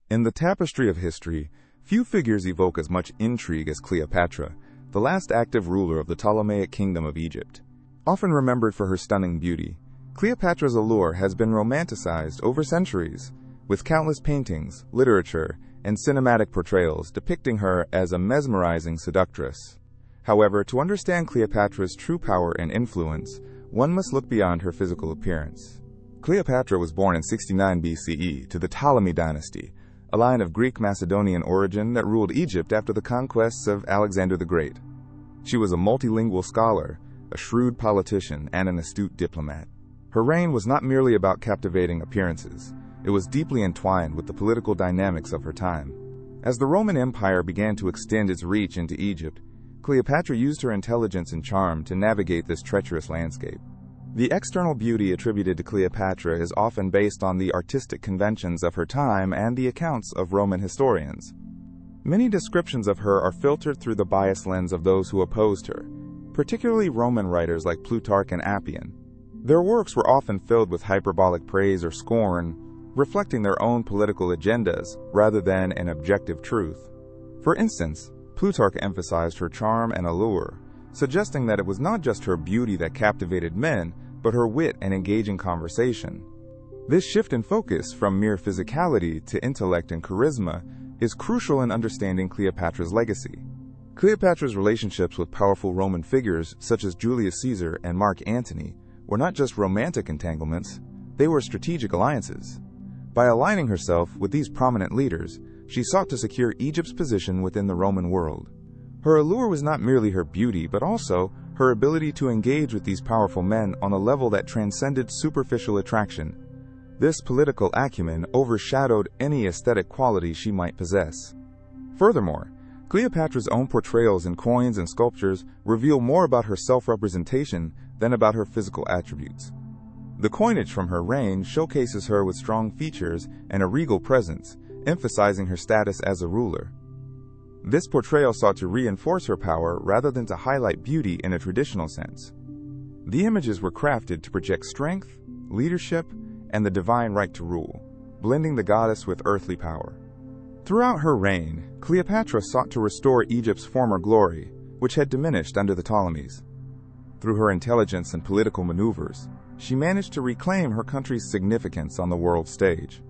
In the tapestry of history, few figures evoke as much intrigue as Cleopatra, the last active ruler of the Ptolemaic Kingdom of Egypt. Often remembered for her stunning beauty, Cleopatra's allure has been romanticized over centuries, with countless paintings, literature, and cinematic portrayals depicting her as a mesmerizing seductress. However, to understand Cleopatra's true power and influence, one must look beyond her physical appearance. Cleopatra was born in 69 BCE to the Ptolemy dynasty, a line of Greek-Macedonian origin that ruled Egypt after the conquests of Alexander the Great. She was a multilingual scholar, a shrewd politician, and an astute diplomat. Her reign was not merely about captivating appearances. It was deeply entwined with the political dynamics of her time. As the Roman Empire began to extend its reach into Egypt, Cleopatra used her intelligence and charm to navigate this treacherous landscape. The external beauty attributed to Cleopatra is often based on the artistic conventions of her time and the accounts of Roman historians. Many descriptions of her are filtered through the biased lens of those who opposed her, particularly Roman writers like Plutarch and Appian. Their works were often filled with hyperbolic praise or scorn, reflecting their own political agendas rather than an objective truth. For instance, Plutarch emphasized her charm and allure, suggesting that it was not just her beauty that captivated men, but her wit and engaging conversation. This shift in focus from mere physicality to intellect and charisma is crucial in understanding Cleopatra's legacy. Cleopatra's relationships with powerful Roman figures such as Julius Caesar and Mark Antony were not just romantic entanglements, they were strategic alliances. By aligning herself with these prominent leaders, she sought to secure Egypt's position within the Roman world. Her allure was not merely her beauty, but also her ability to engage with these powerful men on a level that transcended superficial attraction. This political acumen overshadowed any aesthetic qualities she might possess. Furthermore, Cleopatra's own portrayals in coins and sculptures reveal more about her self-representation than about her physical attributes. The coinage from her reign showcases her with strong features and a regal presence, emphasizing her status as a ruler. This portrayal sought to reinforce her power rather than to highlight beauty in a traditional sense. The images were crafted to project strength, leadership, and the divine right to rule, blending the goddess with earthly power. Throughout her reign, Cleopatra sought to restore Egypt's former glory, which had diminished under the Ptolemies. Through her intelligence and political maneuvers, she managed to reclaim her country's significance on the world stage.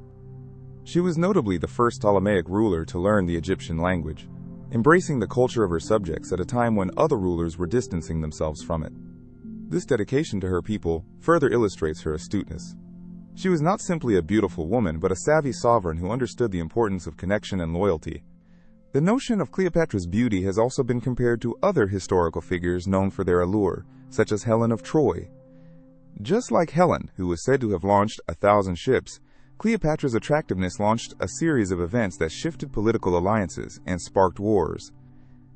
She was notably the first Ptolemaic ruler to learn the Egyptian language, embracing the culture of her subjects at a time when other rulers were distancing themselves from it. This dedication to her people further illustrates her astuteness. She was not simply a beautiful woman, but a savvy sovereign who understood the importance of connection and loyalty. The notion of Cleopatra's beauty has also been compared to other historical figures known for their allure, such as Helen of Troy. Just like Helen, who was said to have launched 1,000 ships, Cleopatra's attractiveness launched a series of events that shifted political alliances and sparked wars.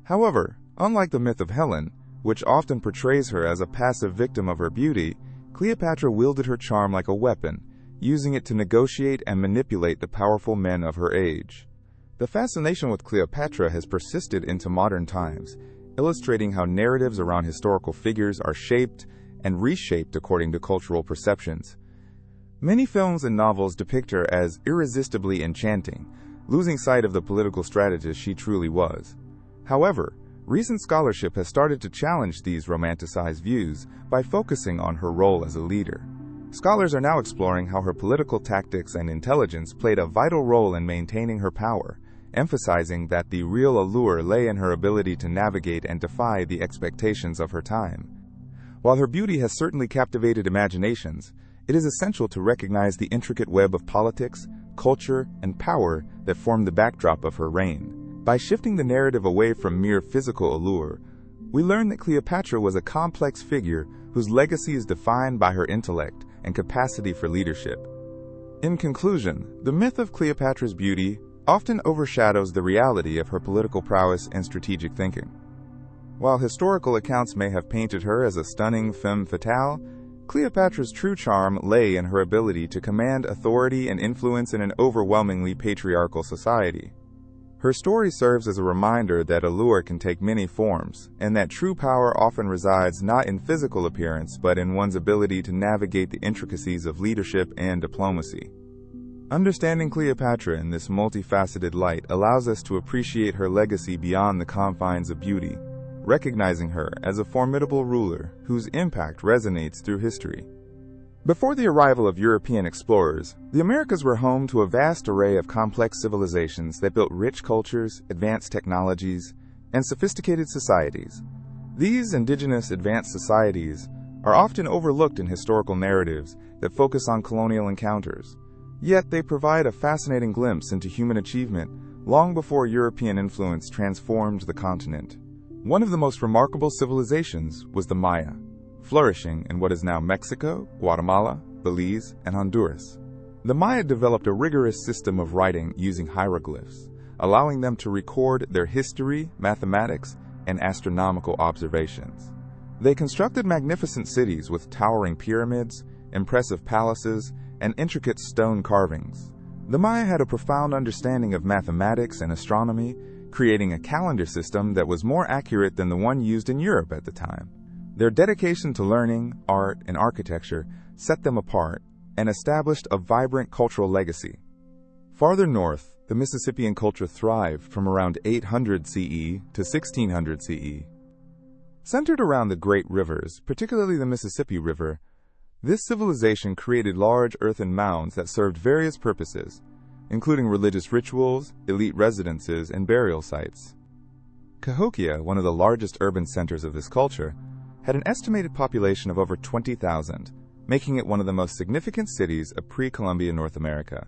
However, unlike the myth of Helen, which often portrays her as a passive victim of her beauty, Cleopatra wielded her charm like a weapon, using it to negotiate and manipulate the powerful men of her age. The fascination with Cleopatra has persisted into modern times, illustrating how narratives around historical figures are shaped and reshaped according to cultural perceptions. Many films and novels depict her as irresistibly enchanting, losing sight of the political strategist she truly was. However, recent scholarship has started to challenge these romanticized views by focusing on her role as a leader. Scholars are now exploring how her political tactics and intelligence played a vital role in maintaining her power, emphasizing that the real allure lay in her ability to navigate and defy the expectations of her time. While her beauty has certainly captivated imaginations, it is essential to recognize the intricate web of politics, culture, and power that formed the backdrop of her reign. By shifting the narrative away from mere physical allure, we learn that Cleopatra was a complex figure whose legacy is defined by her intellect and capacity for leadership. In conclusion, the myth of Cleopatra's beauty often overshadows the reality of her political prowess and strategic thinking. While historical accounts may have painted her as a stunning femme fatale, Cleopatra's true charm lay in her ability to command authority and influence in an overwhelmingly patriarchal society. Her story serves as a reminder that allure can take many forms, and that true power often resides not in physical appearance but in one's ability to navigate the intricacies of leadership and diplomacy. Understanding Cleopatra in this multifaceted light allows us to appreciate her legacy beyond the confines of beauty, recognizing her as a formidable ruler whose impact resonates through history. Before the arrival of European explorers, the Americas were home to a vast array of complex civilizations that built rich cultures, advanced technologies, and sophisticated societies. These indigenous advanced societies are often overlooked in historical narratives that focus on colonial encounters, yet they provide a fascinating glimpse into human achievement long before European influence transformed the continent. One of the most remarkable civilizations was the Maya, flourishing in what is now Mexico, Guatemala, Belize, and Honduras. The Maya developed a rigorous system of writing using hieroglyphs, allowing them to record their history, mathematics, and astronomical observations. They constructed magnificent cities with towering pyramids, impressive palaces, and intricate stone carvings. The Maya had a profound understanding of mathematics and astronomy, creating a calendar system that was more accurate than the one used in Europe at the time. Their dedication to learning, art, and architecture set them apart and established a vibrant cultural legacy. Farther north, the Mississippian culture thrived from around 800 CE to 1600 CE. Centered around the great rivers, particularly the Mississippi River, this civilization created large earthen mounds that served various purposes, including religious rituals, elite residences, and burial sites. Cahokia, one of the largest urban centers of this culture, had an estimated population of over 20,000, making it one of the most significant cities of pre-Columbian North America.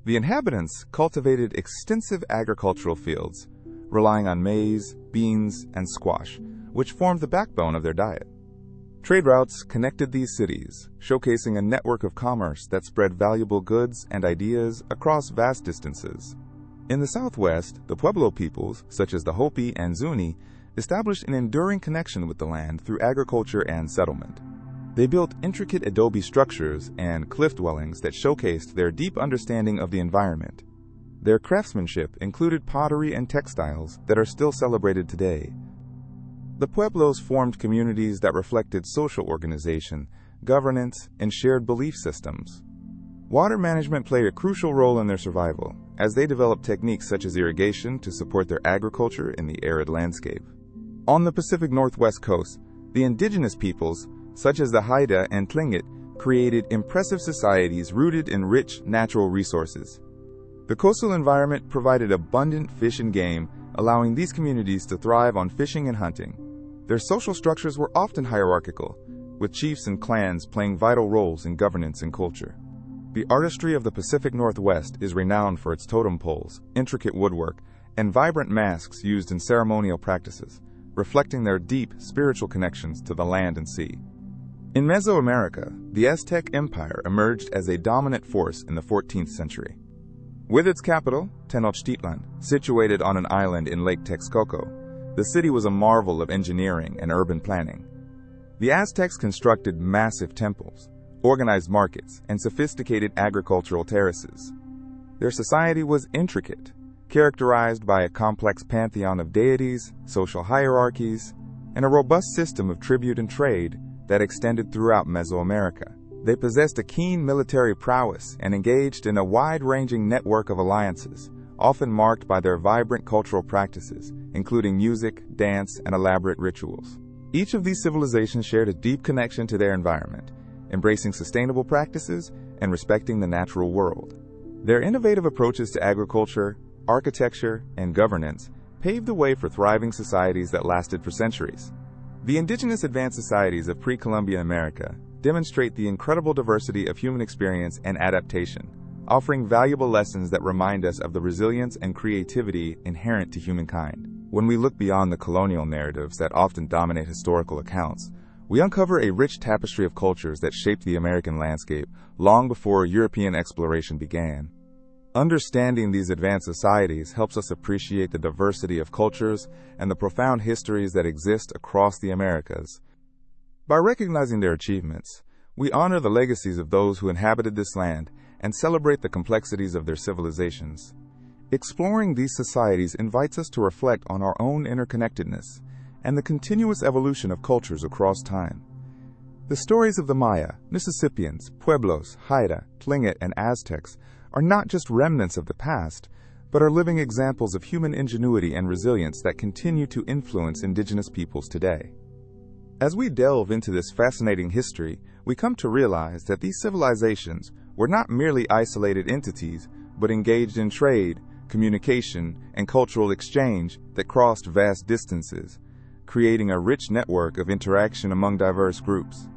The inhabitants cultivated extensive agricultural fields, relying on maize, beans, and squash, which formed the backbone of their diet. Trade routes connected these cities, showcasing a network of commerce that spread valuable goods and ideas across vast distances. In the southwest, the Pueblo peoples, such as the Hopi and Zuni, established an enduring connection with the land through agriculture and settlement. They built intricate adobe structures and cliff dwellings that showcased their deep understanding of the environment. Their craftsmanship included pottery and textiles that are still celebrated today. The Pueblos formed communities that reflected social organization, governance, and shared belief systems. Water management played a crucial role in their survival, as they developed techniques such as irrigation to support their agriculture in the arid landscape. On the Pacific Northwest coast, the indigenous peoples, such as the Haida and Tlingit, created impressive societies rooted in rich natural resources. The coastal environment provided abundant fish and game, allowing these communities to thrive on fishing and hunting. Their social structures were often hierarchical, with chiefs and clans playing vital roles in governance and culture. The artistry of the Pacific Northwest is renowned for its totem poles, intricate woodwork, and vibrant masks used in ceremonial practices, reflecting their deep spiritual connections to the land and sea. In Mesoamerica, the Aztec Empire emerged as a dominant force in the 14th century. With its capital, Tenochtitlan, situated on an island in Lake Texcoco, the city was a marvel of engineering and urban planning. The Aztecs constructed massive temples, organized markets, and sophisticated agricultural terraces. Their society was intricate, characterized by a complex pantheon of deities, social hierarchies, and a robust system of tribute and trade that extended throughout Mesoamerica. They possessed a keen military prowess and engaged in a wide-ranging network of alliances, often marked by their vibrant cultural practices, including music, dance, and elaborate rituals. Each of these civilizations shared a deep connection to their environment, embracing sustainable practices and respecting the natural world. Their innovative approaches to agriculture, architecture, and governance paved the way for thriving societies that lasted for centuries. The indigenous advanced societies of pre-Columbian America demonstrate the incredible diversity of human experience and adaptation, offering valuable lessons that remind us of the resilience and creativity inherent to humankind. When we look beyond the colonial narratives that often dominate historical accounts, we uncover a rich tapestry of cultures that shaped the American landscape long before European exploration began. Understanding these advanced societies helps us appreciate the diversity of cultures and the profound histories that exist across the Americas. By recognizing their achievements, we honor the legacies of those who inhabited this land and celebrate the complexities of their civilizations. Exploring these societies invites us to reflect on our own interconnectedness and the continuous evolution of cultures across time. The stories of the Maya, Mississippians, Pueblos, Haida, Tlingit, and Aztecs are not just remnants of the past, but are living examples of human ingenuity and resilience that continue to influence indigenous peoples today. As we delve into this fascinating history, we come to realize that these civilizations were not merely isolated entities, but engaged in trade, communication, and cultural exchange that crossed vast distances, creating a rich network of interaction among diverse groups.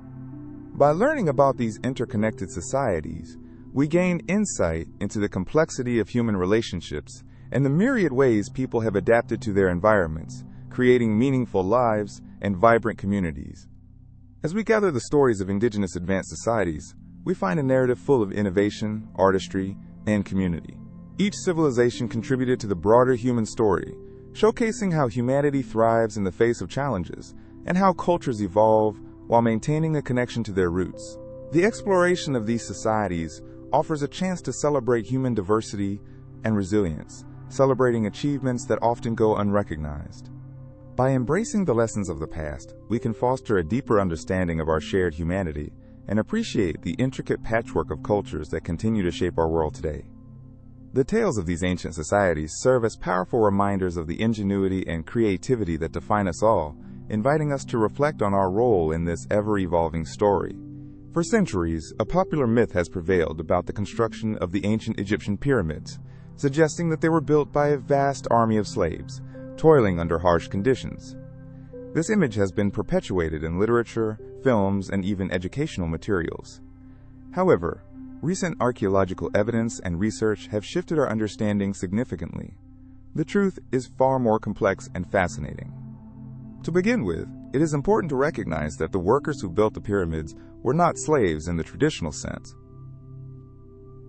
By learning about these interconnected societies, we gain insight into the complexity of human relationships and the myriad ways people have adapted to their environments, creating meaningful lives and vibrant communities. As we gather the stories of indigenous advanced societies, we find a narrative full of innovation, artistry, and community. Each civilization contributed to the broader human story, showcasing how humanity thrives in the face of challenges and how cultures evolve while maintaining a connection to their roots. The exploration of these societies offers a chance to celebrate human diversity and resilience, celebrating achievements that often go unrecognized. By embracing the lessons of the past, we can foster a deeper understanding of our shared humanity and appreciate the intricate patchwork of cultures that continue to shape our world today. The tales of these ancient societies serve as powerful reminders of the ingenuity and creativity that define us all, inviting us to reflect on our role in this ever-evolving story. For centuries, a popular myth has prevailed about the construction of the ancient Egyptian pyramids, suggesting that they were built by a vast army of slaves, toiling under harsh conditions. This image has been perpetuated in literature, films, and even educational materials. However, recent archaeological evidence and research have shifted our understanding significantly. The truth is far more complex and fascinating. To begin with, it is important to recognize that the workers who built the pyramids were not slaves in the traditional sense.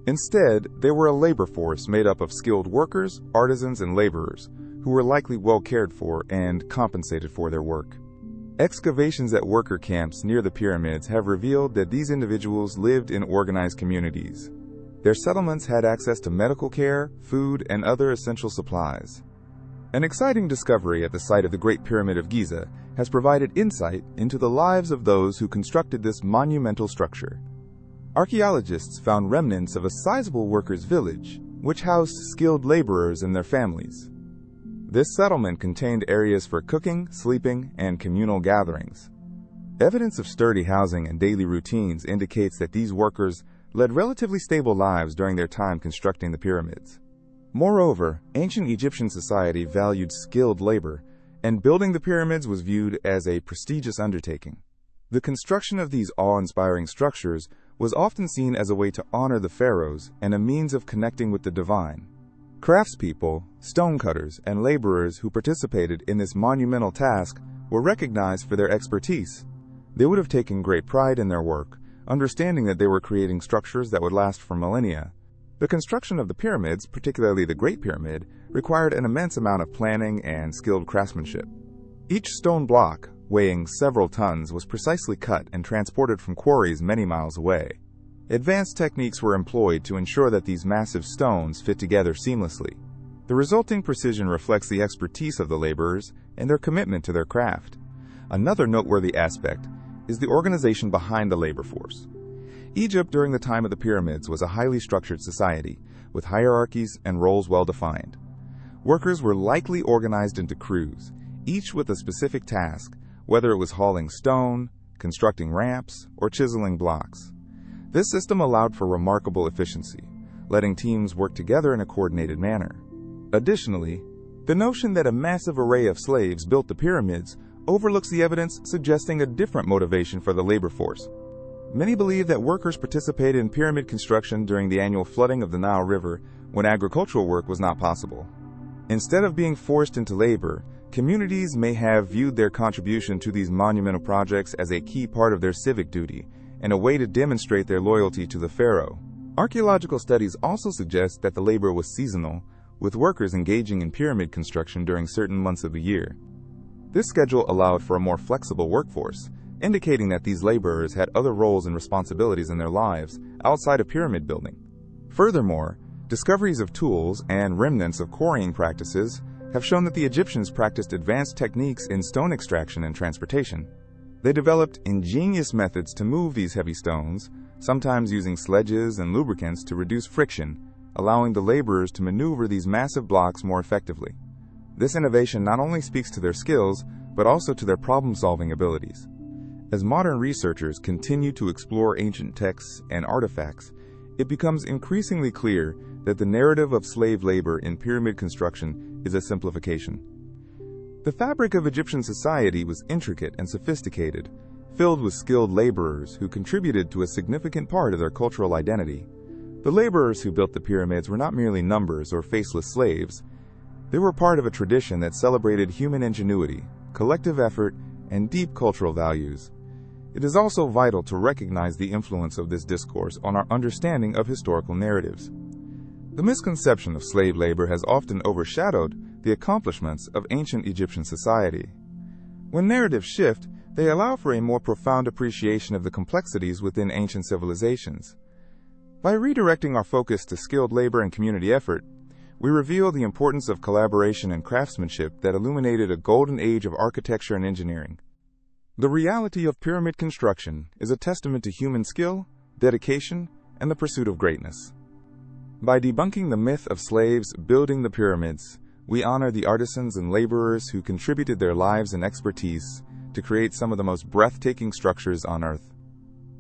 Instead, they were a labor force made up of skilled workers, artisans, and laborers, who were likely well cared for and compensated for their work. Excavations at worker camps near the pyramids have revealed that these individuals lived in organized communities. Their settlements had access to medical care, food, and other essential supplies. An exciting discovery at the site of the Great Pyramid of Giza has provided insight into the lives of those who constructed this monumental structure. Archaeologists found remnants of a sizable workers' village, which housed skilled laborers and their families. This settlement contained areas for cooking, sleeping, and communal gatherings. Evidence of sturdy housing and daily routines indicates that these workers led relatively stable lives during their time constructing the pyramids. Moreover, ancient Egyptian society valued skilled labor, and building the pyramids was viewed as a prestigious undertaking. The construction of these awe-inspiring structures was often seen as a way to honor the pharaohs and a means of connecting with the divine. Craftspeople, stonecutters, and laborers who participated in this monumental task were recognized for their expertise. They would have taken great pride in their work, understanding that they were creating structures that would last for millennia. The construction of the pyramids, particularly the Great Pyramid, required an immense amount of planning and skilled craftsmanship. Each stone block, weighing several tons, was precisely cut and transported from quarries many miles away. Advanced techniques were employed to ensure that these massive stones fit together seamlessly. The resulting precision reflects the expertise of the laborers and their commitment to their craft. Another noteworthy aspect is the organization behind the labor force. Egypt during the time of the pyramids was a highly structured society, with hierarchies and roles well defined. Workers were likely organized into crews, each with a specific task, whether it was hauling stone, constructing ramps, or chiseling blocks. This system allowed for remarkable efficiency, letting teams work together in a coordinated manner. Additionally, the notion that a massive array of slaves built the pyramids overlooks the evidence suggesting a different motivation for the labor force. Many believe that workers participated in pyramid construction during the annual flooding of the Nile River when agricultural work was not possible. Instead of being forced into labor, communities may have viewed their contribution to these monumental projects as a key part of their civic duty and a way to demonstrate their loyalty to the pharaoh. Archaeological studies also suggest that the labor was seasonal, with workers engaging in pyramid construction during certain months of the year. This schedule allowed for a more flexible workforce, indicating that these laborers had other roles and responsibilities in their lives outside of pyramid building. Furthermore, discoveries of tools and remnants of quarrying practices have shown that the Egyptians practiced advanced techniques in stone extraction and transportation. They developed ingenious methods to move these heavy stones, sometimes using sledges and lubricants to reduce friction, allowing the laborers to maneuver these massive blocks more effectively. This innovation not only speaks to their skills, but also to their problem-solving abilities. As modern researchers continue to explore ancient texts and artifacts, it becomes increasingly clear that the narrative of slave labor in pyramid construction is a simplification. The fabric of Egyptian society was intricate and sophisticated, filled with skilled laborers who contributed to a significant part of their cultural identity. The laborers who built the pyramids were not merely numbers or faceless slaves. They were part of a tradition that celebrated human ingenuity, collective effort, and deep cultural values. It is also vital to recognize the influence of this discourse on our understanding of historical narratives. The misconception of slave labor has often overshadowed the accomplishments of ancient Egyptian society. When narratives shift, they allow for a more profound appreciation of the complexities within ancient civilizations. By redirecting our focus to skilled labor and community effort, we reveal the importance of collaboration and craftsmanship that illuminated a golden age of architecture and engineering. The reality of pyramid construction is a testament to human skill, dedication, and the pursuit of greatness. By debunking the myth of slaves building the pyramids, we honor the artisans and laborers who contributed their lives and expertise to create some of the most breathtaking structures on Earth.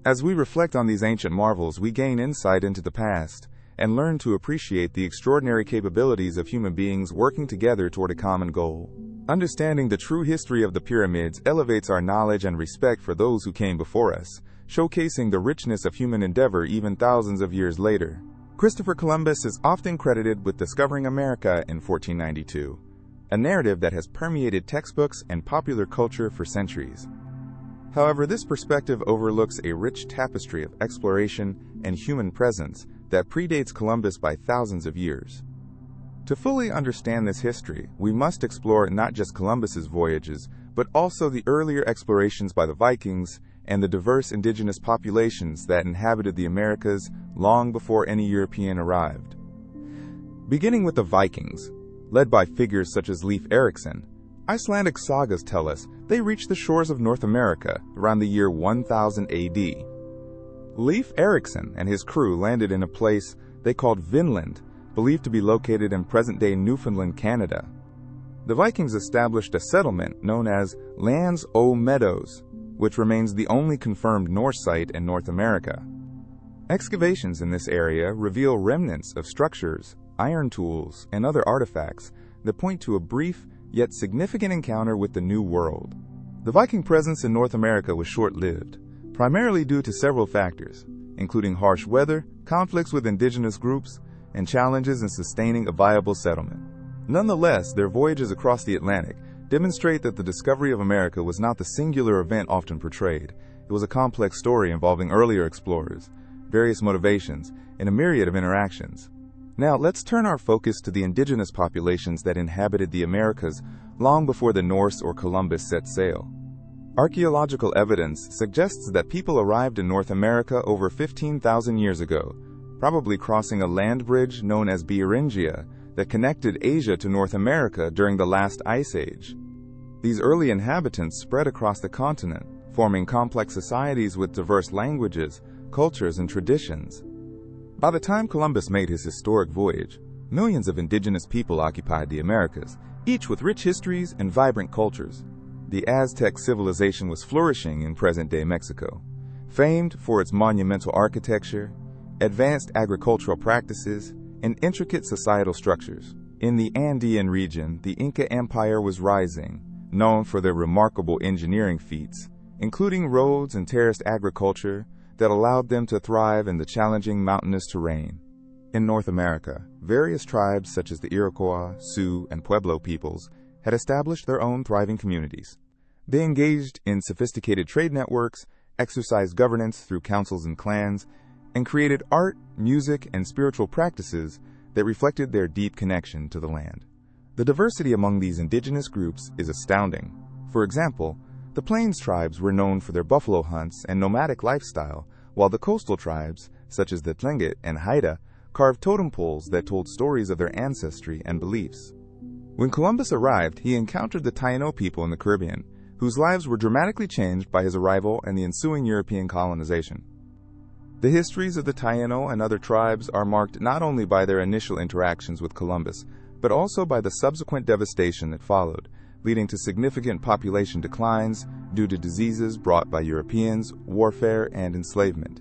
As we reflect on these ancient marvels, we gain insight into the past and learn to appreciate the extraordinary capabilities of human beings working together toward a common goal. Understanding the true history of the pyramids elevates our knowledge and respect for those who came before us, showcasing the richness of human endeavor even thousands of years later. Christopher Columbus is often credited with discovering America in 1492, a narrative that has permeated textbooks and popular culture for centuries. However, this perspective overlooks a rich tapestry of exploration and human presence that predates Columbus by thousands of years. To fully understand this history, we must explore not just Columbus's voyages, but also the earlier explorations by the Vikings and the diverse indigenous populations that inhabited the Americas long before any European arrived. Beginning with the Vikings, led by figures such as Leif Erikson, Icelandic sagas tell us they reached the shores of North America around the year 1000 AD. Leif Erikson and his crew landed in a place they called Vinland, believed to be located in present-day Newfoundland, Canada. The Vikings established a settlement known as Lands o' Meadows, which remains the only confirmed Norse site in North America. Excavations in this area reveal remnants of structures, iron tools, and other artifacts that point to a brief yet significant encounter with the New World. The Viking presence in North America was short-lived, primarily due to several factors, including harsh weather, conflicts with indigenous groups, and challenges in sustaining a viable settlement. Nonetheless, their voyages across the Atlantic demonstrate that the discovery of America was not the singular event often portrayed. It was a complex story involving earlier explorers, various motivations, and a myriad of interactions. Now, let's turn our focus to the indigenous populations that inhabited the Americas long before the Norse or Columbus set sail. Archaeological evidence suggests that people arrived in North America over 15,000 years ago, probably crossing a land bridge known as Beringia that connected Asia to North America during the last ice age. These early inhabitants spread across the continent, forming complex societies with diverse languages, cultures, and traditions. By the time Columbus made his historic voyage, millions of indigenous people occupied the Americas, each with rich histories and vibrant cultures. The Aztec civilization was flourishing in present-day Mexico, famed for its monumental architecture, advanced agricultural practices, and intricate societal structures. In the Andean region, the Inca Empire was rising, known for their remarkable engineering feats, including roads and terraced agriculture that allowed them to thrive in the challenging mountainous terrain. In North America, various tribes such as the Iroquois, Sioux, and Pueblo peoples had established their own thriving communities. They engaged in sophisticated trade networks, exercised governance through councils and clans, and created art, music, and spiritual practices that reflected their deep connection to the land. The diversity among these indigenous groups is astounding. For example, the Plains tribes were known for their buffalo hunts and nomadic lifestyle, while the coastal tribes, such as the Tlingit and Haida, carved totem poles that told stories of their ancestry and beliefs. When Columbus arrived, he encountered the Taino people in the Caribbean, whose lives were dramatically changed by his arrival and the ensuing European colonization. The histories of the Taino and other tribes are marked not only by their initial interactions with Columbus, but also by the subsequent devastation that followed, leading to significant population declines due to diseases brought by Europeans, warfare, and enslavement.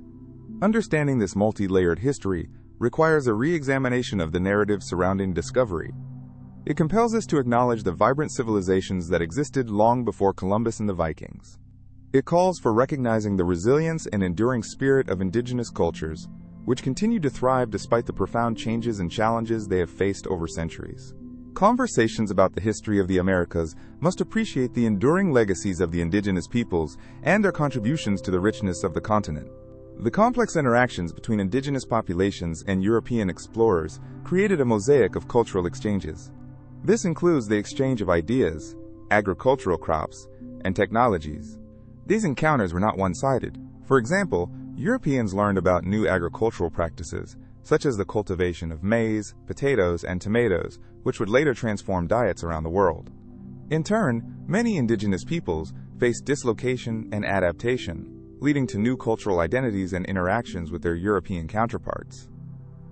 Understanding this multi-layered history requires a re-examination of the narrative surrounding discovery. It compels us to acknowledge the vibrant civilizations that existed long before Columbus and the Vikings. It calls for recognizing the resilience and enduring spirit of indigenous cultures, which continue to thrive despite the profound changes and challenges they have faced over centuries. Conversations about the history of the Americas must appreciate the enduring legacies of the indigenous peoples and their contributions to the richness of the continent. The complex interactions between indigenous populations and European explorers created a mosaic of cultural exchanges. This includes the exchange of ideas, agricultural crops, and technologies. These encounters were not one-sided. For example, Europeans learned about new agricultural practices, such as the cultivation of maize, potatoes, and tomatoes, which would later transform diets around the world. In turn, many indigenous peoples faced dislocation and adaptation, leading to new cultural identities and interactions with their European counterparts.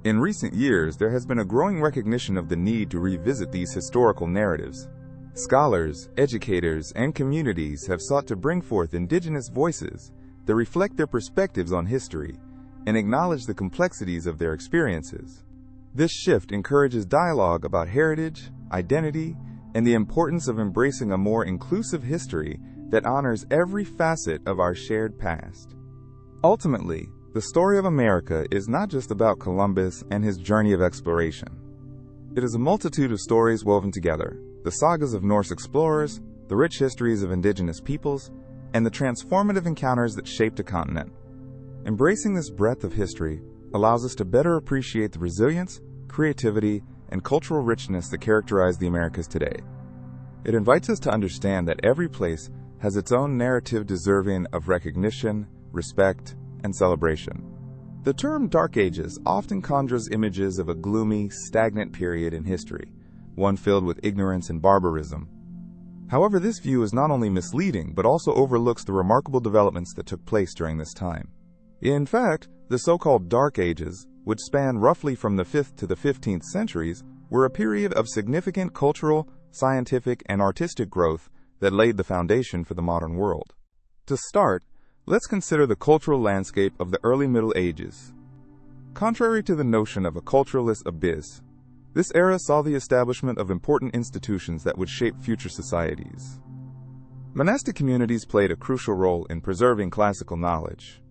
In recent years, there has been a growing recognition of the need to revisit these historical narratives. Scholars, educators, and communities have sought to bring forth indigenous voices that reflect their perspectives on history and acknowledge the complexities of their experiences. This shift encourages dialogue about heritage, identity, and the importance of embracing a more inclusive history that honors every facet of our shared past. Ultimately, the story of America is not just about Columbus and his journey of exploration. It is a multitude of stories woven together, the sagas of Norse explorers, the rich histories of indigenous peoples, and the transformative encounters that shaped a continent. Embracing this breadth of history allows us to better appreciate the resilience, creativity, and cultural richness that characterize the Americas today. It invites us to understand that every place has its own narrative deserving of recognition, respect, and celebration. The term Dark Ages often conjures images of a gloomy, stagnant period in history, one filled with ignorance and barbarism. However, this view is not only misleading, but also overlooks the remarkable developments that took place during this time. In fact, the so-called Dark Ages, which span roughly from the 5th to the 15th centuries, were a period of significant cultural, scientific, and artistic growth that laid the foundation for the modern world. To start, let's consider the cultural landscape of the early Middle Ages. Contrary to the notion of a culturalist abyss, this era saw the establishment of important institutions that would shape future societies. Monastic communities played a crucial role in preserving classical knowledge.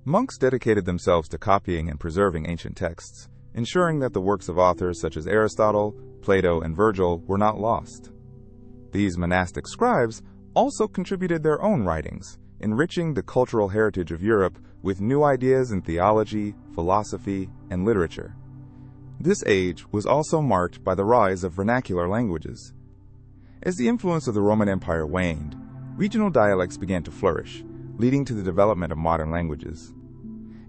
Monks dedicated themselves to copying and preserving ancient texts, ensuring that the works of authors such as Aristotle, Plato, and Virgil were not lost. These monastic scribes also contributed their own writings, enriching the cultural heritage of Europe with new ideas in theology, philosophy, and literature. This age was also marked by the rise of vernacular languages. As the influence of the Roman Empire waned, regional dialects began to flourish, leading to the development of modern languages.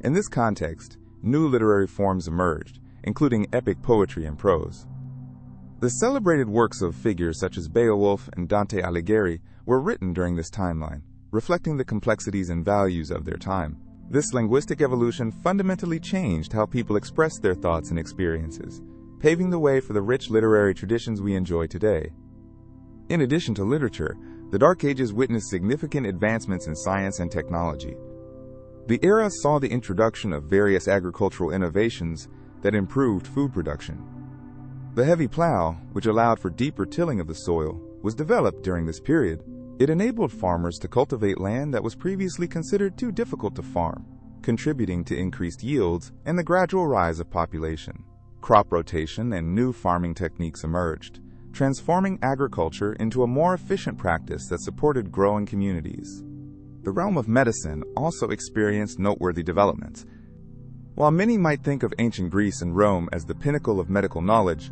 In this context, new literary forms emerged, including epic poetry and prose. The celebrated works of figures such as Beowulf and Dante Alighieri were written during this timeline, reflecting the complexities and values of their time. This linguistic evolution fundamentally changed how people expressed their thoughts and experiences, paving the way for the rich literary traditions we enjoy today. In addition to literature, the Dark Ages witnessed significant advancements in science and technology. The era saw the introduction of various agricultural innovations that improved food production. The heavy plow, which allowed for deeper tilling of the soil, was developed during this period. It enabled farmers to cultivate land that was previously considered too difficult to farm, contributing to increased yields and the gradual rise of population. Crop rotation and new farming techniques emerged, transforming agriculture into a more efficient practice that supported growing communities. The realm of medicine also experienced noteworthy developments. While many might think of ancient Greece and Rome as the pinnacle of medical knowledge,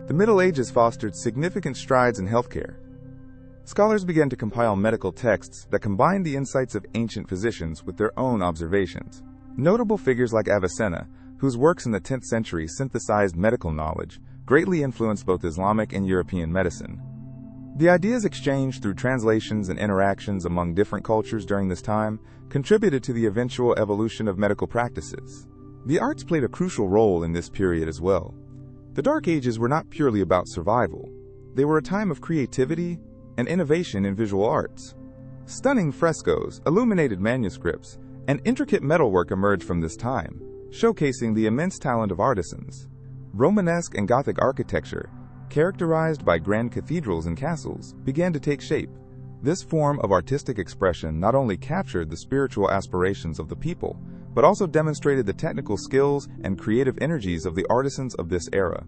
the Middle Ages fostered significant strides in healthcare. Scholars began to compile medical texts that combined the insights of ancient physicians with their own observations. Notable figures like Avicenna, whose works in the 10th century synthesized medical knowledge, greatly influenced both Islamic and European medicine. The ideas exchanged through translations and interactions among different cultures during this time contributed to the eventual evolution of medical practices. The arts played a crucial role in this period as well. The Dark Ages were not purely about survival. They were a time of creativity and innovation in visual arts. Stunning frescoes, illuminated manuscripts, and intricate metalwork emerged from this time, showcasing the immense talent of artisans. Romanesque and Gothic architecture, characterized by grand cathedrals and castles, began to take shape. This form of artistic expression not only captured the spiritual aspirations of the people, but also demonstrated the technical skills and creative energies of the artisans of this era.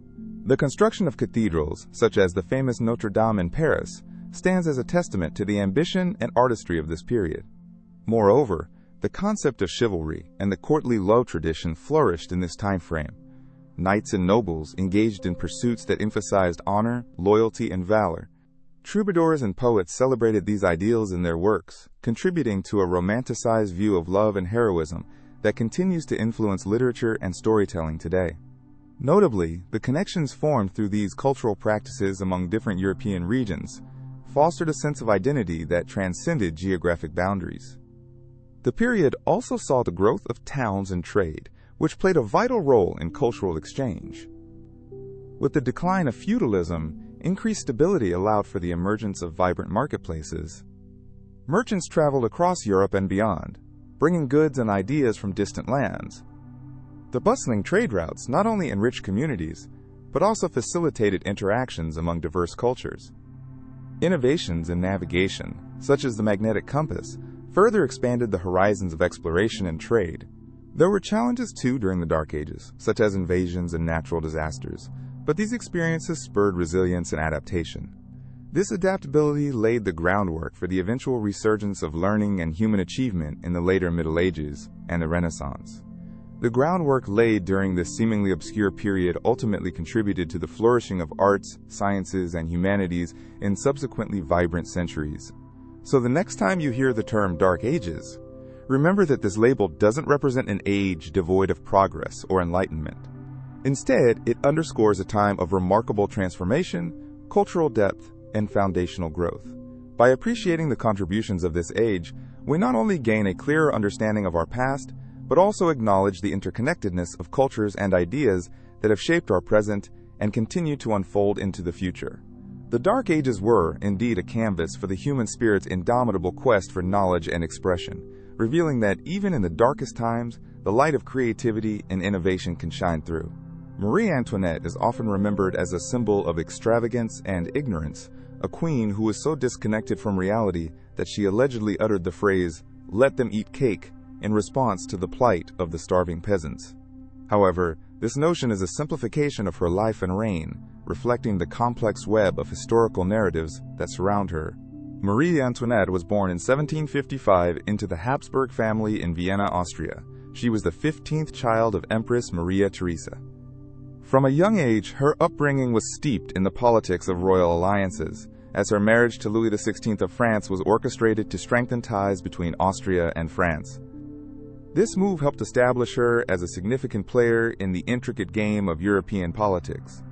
The construction of cathedrals, such as the famous Notre Dame in Paris, stands as a testament to the ambition and artistry of this period. Moreover, the concept of chivalry and the courtly love tradition flourished in this time frame. Knights and nobles engaged in pursuits that emphasized honor, loyalty, and valor. Troubadours and poets celebrated these ideals in their works, contributing to a romanticized view of love and heroism that continues to influence literature and storytelling today. Notably, the connections formed through these cultural practices among different European regions fostered a sense of identity that transcended geographic boundaries. The period also saw the growth of towns and trade, which played a vital role in cultural exchange. With the decline of feudalism, increased stability allowed for the emergence of vibrant marketplaces. Merchants traveled across Europe and beyond, bringing goods and ideas from distant lands. The bustling trade routes not only enriched communities, but also facilitated interactions among diverse cultures. Innovations in navigation, such as the magnetic compass, further expanded the horizons of exploration and trade. There were challenges too during the Dark Ages, such as invasions and natural disasters, but these experiences spurred resilience and adaptation. This adaptability laid the groundwork for the eventual resurgence of learning and human achievement in the later Middle Ages and the Renaissance. The groundwork laid during this seemingly obscure period ultimately contributed to the flourishing of arts, sciences, and humanities in subsequently vibrant centuries. So the next time you hear the term Dark Ages, remember that this label doesn't represent an age devoid of progress or enlightenment. Instead, it underscores a time of remarkable transformation, cultural depth, and foundational growth. By appreciating the contributions of this age, we not only gain a clearer understanding of our past, but also acknowledge the interconnectedness of cultures and ideas that have shaped our present and continue to unfold into the future. The Dark Ages were, indeed, a canvas for the human spirit's indomitable quest for knowledge and expression, revealing that even in the darkest times, the light of creativity and innovation can shine through. Marie Antoinette is often remembered as a symbol of extravagance and ignorance, a queen who was so disconnected from reality that she allegedly uttered the phrase, "Let them eat cake," in response to the plight of the starving peasants. However, this notion is a simplification of her life and reign, reflecting the complex web of historical narratives that surround her. Marie Antoinette was born in 1755 into the Habsburg family in Vienna, Austria. She was the 15th child of Empress Maria Theresa. From a young age, her upbringing was steeped in the politics of royal alliances, as her marriage to Louis XVI of France was orchestrated to strengthen ties between Austria and France. This move helped establish her as a significant player in the intricate game of European politics.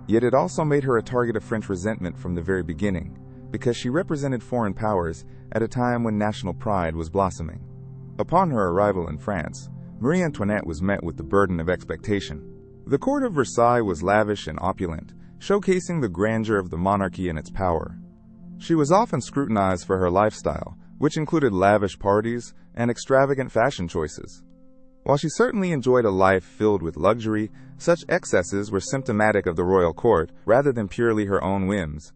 Yet it also made her a target of French resentment from the very beginning, because she represented foreign powers at a time when national pride was blossoming. Upon her arrival in France, Marie Antoinette was met with the burden of expectation. The court of Versailles was lavish and opulent, showcasing the grandeur of the monarchy and its power. She was often scrutinized for her lifestyle, which included lavish parties and extravagant fashion choices. While she certainly enjoyed a life filled with luxury, such excesses were symptomatic of the royal court rather than purely her own whims.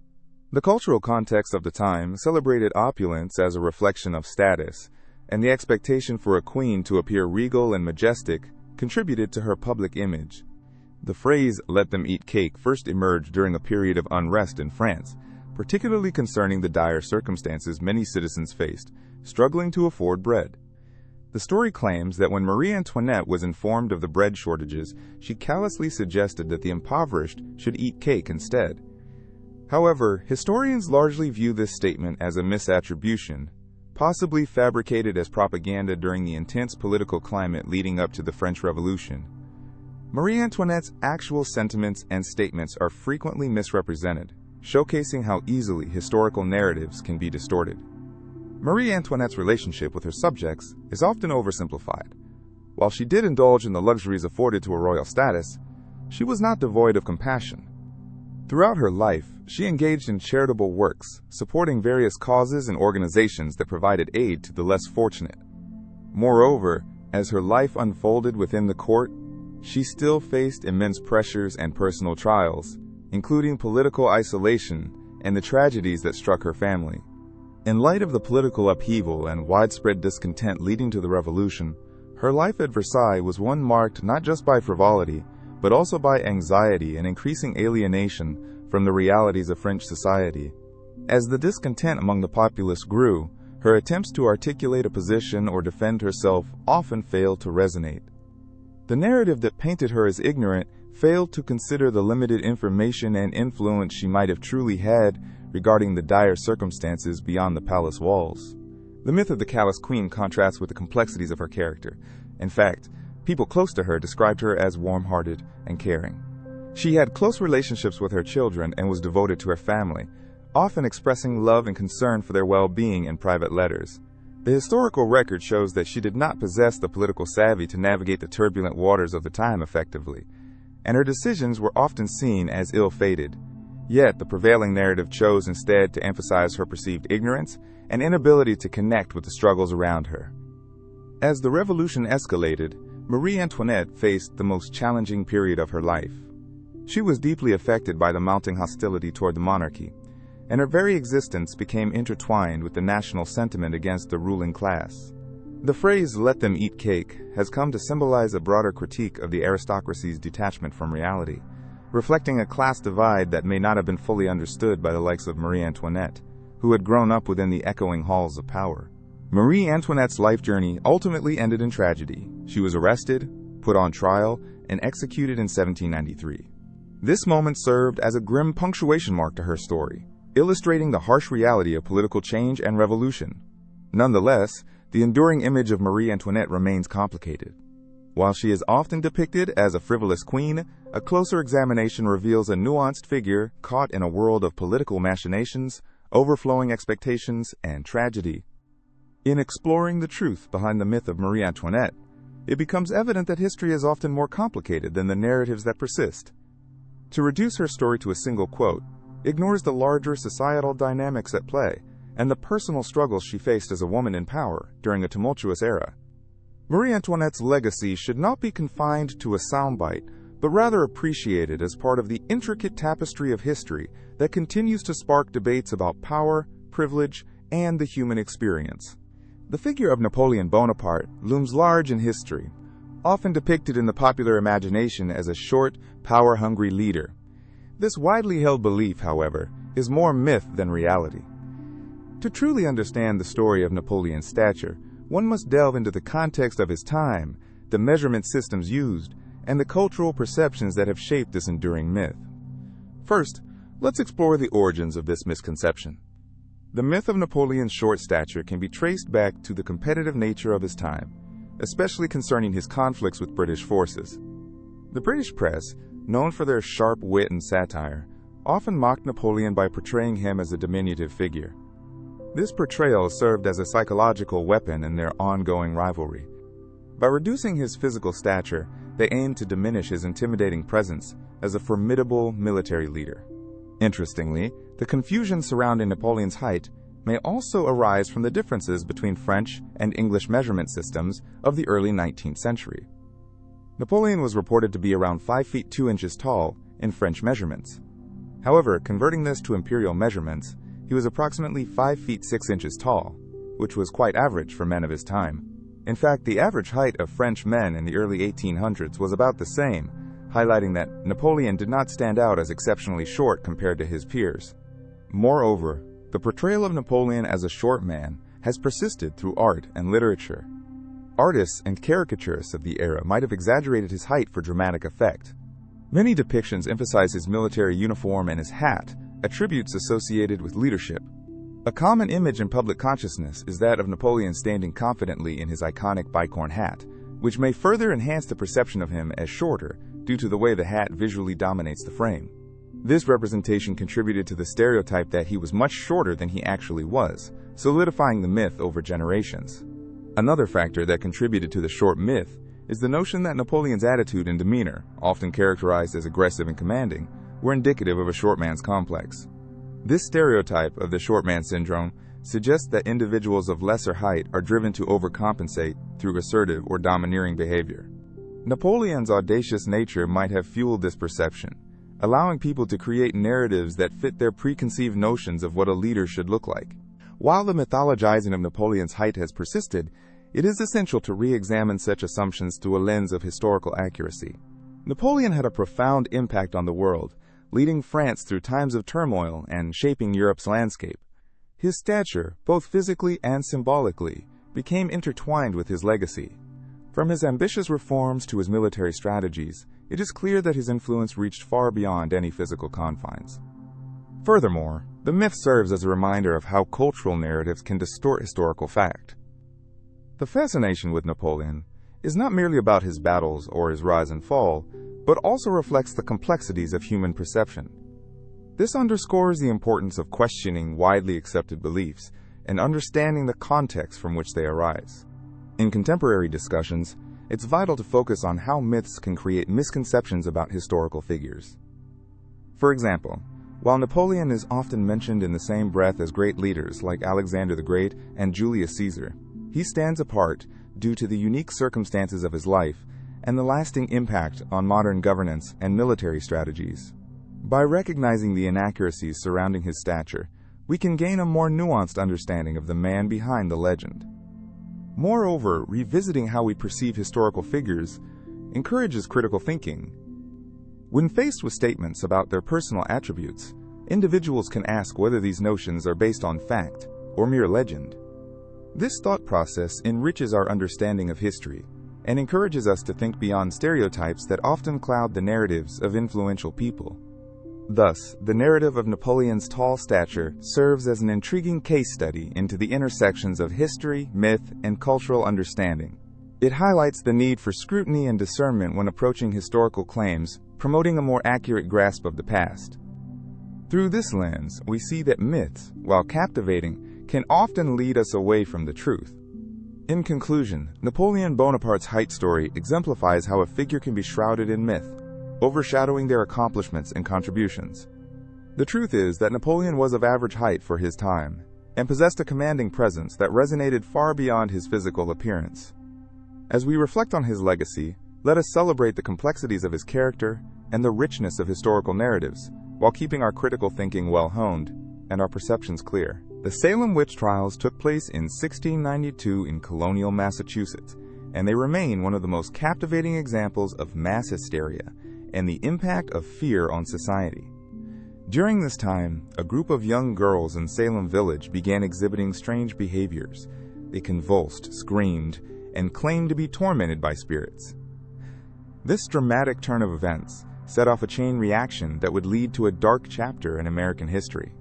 The cultural context of the time celebrated opulence as a reflection of status, and the expectation for a queen to appear regal and majestic contributed to her public image. The phrase, "let them eat cake," first emerged during a period of unrest in France, particularly concerning the dire circumstances many citizens faced, struggling to afford bread. The story claims that when Marie Antoinette was informed of the bread shortages, she callously suggested that the impoverished should eat cake instead. However, historians largely view this statement as a misattribution, possibly fabricated as propaganda during the intense political climate leading up to the French Revolution. Marie Antoinette's actual sentiments and statements are frequently misrepresented. showcasing how easily historical narratives can be distorted. Marie Antoinette's relationship with her subjects is often oversimplified. While she did indulge in the luxuries afforded to a royal status, she was not devoid of compassion. Throughout her life, she engaged in charitable works, supporting various causes and organizations that provided aid to the less fortunate. Moreover, as her life unfolded within the court, she still faced immense pressures and personal trials, including political isolation and the tragedies that struck her family. In light of the political upheaval and widespread discontent leading to the revolution, her life at Versailles was one marked not just by frivolity, but also by anxiety and increasing alienation from the realities of French society. As the discontent among the populace grew, her attempts to articulate a position or defend herself often failed to resonate. The narrative that painted her as ignorant failed to consider the limited information and influence she might have truly had regarding the dire circumstances beyond the palace walls. The myth of the callous queen contrasts with the complexities of her character. In fact, people close to her described her as warm-hearted and caring. She had close relationships with her children and was devoted to her family, often expressing love and concern for their well-being in private letters. The historical record shows that she did not possess the political savvy to navigate the turbulent waters of the time effectively, and her decisions were often seen as ill-fated. Yet, the prevailing narrative chose instead to emphasize her perceived ignorance and inability to connect with the struggles around her. As the revolution escalated, Marie Antoinette faced the most challenging period of her life. She was deeply affected by the mounting hostility toward the monarchy, and her very existence became intertwined with the national sentiment against the ruling class. The phrase, "let them eat cake," has come to symbolize a broader critique of the aristocracy's detachment from reality, reflecting a class divide that may not have been fully understood by the likes of Marie Antoinette, who had grown up within the echoing halls of power. Marie Antoinette's life journey ultimately ended in tragedy. She was arrested, put on trial, and executed in 1793. This moment served as a grim punctuation mark to her story, illustrating the harsh reality of political change and revolution. Nonetheless, the enduring image of Marie Antoinette remains complicated. While she is often depicted as a frivolous queen, a closer examination reveals a nuanced figure caught in a world of political machinations, overflowing expectations, and tragedy. In exploring the truth behind the myth of Marie Antoinette, it becomes evident that history is often more complicated than the narratives that persist. To reduce her story to a single quote ignores the larger societal dynamics at play and the personal struggles she faced as a woman in power during a tumultuous era. Marie Antoinette's legacy should not be confined to a soundbite, but rather appreciated as part of the intricate tapestry of history that continues to spark debates about power, privilege, and the human experience. The figure of Napoleon Bonaparte looms large in history, often depicted in the popular imagination as a short, power-hungry leader. This widely held belief, however, is more myth than reality. To truly understand the story of Napoleon's stature, one must delve into the context of his time, the measurement systems used, and the cultural perceptions that have shaped this enduring myth. First, let's explore the origins of this misconception. The myth of Napoleon's short stature can be traced back to the competitive nature of his time, especially concerning his conflicts with British forces. The British press, known for their sharp wit and satire, often mocked Napoleon by portraying him as a diminutive figure. This portrayal served as a psychological weapon in their ongoing rivalry. By reducing his physical stature, they aimed to diminish his intimidating presence as a formidable military leader. Interestingly, the confusion surrounding Napoleon's height may also arise from the differences between French and English measurement systems of the early 19th century. Napoleon was reported to be around 5 feet 2 inches tall in French measurements. However, converting this to imperial measurements, he was approximately 5 feet 6 inches tall, which was quite average for men of his time. In fact, the average height of French men in the early 1800s was about the same, highlighting that Napoleon did not stand out as exceptionally short compared to his peers. Moreover, the portrayal of Napoleon as a short man has persisted through art and literature. Artists and caricaturists of the era might have exaggerated his height for dramatic effect. Many depictions emphasize his military uniform and his hat, attributes associated with leadership. A common image in public consciousness is that of Napoleon standing confidently in his iconic bicorn hat, which may further enhance the perception of him as shorter due to the way the hat visually dominates the frame. This representation contributed to the stereotype that he was much shorter than he actually was, solidifying the myth over generations. Another factor that contributed to the short myth is the notion that Napoleon's attitude and demeanor, often characterized as aggressive and commanding, were indicative of a short man's complex. This stereotype of the short man syndrome suggests that individuals of lesser height are driven to overcompensate through assertive or domineering behavior. Napoleon's audacious nature might have fueled this perception, allowing people to create narratives that fit their preconceived notions of what a leader should look like. While the mythologizing of Napoleon's height has persisted, it is essential to re-examine such assumptions through a lens of historical accuracy. Napoleon had a profound impact on the world, leading France through times of turmoil and shaping Europe's landscape. His stature, both physically and symbolically, became intertwined with his legacy. From his ambitious reforms to his military strategies, it is clear that his influence reached far beyond any physical confines. Furthermore, the myth serves as a reminder of how cultural narratives can distort historical fact. The fascination with Napoleon is not merely about his battles or his rise and fall, but also reflects the complexities of human perception. This underscores the importance of questioning widely accepted beliefs and understanding the context from which they arise. In contemporary discussions, it's vital to focus on how myths can create misconceptions about historical figures. For example, while Napoleon is often mentioned in the same breath as great leaders like Alexander the Great and Julius Caesar, he stands apart due to the unique circumstances of his life and the lasting impact on modern governance and military strategies. By recognizing the inaccuracies surrounding his stature, we can gain a more nuanced understanding of the man behind the legend. Moreover, revisiting how we perceive historical figures encourages critical thinking. When faced with statements about their personal attributes, individuals can ask whether these notions are based on fact or mere legend. This thought process enriches our understanding of history and encourages us to think beyond stereotypes that often cloud the narratives of influential people. Thus, the narrative of Napoleon's tall stature serves as an intriguing case study into the intersections of history, myth, and cultural understanding. It highlights the need for scrutiny and discernment when approaching historical claims, promoting a more accurate grasp of the past. Through this lens, we see that myths, while captivating, can often lead us away from the truth. In conclusion, Napoleon Bonaparte's height story exemplifies how a figure can be shrouded in myth, overshadowing their accomplishments and contributions. The truth is that Napoleon was of average height for his time, and possessed a commanding presence that resonated far beyond his physical appearance. As we reflect on his legacy, let us celebrate the complexities of his character and the richness of historical narratives, while keeping our critical thinking well-honed and our perceptions clear. The Salem witch trials took place in 1692 in colonial Massachusetts, and they remain one of the most captivating examples of mass hysteria and the impact of fear on society. During this time, a group of young girls in Salem Village began exhibiting strange behaviors. They convulsed, screamed, and claimed to be tormented by spirits. This dramatic turn of events set off a chain reaction that would lead to a dark chapter in American history.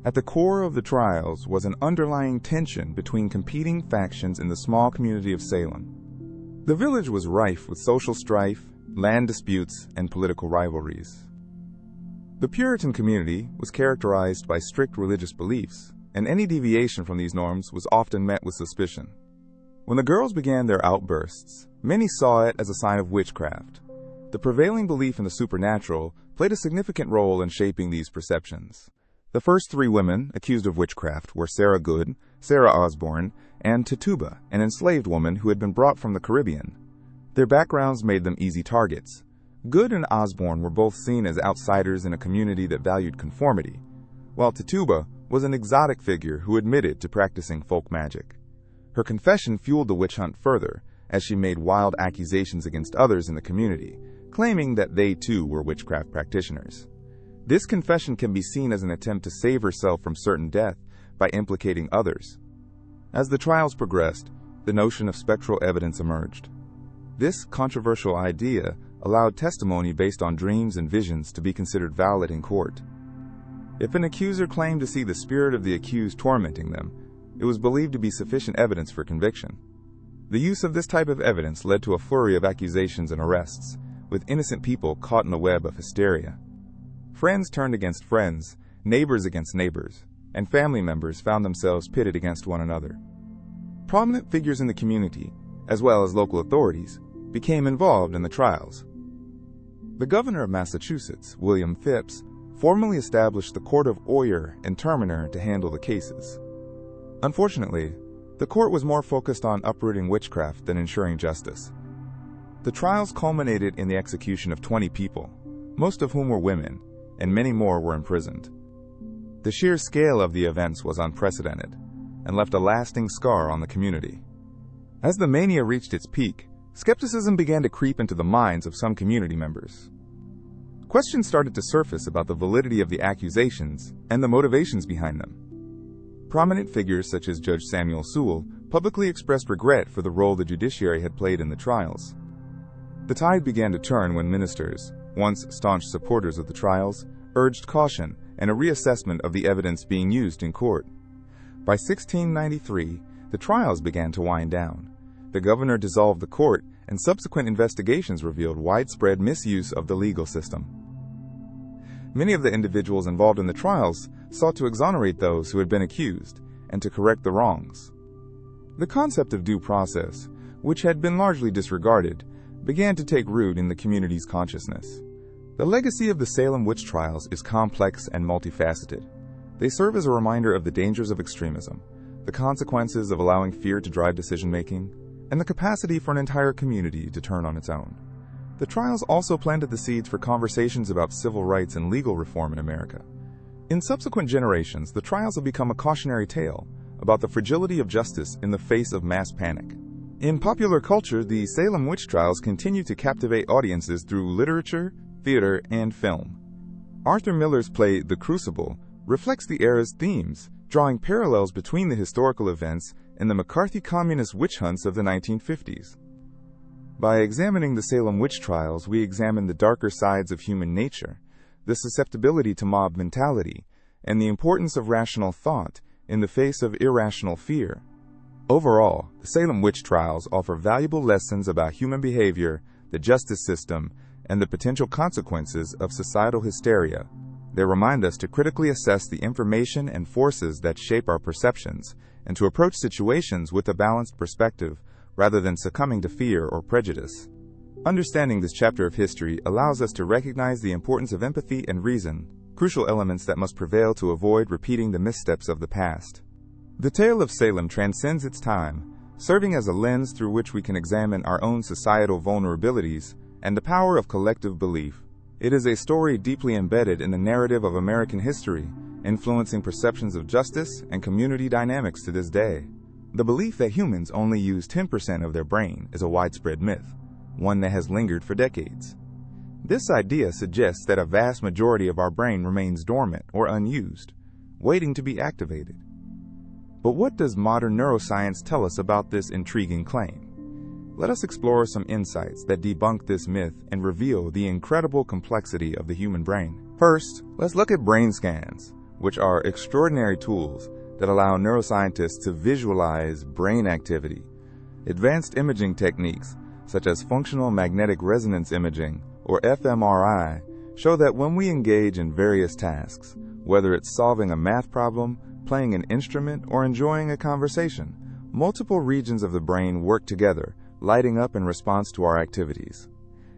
At the core of the trials was an underlying tension between competing factions in the small community of Salem. The village was rife with social strife, land disputes, and political rivalries. The Puritan community was characterized by strict religious beliefs, and any deviation from these norms was often met with suspicion. When the girls began their outbursts, many saw it as a sign of witchcraft. The prevailing belief in the supernatural played a significant role in shaping these perceptions. The first three women accused of witchcraft were Sarah Good, Sarah Osborne, and Tituba, an enslaved woman who had been brought from the Caribbean. Their backgrounds made them easy targets. Good and Osborne were both seen as outsiders in a community that valued conformity, while Tituba was an exotic figure who admitted to practicing folk magic. Her confession fueled the witch hunt further, as she made wild accusations against others in the community, claiming that they too were witchcraft practitioners. This confession can be seen as an attempt to save herself from certain death by implicating others. As the trials progressed, the notion of spectral evidence emerged. This controversial idea allowed testimony based on dreams and visions to be considered valid in court. If an accuser claimed to see the spirit of the accused tormenting them, it was believed to be sufficient evidence for conviction. The use of this type of evidence led to a flurry of accusations and arrests, with innocent people caught in a web of hysteria. Friends turned against friends, neighbors against neighbors, and family members found themselves pitted against one another. Prominent figures in the community, as well as local authorities, became involved in the trials. The governor of Massachusetts, William Phips, formally established the Court of Oyer and Terminer to handle the cases. Unfortunately, the court was more focused on uprooting witchcraft than ensuring justice. The trials culminated in the execution of 20 people, most of whom were women, and many more were imprisoned. The sheer scale of the events was unprecedented and left a lasting scar on the community. As the mania reached its peak, skepticism began to creep into the minds of some community members. Questions started to surface about the validity of the accusations and the motivations behind them. Prominent figures such as Judge Samuel Sewall publicly expressed regret for the role the judiciary had played in the trials. The tide began to turn when ministers, once staunch supporters of the trials, urged caution and a reassessment of the evidence being used in court. By 1693, the trials began to wind down. The governor dissolved the court, and subsequent investigations revealed widespread misuse of the legal system. Many of the individuals involved in the trials sought to exonerate those who had been accused and to correct the wrongs. The concept of due process, which had been largely disregarded, began to take root in the community's consciousness. The legacy of the Salem witch trials is complex and multifaceted. They serve as a reminder of the dangers of extremism, the consequences of allowing fear to drive decision-making, and the capacity for an entire community to turn on its own. The trials also planted the seeds for conversations about civil rights and legal reform in America. In subsequent generations, the trials have become a cautionary tale about the fragility of justice in the face of mass panic. In popular culture, the Salem witch trials continue to captivate audiences through literature, theater, and film. Arthur Miller's play The Crucible reflects the era's themes, drawing parallels between the historical events and the McCarthy communist witch hunts of the 1950s. By examining the Salem witch trials, we examine the darker sides of human nature, the susceptibility to mob mentality, and the importance of rational thought in the face of irrational fear. Overall, the Salem witch trials offer valuable lessons about human behavior, the justice system, and the potential consequences of societal hysteria. They remind us to critically assess the information and forces that shape our perceptions, and to approach situations with a balanced perspective rather than succumbing to fear or prejudice. Understanding this chapter of history allows us to recognize the importance of empathy and reason, crucial elements that must prevail to avoid repeating the missteps of the past. The tale of Salem transcends its time, serving as a lens through which we can examine our own societal vulnerabilities and the power of collective belief. It is a story deeply embedded in the narrative of American history, influencing perceptions of justice and community dynamics to this day. The belief that humans only use 10% of their brain is a widespread myth, one that has lingered for decades. This idea suggests that a vast majority of our brain remains dormant or unused, waiting to be activated. But what does modern neuroscience tell us about this intriguing claim? Let us explore some insights that debunk this myth and reveal the incredible complexity of the human brain. First, let's look at brain scans, which are extraordinary tools that allow neuroscientists to visualize brain activity. Advanced imaging techniques, such as functional magnetic resonance imaging, or fMRI, show that when we engage in various tasks, whether it's solving a math problem, playing an instrument, or enjoying a conversation, multiple regions of the brain work together, lighting up in response to our activities.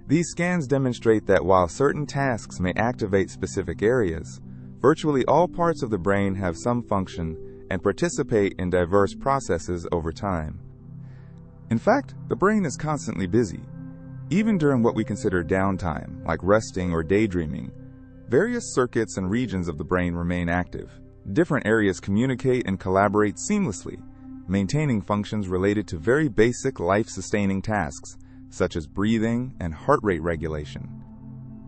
These scans demonstrate that while certain tasks may activate specific areas, virtually all parts of the brain have some function and participate in diverse processes over time. In fact, the brain is constantly busy. Even during what we consider downtime, like resting or daydreaming, various circuits and regions of the brain remain active. Different areas communicate and collaborate seamlessly, maintaining functions related to very basic life-sustaining tasks, such as breathing and heart rate regulation.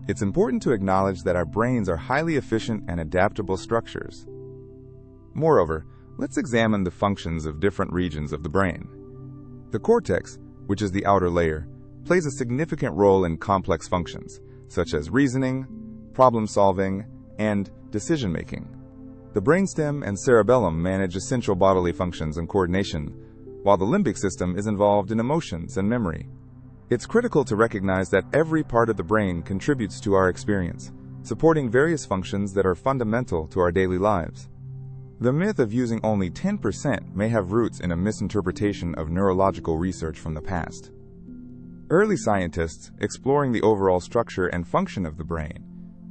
It's important to acknowledge that our brains are highly efficient and adaptable structures. Moreover, let's examine the functions of different regions of the brain. The cortex, which is the outer layer, plays a significant role in complex functions, such as reasoning, problem-solving, and decision-making. The brainstem and cerebellum manage essential bodily functions and coordination, while the limbic system is involved in emotions and memory. It's critical to recognize that every part of the brain contributes to our experience, supporting various functions that are fundamental to our daily lives. The myth of using only 10% may have roots in a misinterpretation of neurological research from the past. Early scientists, exploring the overall structure and function of the brain,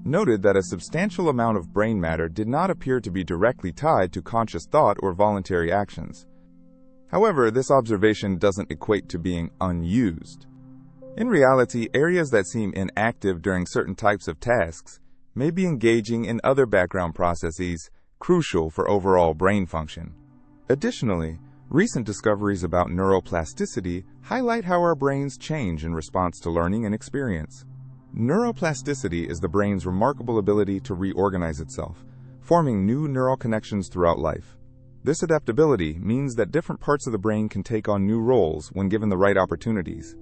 noted that a substantial amount of brain matter did not appear to be directly tied to conscious thought or voluntary actions. However, this observation doesn't equate to being unused. In reality, areas that seem inactive during certain types of tasks may be engaging in other background processes crucial for overall brain function. Additionally, recent discoveries about neuroplasticity highlight how our brains change in response to learning and experience. Neuroplasticity is the brain's remarkable ability to reorganize itself, forming new neural connections throughout life. This adaptability means that different parts of the brain can take on new roles when given the right opportunities.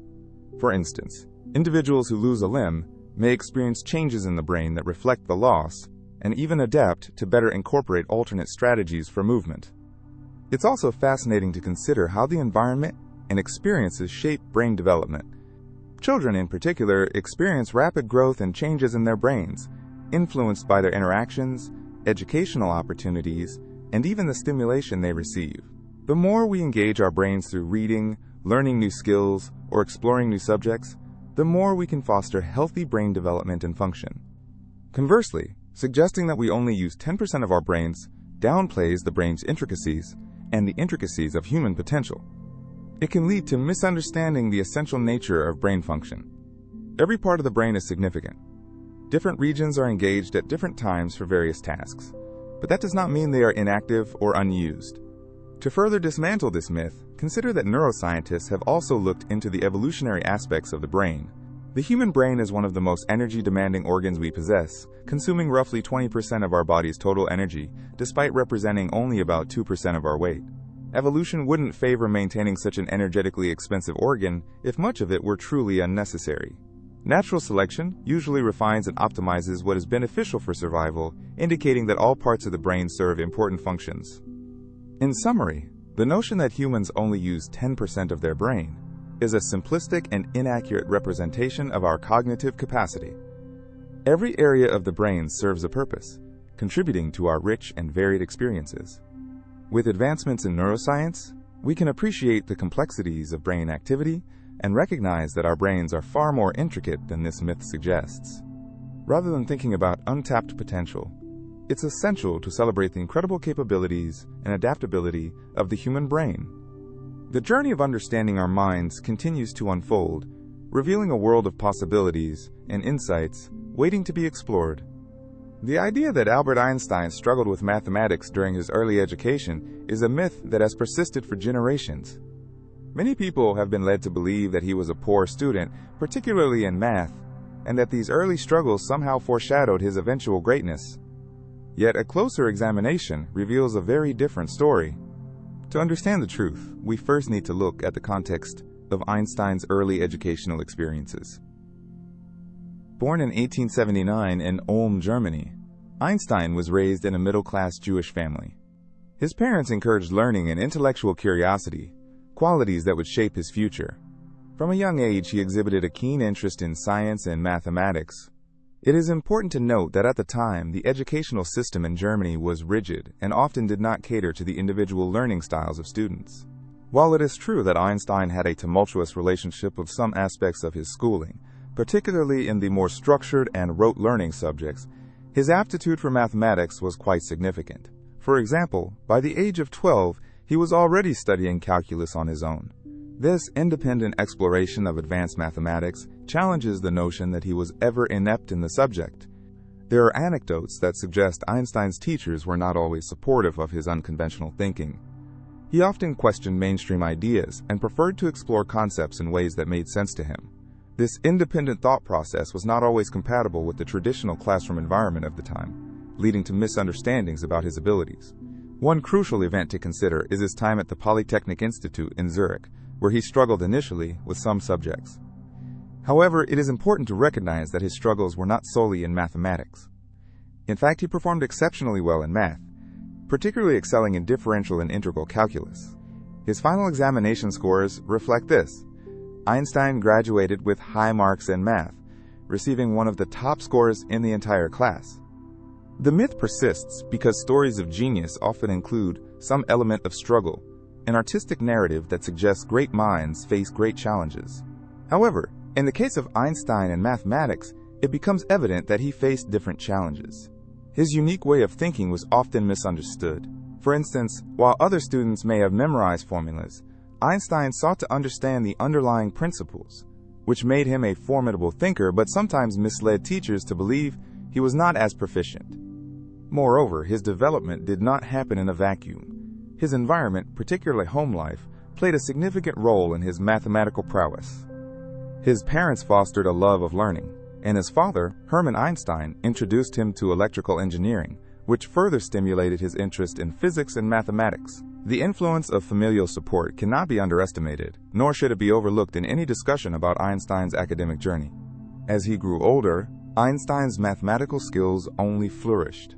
For instance, individuals who lose a limb may experience changes in the brain that reflect the loss and even adapt to better incorporate alternate strategies for movement. It's also fascinating to consider how the environment and experiences shape brain development. Children in particular experience rapid growth and changes in their brains, influenced by their interactions, educational opportunities, and even the stimulation they receive. The more we engage our brains through reading, learning new skills, or exploring new subjects, the more we can foster healthy brain development and function. Conversely, suggesting that we only use 10% of our brains downplays the brain's intricacies and the intricacies of human potential. It can lead to misunderstanding the essential nature of brain function. Every part of the brain is significant. Different regions are engaged at different times for various tasks, but that does not mean they are inactive or unused. To further dismantle this myth, consider that neuroscientists have also looked into the evolutionary aspects of the brain. The human brain is one of the most energy-demanding organs we possess, consuming roughly 20% of our body's total energy, despite representing only about 2% of our weight. Evolution wouldn't favor maintaining such an energetically expensive organ if much of it were truly unnecessary. Natural selection usually refines and optimizes what is beneficial for survival, indicating that all parts of the brain serve important functions. In summary, the notion that humans only use 10% of their brain is a simplistic and inaccurate representation of our cognitive capacity. Every area of the brain serves a purpose, contributing to our rich and varied experiences. With advancements in neuroscience, we can appreciate the complexities of brain activity and recognize that our brains are far more intricate than this myth suggests. Rather than thinking about untapped potential, it's essential to celebrate the incredible capabilities and adaptability of the human brain. The journey of understanding our minds continues to unfold, revealing a world of possibilities and insights waiting to be explored. The idea that Albert Einstein struggled with mathematics during his early education is a myth that has persisted for generations. Many people have been led to believe that he was a poor student, particularly in math, and that these early struggles somehow foreshadowed his eventual greatness. Yet a closer examination reveals a very different story. To understand the truth, we first need to look at the context of Einstein's early educational experiences. Born in 1879 in Ulm, Germany, Einstein was raised in a middle-class Jewish family. His parents encouraged learning and intellectual curiosity, qualities that would shape his future. From a young age, he exhibited a keen interest in science and mathematics. It is important to note that at the time, the educational system in Germany was rigid and often did not cater to the individual learning styles of students. While it is true that Einstein had a tumultuous relationship with some aspects of his schooling, particularly in the more structured and rote learning subjects, his aptitude for mathematics was quite significant. For example, by the age of 12, he was already studying calculus on his own. This independent exploration of advanced mathematics challenges the notion that he was ever inept in the subject. There are anecdotes that suggest Einstein's teachers were not always supportive of his unconventional thinking. He often questioned mainstream ideas and preferred to explore concepts in ways that made sense to him. This independent thought process was not always compatible with the traditional classroom environment of the time, leading to misunderstandings about his abilities. One crucial event to consider is his time at the Polytechnic Institute in Zurich, where he struggled initially with some subjects. However, it is important to recognize that his struggles were not solely in mathematics. In fact, he performed exceptionally well in math, particularly excelling in differential and integral calculus. His final examination scores reflect this. Einstein graduated with high marks in math, receiving one of the top scores in the entire class. The myth persists because stories of genius often include some element of struggle, an artistic narrative that suggests great minds face great challenges. However, in the case of Einstein and mathematics, it becomes evident that he faced different challenges. His unique way of thinking was often misunderstood. For instance, while other students may have memorized formulas, Einstein sought to understand the underlying principles, which made him a formidable thinker but sometimes misled teachers to believe he was not as proficient. Moreover, his development did not happen in a vacuum. His environment, particularly home life, played a significant role in his mathematical prowess. His parents fostered a love of learning, and his father, Hermann Einstein, introduced him to electrical engineering, which further stimulated his interest in physics and mathematics. The influence of familial support cannot be underestimated, nor should it be overlooked in any discussion about Einstein's academic journey. As he grew older, Einstein's mathematical skills only flourished.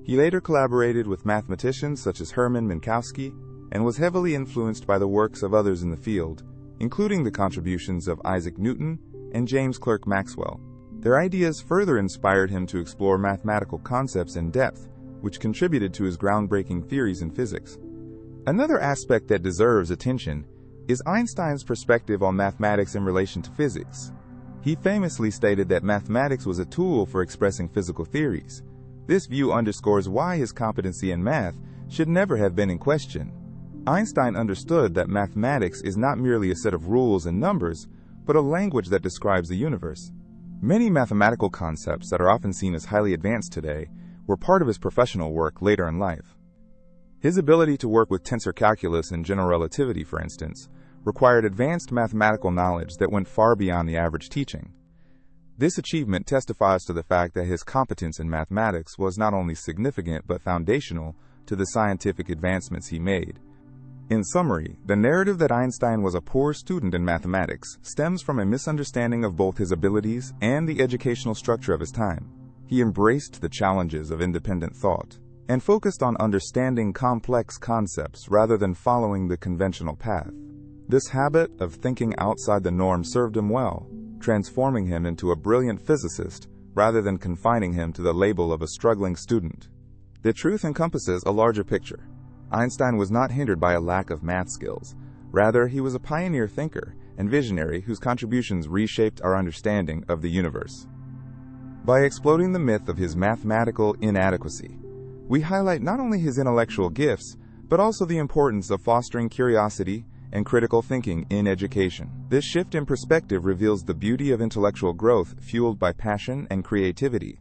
He later collaborated with mathematicians such as Hermann Minkowski and was heavily influenced by the works of others in the field, including the contributions of Isaac Newton and James Clerk Maxwell. Their ideas further inspired him to explore mathematical concepts in depth, which contributed to his groundbreaking theories in physics. Another aspect that deserves attention is Einstein's perspective on mathematics in relation to physics. He famously stated that mathematics was a tool for expressing physical theories. This view underscores why his competency in math should never have been in question. Einstein understood that mathematics is not merely a set of rules and numbers, but a language that describes the universe. Many mathematical concepts that are often seen as highly advanced today were part of his professional work later in life. His ability to work with tensor calculus and general relativity, for instance, required advanced mathematical knowledge that went far beyond the average teaching. This achievement testifies to the fact that his competence in mathematics was not only significant but foundational to the scientific advancements he made. In summary, the narrative that Einstein was a poor student in mathematics stems from a misunderstanding of both his abilities and the educational structure of his time. He embraced the challenges of independent thought and focused on understanding complex concepts rather than following the conventional path. This habit of thinking outside the norm served him well, transforming him into a brilliant physicist rather than confining him to the label of a struggling student. The truth encompasses a larger picture. Einstein was not hindered by a lack of math skills. Rather, he was a pioneer thinker and visionary whose contributions reshaped our understanding of the universe. By exploding the myth of his mathematical inadequacy, we highlight not only his intellectual gifts, but also the importance of fostering curiosity and critical thinking in education. This shift in perspective reveals the beauty of intellectual growth fueled by passion and creativity,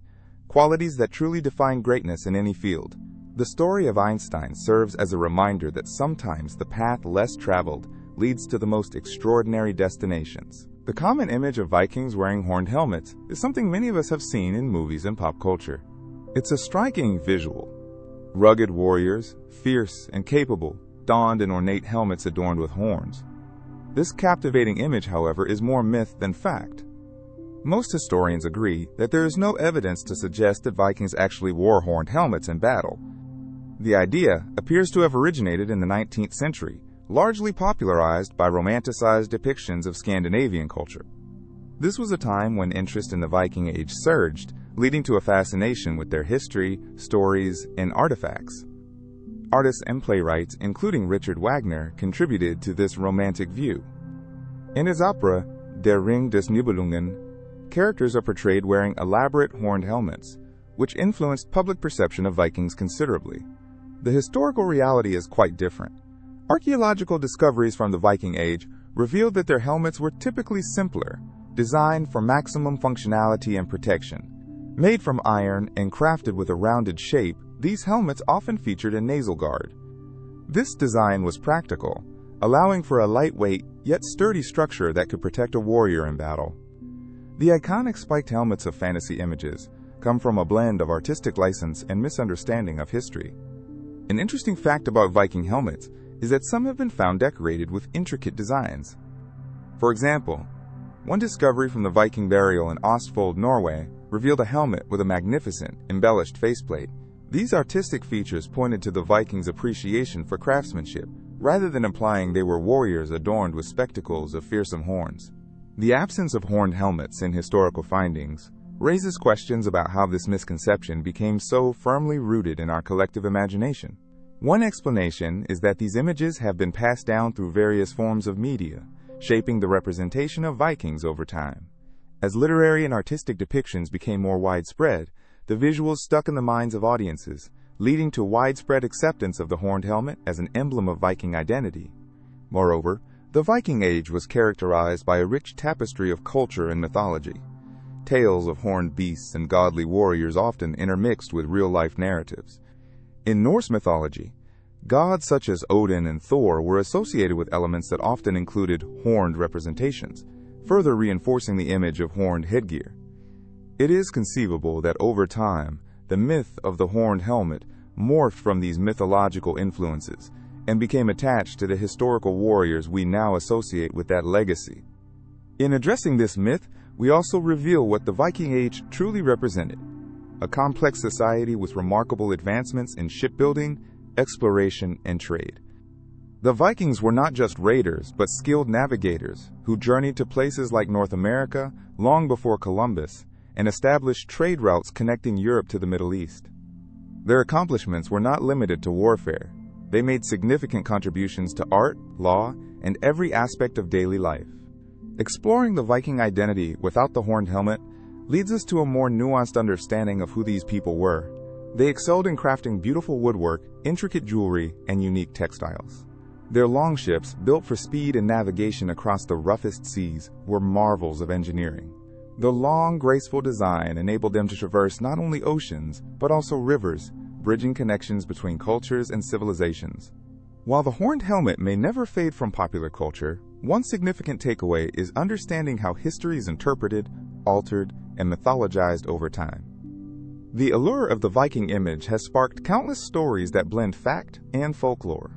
qualities that truly define greatness in any field. The story of Einstein serves as a reminder that sometimes the path less traveled leads to the most extraordinary destinations. The common image of Vikings wearing horned helmets is something many of us have seen in movies and pop culture. It's a striking visual. Rugged warriors, fierce and capable, donned in ornate helmets adorned with horns. This captivating image, however, is more myth than fact. Most historians agree that there is no evidence to suggest that Vikings actually wore horned helmets in battle. The idea appears to have originated in the 19th century, largely popularized by romanticized depictions of Scandinavian culture. This was a time when interest in the Viking Age surged, leading to a fascination with their history, stories, and artifacts. Artists and playwrights, including Richard Wagner, contributed to this romantic view. In his opera, Der Ring des Nibelungen, characters are portrayed wearing elaborate horned helmets, which influenced public perception of Vikings considerably. The historical reality is quite different. Archaeological discoveries from the Viking Age revealed that their helmets were typically simpler, designed for maximum functionality and protection. Made from iron and crafted with a rounded shape, these helmets often featured a nasal guard. This design was practical, allowing for a lightweight yet sturdy structure that could protect a warrior in battle. The iconic spiked helmets of fantasy images come from a blend of artistic license and misunderstanding of history. An interesting fact about Viking helmets is that some have been found decorated with intricate designs. For example, one discovery from the Viking burial in Ostfold, Norway, revealed a helmet with a magnificent, embellished faceplate. These artistic features pointed to the Vikings' appreciation for craftsmanship, rather than implying they were warriors adorned with spectacles of fearsome horns. The absence of horned helmets in historical findings raises questions about how this misconception became so firmly rooted in our collective imagination. One explanation is that these images have been passed down through various forms of media, shaping the representation of Vikings over time. As literary and artistic depictions became more widespread, the visuals stuck in the minds of audiences, leading to widespread acceptance of the horned helmet as an emblem of Viking identity. Moreover, the Viking Age was characterized by a rich tapestry of culture and mythology. Tales of horned beasts and godly warriors often intermixed with real-life narratives. In Norse mythology, gods such as Odin and Thor were associated with elements that often included horned representations, further reinforcing the image of horned headgear. It is conceivable that over time, the myth of the horned helmet morphed from these mythological influences and became attached to the historical warriors we now associate with that legacy. In addressing this myth, we also reveal what the Viking Age truly represented: a complex society with remarkable advancements in shipbuilding, exploration, and trade. The Vikings were not just raiders, but skilled navigators who journeyed to places like North America long before Columbus and established trade routes connecting Europe to the Middle East. Their accomplishments were not limited to warfare. They made significant contributions to art, law, and every aspect of daily life. Exploring the Viking identity without the horned helmet leads us to a more nuanced understanding of who these people were. They excelled in crafting beautiful woodwork, intricate jewelry, and unique textiles. Their longships, built for speed and navigation across the roughest seas, were marvels of engineering. The long, graceful design enabled them to traverse not only oceans, but also rivers, bridging connections between cultures and civilizations. While the horned helmet may never fade from popular culture, one significant takeaway is understanding how history is interpreted, altered, and mythologized over time. The allure of the Viking image has sparked countless stories that blend fact and folklore.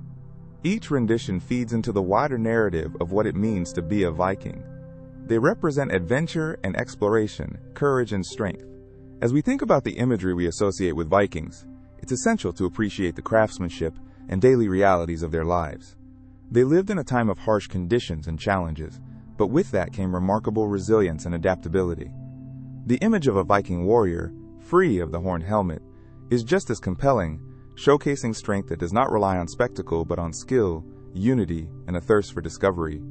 Each rendition feeds into the wider narrative of what it means to be a Viking. They represent adventure and exploration, courage and strength. As we think about the imagery we associate with Vikings, it's essential to appreciate the craftsmanship and daily realities of their lives. They lived in a time of harsh conditions and challenges, but with that came remarkable resilience and adaptability. The image of a Viking warrior, free of the horned helmet, is just as compelling, showcasing strength that does not rely on spectacle but on skill, unity, and a thirst for discovery.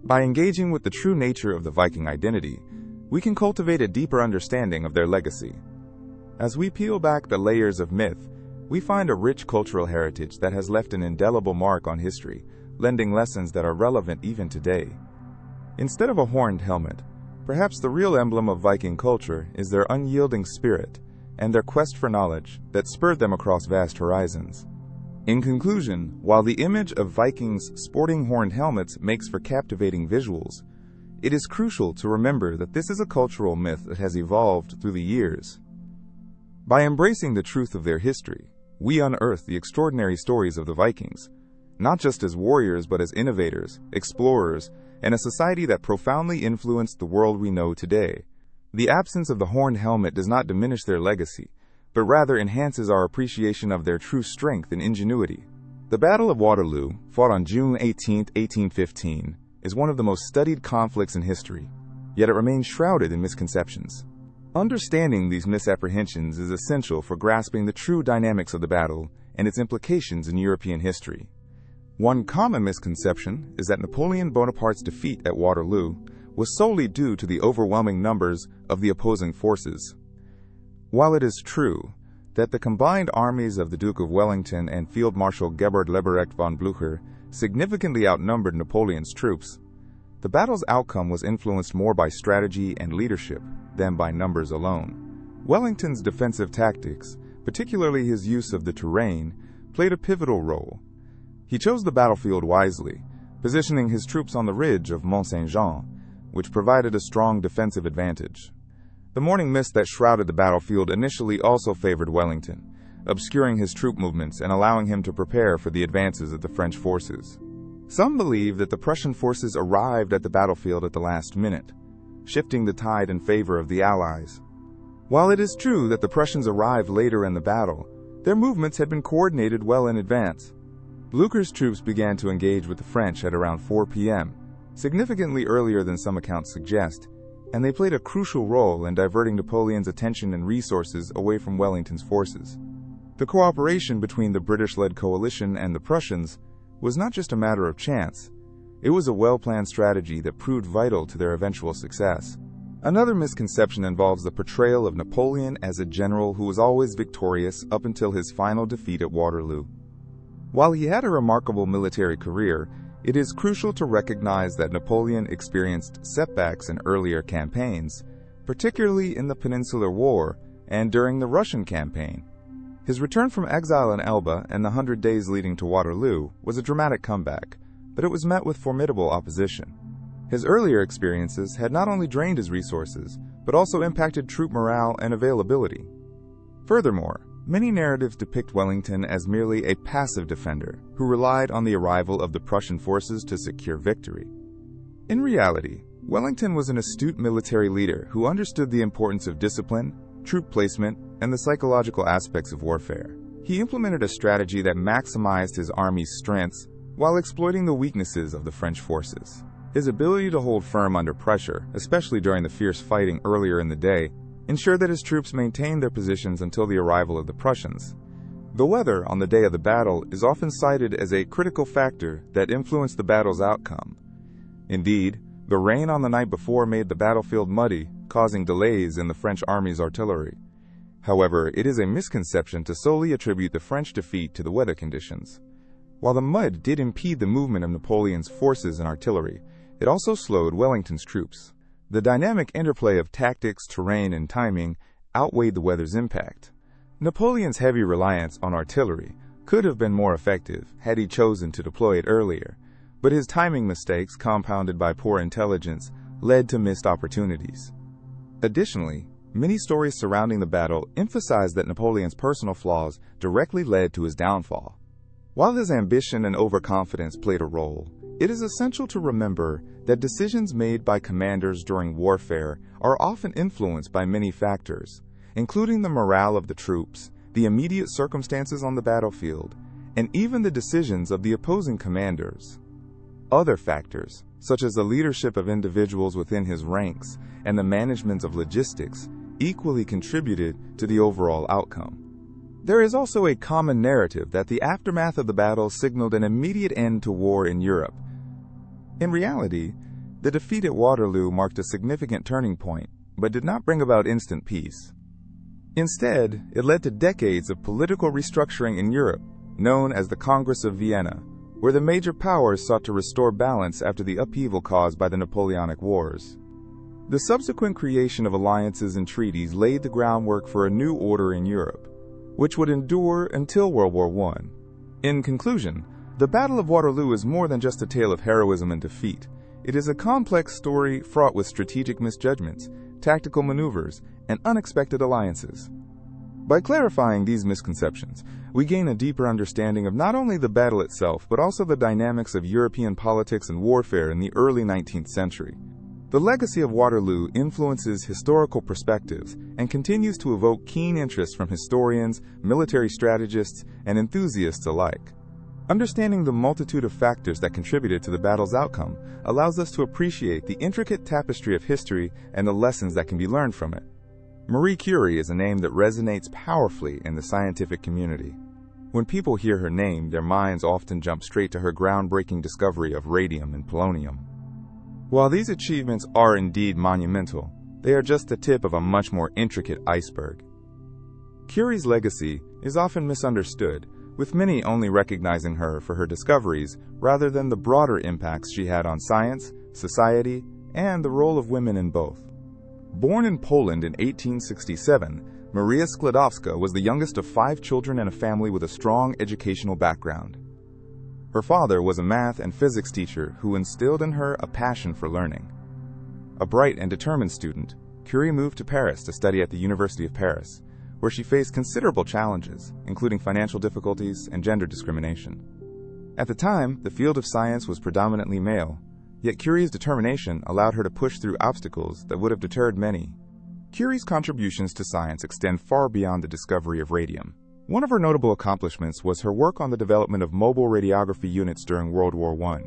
By engaging with the true nature of the Viking identity, we can cultivate a deeper understanding of their legacy. As we peel back the layers of myth, we find a rich cultural heritage that has left an indelible mark on history, lending lessons that are relevant even today. Instead of a horned helmet, perhaps the real emblem of Viking culture is their unyielding spirit and their quest for knowledge that spurred them across vast horizons. In conclusion, while the image of Vikings sporting horned helmets makes for captivating visuals, it is crucial to remember that this is a cultural myth that has evolved through the years. By embracing the truth of their history, we unearth the extraordinary stories of the Vikings, not just as warriors but as innovators, explorers, and a society that profoundly influenced the world we know today. The absence of the horned helmet does not diminish their legacy, but rather enhances our appreciation of their true strength and ingenuity. The Battle of Waterloo, fought on June 18, 1815, is one of the most studied conflicts in history, yet it remains shrouded in misconceptions. Understanding these misapprehensions is essential for grasping the true dynamics of the battle and its implications in European history. One common misconception is that Napoleon Bonaparte's defeat at Waterloo was solely due to the overwhelming numbers of the opposing forces. While it is true that the combined armies of the Duke of Wellington and Field Marshal Gebhard Leberecht von Blücher significantly outnumbered Napoleon's troops, the battle's outcome was influenced more by strategy and leadership than by numbers alone. Wellington's defensive tactics, particularly his use of the terrain, played a pivotal role. He chose the battlefield wisely, positioning his troops on the ridge of Mont Saint-Jean, which provided a strong defensive advantage. The morning mist that shrouded the battlefield initially also favored Wellington, obscuring his troop movements and allowing him to prepare for the advances of the French forces. Some believe that the Prussian forces arrived at the battlefield at the last minute, shifting the tide in favor of the Allies. While it is true that the Prussians arrived later in the battle, their movements had been coordinated well in advance. Blücher's troops began to engage with the French at around 4 p.m., significantly earlier than some accounts suggest, and they played a crucial role in diverting Napoleon's attention and resources away from Wellington's forces. The cooperation between the British-led coalition and the Prussians was not just a matter of chance. It was a well-planned strategy that proved vital to their eventual success. Another misconception involves the portrayal of Napoleon as a general who was always victorious up until his final defeat at Waterloo. While he had a remarkable military career, it is crucial to recognize that Napoleon experienced setbacks in earlier campaigns, particularly in the Peninsular War and during the Russian campaign. His return from exile in Elba and the 100 days leading to Waterloo was a dramatic comeback, but it was met with formidable opposition. His earlier experiences had not only drained his resources, but also impacted troop morale and availability. Furthermore, many narratives depict Wellington as merely a passive defender who relied on the arrival of the Prussian forces to secure victory. In reality, Wellington was an astute military leader who understood the importance of discipline, troop placement, and the psychological aspects of warfare. He implemented a strategy that maximized his army's strengths while exploiting the weaknesses of the French forces. His ability to hold firm under pressure, especially during the fierce fighting earlier in the day, ensured that his troops maintained their positions until the arrival of the Prussians. The weather on the day of the battle is often cited as a critical factor that influenced the battle's outcome. Indeed, the rain on the night before made the battlefield muddy, causing delays in the French army's artillery. However, it is a misconception to solely attribute the French defeat to the weather conditions. While the mud did impede the movement of Napoleon's forces and artillery, it also slowed Wellington's troops. The dynamic interplay of tactics, terrain, and timing outweighed the weather's impact. Napoleon's heavy reliance on artillery could have been more effective had he chosen to deploy it earlier, but his timing mistakes, compounded by poor intelligence, led to missed opportunities. Additionally, many stories surrounding the battle emphasize that Napoleon's personal flaws directly led to his downfall. While his ambition and overconfidence played a role, it is essential to remember that decisions made by commanders during warfare are often influenced by many factors, including the morale of the troops, the immediate circumstances on the battlefield, and even the decisions of the opposing commanders. Other factors, such as the leadership of individuals within his ranks and the management of logistics, equally contributed to the overall outcome. There is also a common narrative that the aftermath of the battle signaled an immediate end to war in Europe. In reality, the defeat at Waterloo marked a significant turning point, but did not bring about instant peace. Instead, it led to decades of political restructuring in Europe, known as the Congress of Vienna, where the major powers sought to restore balance after the upheaval caused by the Napoleonic Wars. The subsequent creation of alliances and treaties laid the groundwork for a new order in Europe, which would endure until World War I. In conclusion, the Battle of Waterloo is more than just a tale of heroism and defeat. It is a complex story fraught with strategic misjudgments, tactical maneuvers, and unexpected alliances. By clarifying these misconceptions, we gain a deeper understanding of not only the battle itself, but also the dynamics of European politics and warfare in the early 19th century. The legacy of Waterloo influences historical perspectives and continues to evoke keen interest from historians, military strategists, and enthusiasts alike. Understanding the multitude of factors that contributed to the battle's outcome allows us to appreciate the intricate tapestry of history and the lessons that can be learned from it. Marie Curie is a name that resonates powerfully in the scientific community. When people hear her name, their minds often jump straight to her groundbreaking discovery of radium and polonium. While these achievements are indeed monumental, they are just the tip of a much more intricate iceberg. Curie's legacy is often misunderstood, with many only recognizing her for her discoveries rather than the broader impacts she had on science, society, and the role of women in both. Born in Poland in 1867, Maria Sklodowska was the youngest of 5 children in a family with a strong educational background. Her father was a math and physics teacher who instilled in her a passion for learning. A bright and determined student, Curie moved to Paris to study at the University of Paris, where she faced considerable challenges, including financial difficulties and gender discrimination. At the time, the field of science was predominantly male, yet Curie's determination allowed her to push through obstacles that would have deterred many. Curie's contributions to science extend far beyond the discovery of radium. One of her notable accomplishments was her work on the development of mobile radiography units during World War I.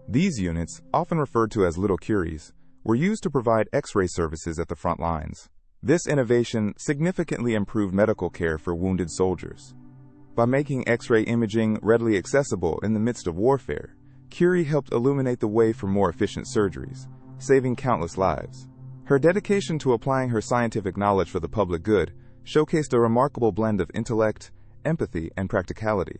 These units, often referred to as Little Curies, were used to provide X-ray services at the front lines. This innovation significantly improved medical care for wounded soldiers. By making X-ray imaging readily accessible in the midst of warfare, Curie helped illuminate the way for more efficient surgeries, saving countless lives. Her dedication to applying her scientific knowledge for the public good showcased a remarkable blend of intellect, empathy, and practicality.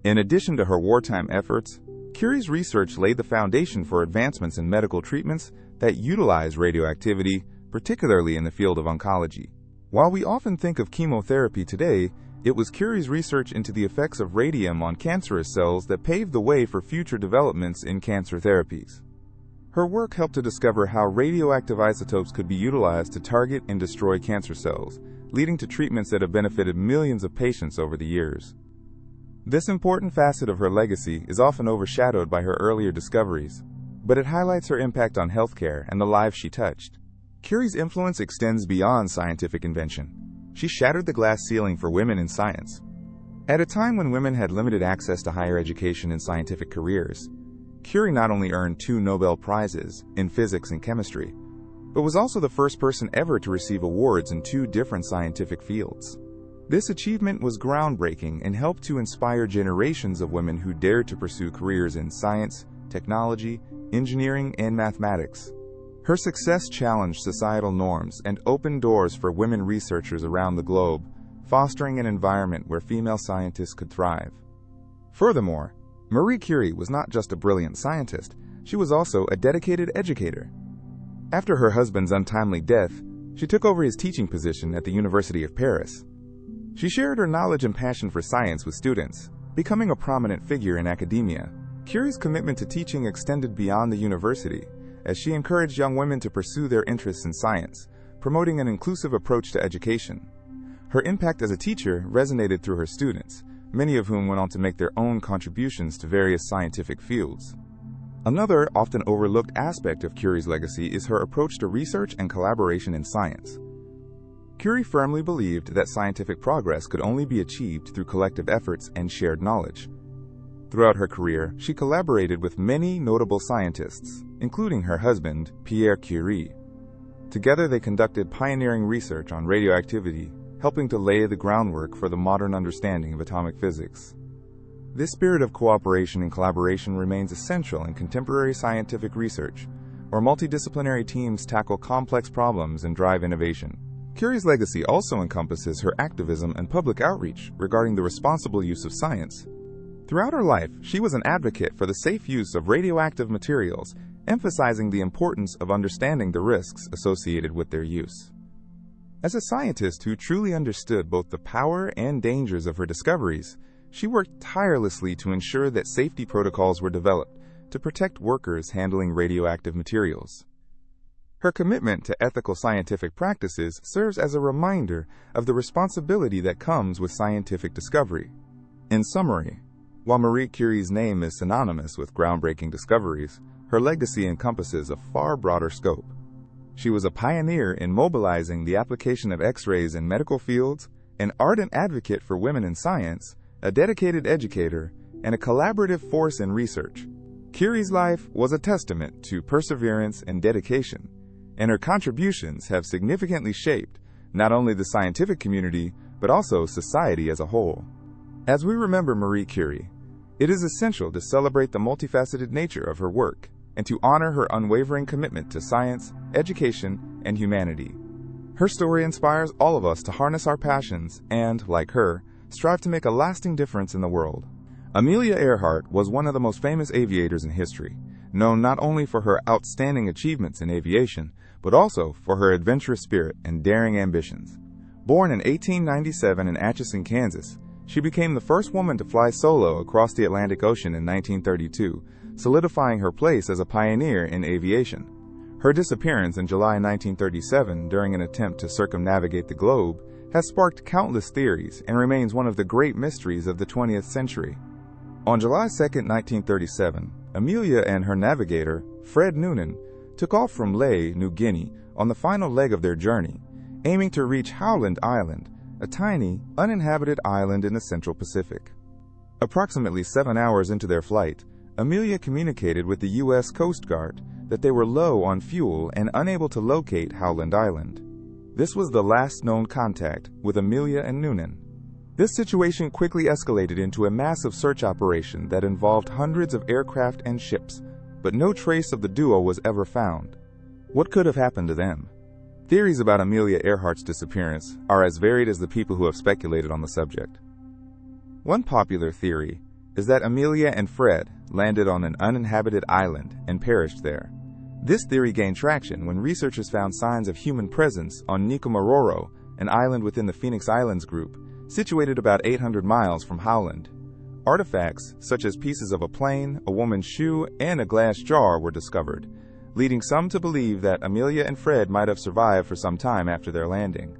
In addition to her wartime efforts, Curie's research laid the foundation for advancements in medical treatments that utilize radioactivity, particularly in the field of oncology. While we often think of chemotherapy today, it was Curie's research into the effects of radium on cancerous cells that paved the way for future developments in cancer therapies. Her work helped to discover how radioactive isotopes could be utilized to target and destroy cancer cells, leading to treatments that have benefited millions of patients over the years. This important facet of her legacy is often overshadowed by her earlier discoveries, but it highlights her impact on healthcare and the lives she touched. Curie's influence extends beyond scientific invention. She shattered the glass ceiling for women in science. At a time when women had limited access to higher education and scientific careers, Curie not only earned 2 Nobel Prizes in physics and chemistry, but was also the first person ever to receive awards in 2 different scientific fields. This achievement was groundbreaking and helped to inspire generations of women who dared to pursue careers in science, technology, engineering, and mathematics. Her success challenged societal norms and opened doors for women researchers around the globe, fostering an environment where female scientists could thrive. Furthermore, Marie Curie was not just a brilliant scientist, she was also a dedicated educator. After her husband's untimely death, she took over his teaching position at the University of Paris. She shared her knowledge and passion for science with students, becoming a prominent figure in academia. Curie's commitment to teaching extended beyond the university, as she encouraged young women to pursue their interests in science, promoting an inclusive approach to education. Her impact as a teacher resonated through her students, many of whom went on to make their own contributions to various scientific fields. Another often overlooked aspect of Curie's legacy is her approach to research and collaboration in science. Curie firmly believed that scientific progress could only be achieved through collective efforts and shared knowledge. Throughout her career, she collaborated with many notable scientists, including her husband, Pierre Curie. Together they conducted pioneering research on radioactivity, helping to lay the groundwork for the modern understanding of atomic physics. This spirit of cooperation and collaboration remains essential in contemporary scientific research, where multidisciplinary teams tackle complex problems and drive innovation. Curie's legacy also encompasses her activism and public outreach regarding the responsible use of science. Throughout her life, she was an advocate for the safe use of radioactive materials, emphasizing the importance of understanding the risks associated with their use. As a scientist who truly understood both the power and dangers of her discoveries, she worked tirelessly to ensure that safety protocols were developed to protect workers handling radioactive materials. Her commitment to ethical scientific practices serves as a reminder of the responsibility that comes with scientific discovery. In summary, while Marie Curie's name is synonymous with groundbreaking discoveries, her legacy encompasses a far broader scope. She was a pioneer in mobilizing the application of X-rays in medical fields, an ardent advocate for women in science, a dedicated educator, and a collaborative force in research. Curie's life was a testament to perseverance and dedication, and her contributions have significantly shaped not only the scientific community, but also society as a whole. As we remember Marie Curie, it is essential to celebrate the multifaceted nature of her work and to honor her unwavering commitment to science, education, and humanity. Her story inspires all of us to harness our passions and, like her, strive to make a lasting difference in the world. Amelia Earhart was one of the most famous aviators in history, known not only for her outstanding achievements in aviation, but also for her adventurous spirit and daring ambitions. Born in 1897 in Atchison, Kansas, she became the first woman to fly solo across the Atlantic Ocean in 1932, solidifying her place as a pioneer in aviation. Her disappearance in July 1937 during an attempt to circumnavigate the globe has sparked countless theories and remains one of the great mysteries of the 20th century. On July 2, 1937, Amelia and her navigator, Fred Noonan, took off from Lae, New Guinea, on the final leg of their journey, aiming to reach Howland Island, a tiny, uninhabited island in the Central Pacific. Approximately 7 hours into their flight, Amelia communicated with the U.S. Coast Guard that they were low on fuel and unable to locate Howland Island. This was the last known contact with Amelia and Noonan. This situation quickly escalated into a massive search operation that involved hundreds of aircraft and ships, but no trace of the duo was ever found. What could have happened to them? Theories about Amelia Earhart's disappearance are as varied as the people who have speculated on the subject. One popular theory is that Amelia and Fred landed on an uninhabited island and perished there. This theory gained traction when researchers found signs of human presence on Nikomaroro, an island within the Phoenix Islands group, situated about 800 miles from Howland. Artifacts, such as pieces of a plane, a woman's shoe, and a glass jar were discovered, leading some to believe that Amelia and Fred might have survived for some time after their landing.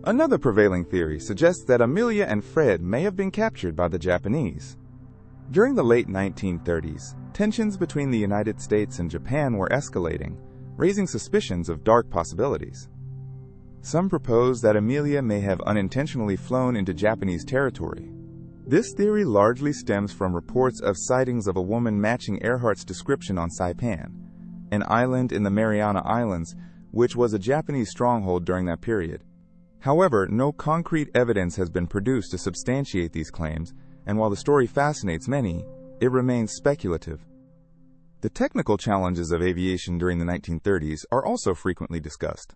Another prevailing theory suggests that Amelia and Fred may have been captured by the Japanese. During the late 1930s, tensions between the United States and Japan were escalating, raising suspicions of dark possibilities. Some propose that Amelia may have unintentionally flown into Japanese territory. This theory largely stems from reports of sightings of a woman matching Earhart's description on Saipan, an island in the Mariana Islands, which was a Japanese stronghold during that period. However, no concrete evidence has been produced to substantiate these claims, and while the story fascinates many, it remains speculative. The technical challenges of aviation during the 1930s are also frequently discussed.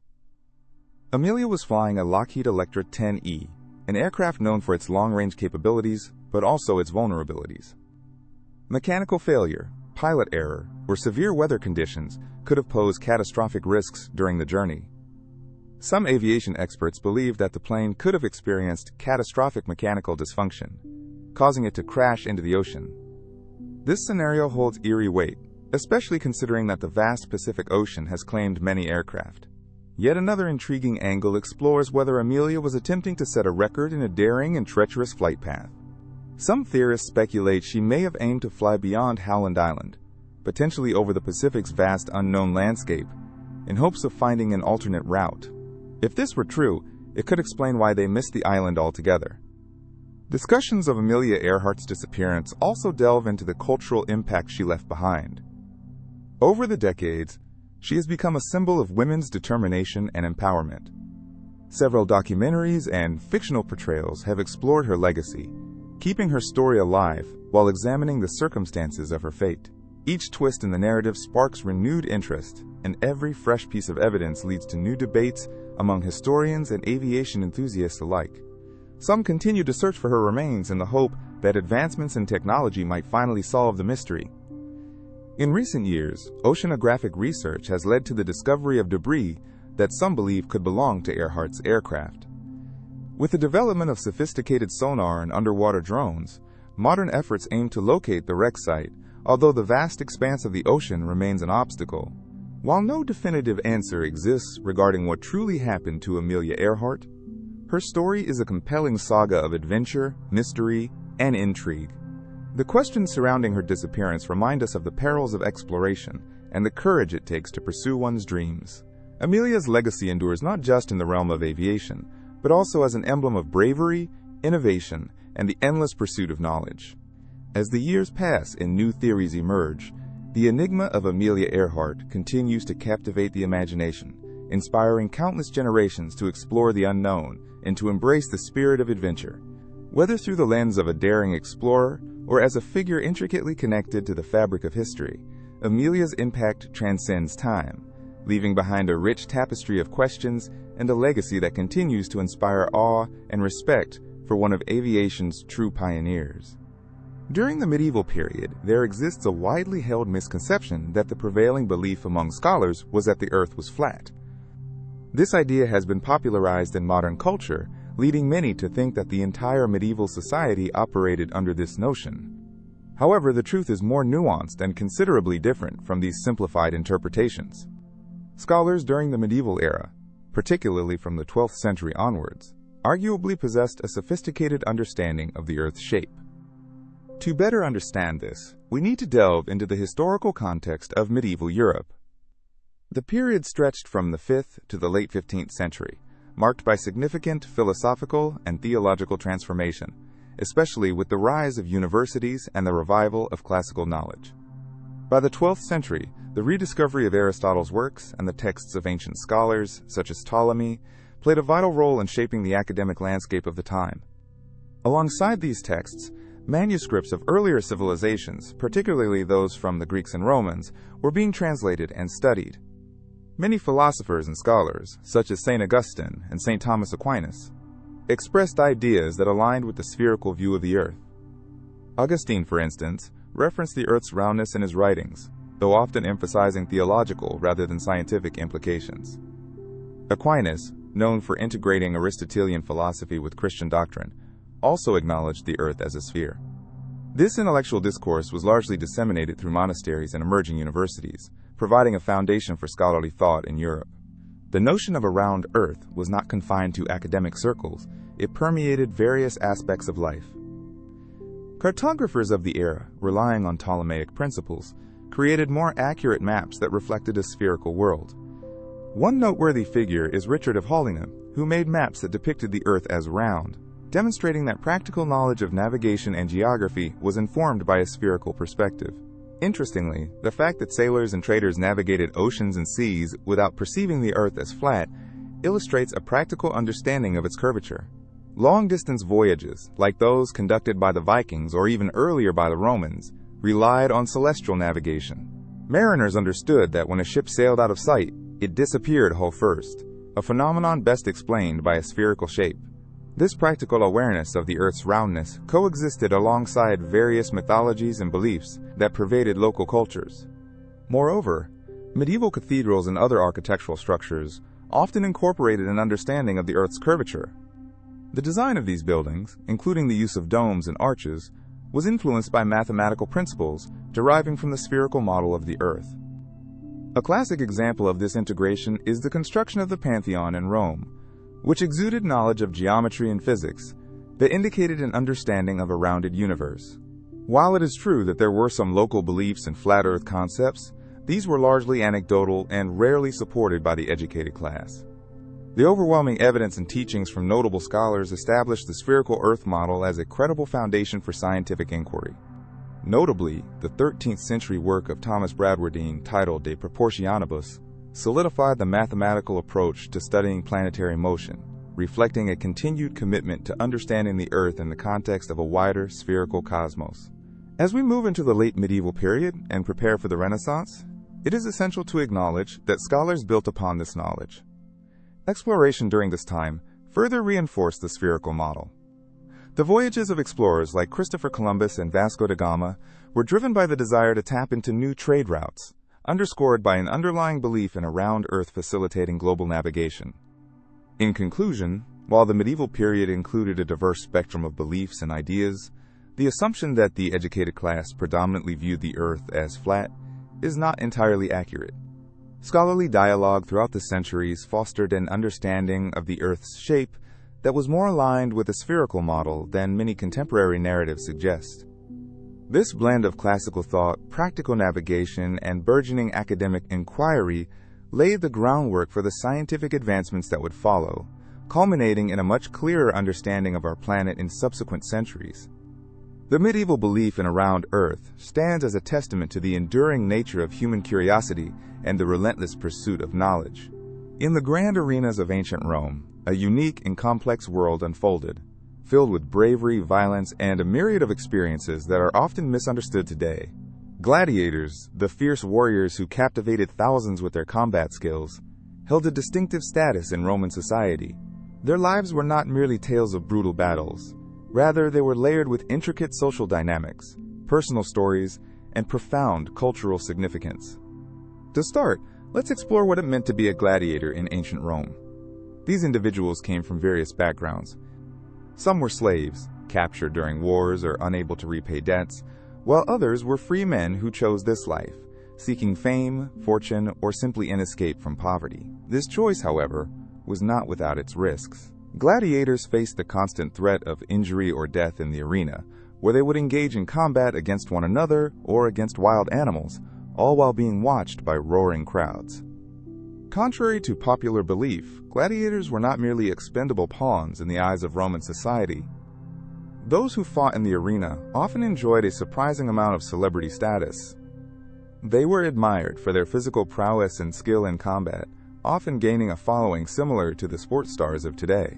Amelia was flying a Lockheed Electra 10E, an aircraft known for its long-range capabilities, but also its vulnerabilities. Mechanical failure, pilot error, or severe weather conditions could have posed catastrophic risks during the journey. Some aviation experts believe that the plane could have experienced catastrophic mechanical dysfunction, causing it to crash into the ocean. This scenario holds eerie weight, especially considering that the vast Pacific Ocean has claimed many aircraft. Yet another intriguing angle explores whether Amelia was attempting to set a record in a daring and treacherous flight path. Some theorists speculate she may have aimed to fly beyond Howland Island, potentially over the Pacific's vast unknown landscape, in hopes of finding an alternate route. If this were true, it could explain why they missed the island altogether. Discussions of Amelia Earhart's disappearance also delve into the cultural impact she left behind. Over the decades, she has become a symbol of women's determination and empowerment. Several documentaries and fictional portrayals have explored her legacy, keeping her story alive while examining the circumstances of her fate. Each twist in the narrative sparks renewed interest, and every fresh piece of evidence leads to new debates among historians and aviation enthusiasts alike. Some continue to search for her remains in the hope that advancements in technology might finally solve the mystery. In recent years, oceanographic research has led to the discovery of debris that some believe could belong to Earhart's aircraft. With the development of sophisticated sonar and underwater drones, modern efforts aim to locate the wreck site, although the vast expanse of the ocean remains an obstacle. While no definitive answer exists regarding what truly happened to Amelia Earhart, her story is a compelling saga of adventure, mystery, and intrigue. The questions surrounding her disappearance remind us of the perils of exploration and the courage it takes to pursue one's dreams. Amelia's legacy endures not just in the realm of aviation, but also as an emblem of bravery, innovation, and the endless pursuit of knowledge. As the years pass and new theories emerge, the enigma of Amelia Earhart continues to captivate the imagination, inspiring countless generations to explore the unknown and to embrace the spirit of adventure. Whether through the lens of a daring explorer or as a figure intricately connected to the fabric of history, Amelia's impact transcends time, leaving behind a rich tapestry of questions and a legacy that continues to inspire awe and respect for one of aviation's true pioneers. During the medieval period, there exists a widely held misconception that the prevailing belief among scholars was that the Earth was flat. This idea has been popularized in modern culture, leading many to think that the entire medieval society operated under this notion. However, the truth is more nuanced and considerably different from these simplified interpretations. Scholars during the medieval era, particularly from the 12th century onwards, arguably possessed a sophisticated understanding of the Earth's shape. To better understand this, we need to delve into the historical context of medieval Europe. The period stretched from the 5th to the late 15th century, marked by significant philosophical and theological transformation, especially with the rise of universities and the revival of classical knowledge. By the 12th century, the rediscovery of Aristotle's works and the texts of ancient scholars, such as Ptolemy, played a vital role in shaping the academic landscape of the time. Alongside these texts, manuscripts of earlier civilizations, particularly those from the Greeks and Romans, were being translated and studied. Many philosophers and scholars, such as St. Augustine and St. Thomas Aquinas, expressed ideas that aligned with the spherical view of the earth. Augustine, for instance, referenced the earth's roundness in his writings, though often emphasizing theological rather than scientific implications. Aquinas, known for integrating Aristotelian philosophy with Christian doctrine, also acknowledged the earth as a sphere. This intellectual discourse was largely disseminated through monasteries and emerging universities, providing a foundation for scholarly thought in Europe. The notion of a round earth was not confined to academic circles, it permeated various aspects of life. Cartographers of the era, relying on Ptolemaic principles, created more accurate maps that reflected a spherical world. One noteworthy figure is Richard of Hollingham, who made maps that depicted the earth as round, demonstrating that practical knowledge of navigation and geography was informed by a spherical perspective. Interestingly, the fact that sailors and traders navigated oceans and seas without perceiving the earth as flat illustrates a practical understanding of its curvature. Long-distance voyages, like those conducted by the Vikings or even earlier by the Romans, relied on celestial navigation. Mariners understood that when a ship sailed out of sight, it disappeared hull first, a phenomenon best explained by a spherical shape. This practical awareness of the Earth's roundness coexisted alongside various mythologies and beliefs that pervaded local cultures. Moreover, medieval cathedrals and other architectural structures often incorporated an understanding of the Earth's curvature. The design of these buildings, including the use of domes and arches, was influenced by mathematical principles deriving from the spherical model of the Earth. A classic example of this integration is the construction of the Pantheon in Rome, which exuded knowledge of geometry and physics that indicated an understanding of a rounded universe. While it is true that there were some local beliefs and flat Earth concepts, these were largely anecdotal and rarely supported by the educated class. The overwhelming evidence and teachings from notable scholars established the spherical Earth model as a credible foundation for scientific inquiry. Notably, the 13th century work of Thomas Bradwardine titled De Proportionibus solidified the mathematical approach to studying planetary motion, reflecting a continued commitment to understanding the Earth in the context of a wider spherical cosmos. As we move into the late medieval period and prepare for the Renaissance, it is essential to acknowledge that scholars built upon this knowledge. Exploration during this time further reinforced the spherical model. The voyages of explorers like Christopher Columbus and Vasco da Gama were driven by the desire to tap into new trade routes, underscored by an underlying belief in a round Earth facilitating global navigation. In conclusion, while the medieval period included a diverse spectrum of beliefs and ideas, the assumption that the educated class predominantly viewed the Earth as flat is not entirely accurate. Scholarly dialogue throughout the centuries fostered an understanding of the Earth's shape that was more aligned with a spherical model than many contemporary narratives suggest. This blend of classical thought, practical navigation, and burgeoning academic inquiry laid the groundwork for the scientific advancements that would follow, culminating in a much clearer understanding of our planet in subsequent centuries. The medieval belief in a round Earth stands as a testament to the enduring nature of human curiosity and the relentless pursuit of knowledge. In the grand arenas of ancient Rome, a unique and complex world unfolded, filled with bravery, violence, and a myriad of experiences that are often misunderstood today. Gladiators, the fierce warriors who captivated thousands with their combat skills, held a distinctive status in Roman society. Their lives were not merely tales of brutal battles. Rather, they were layered with intricate social dynamics, personal stories, and profound cultural significance. To start, let's explore what it meant to be a gladiator in ancient Rome. These individuals came from various backgrounds. Some were slaves, captured during wars or unable to repay debts, while others were free men who chose this life, seeking fame, fortune, or simply an escape from poverty. This choice, however, was not without its risks. Gladiators faced the constant threat of injury or death in the arena, where they would engage in combat against one another or against wild animals, all while being watched by roaring crowds. Contrary to popular belief, gladiators were not merely expendable pawns in the eyes of Roman society. Those who fought in the arena often enjoyed a surprising amount of celebrity status. They were admired for their physical prowess and skill in combat, often gaining a following similar to the sports stars of today.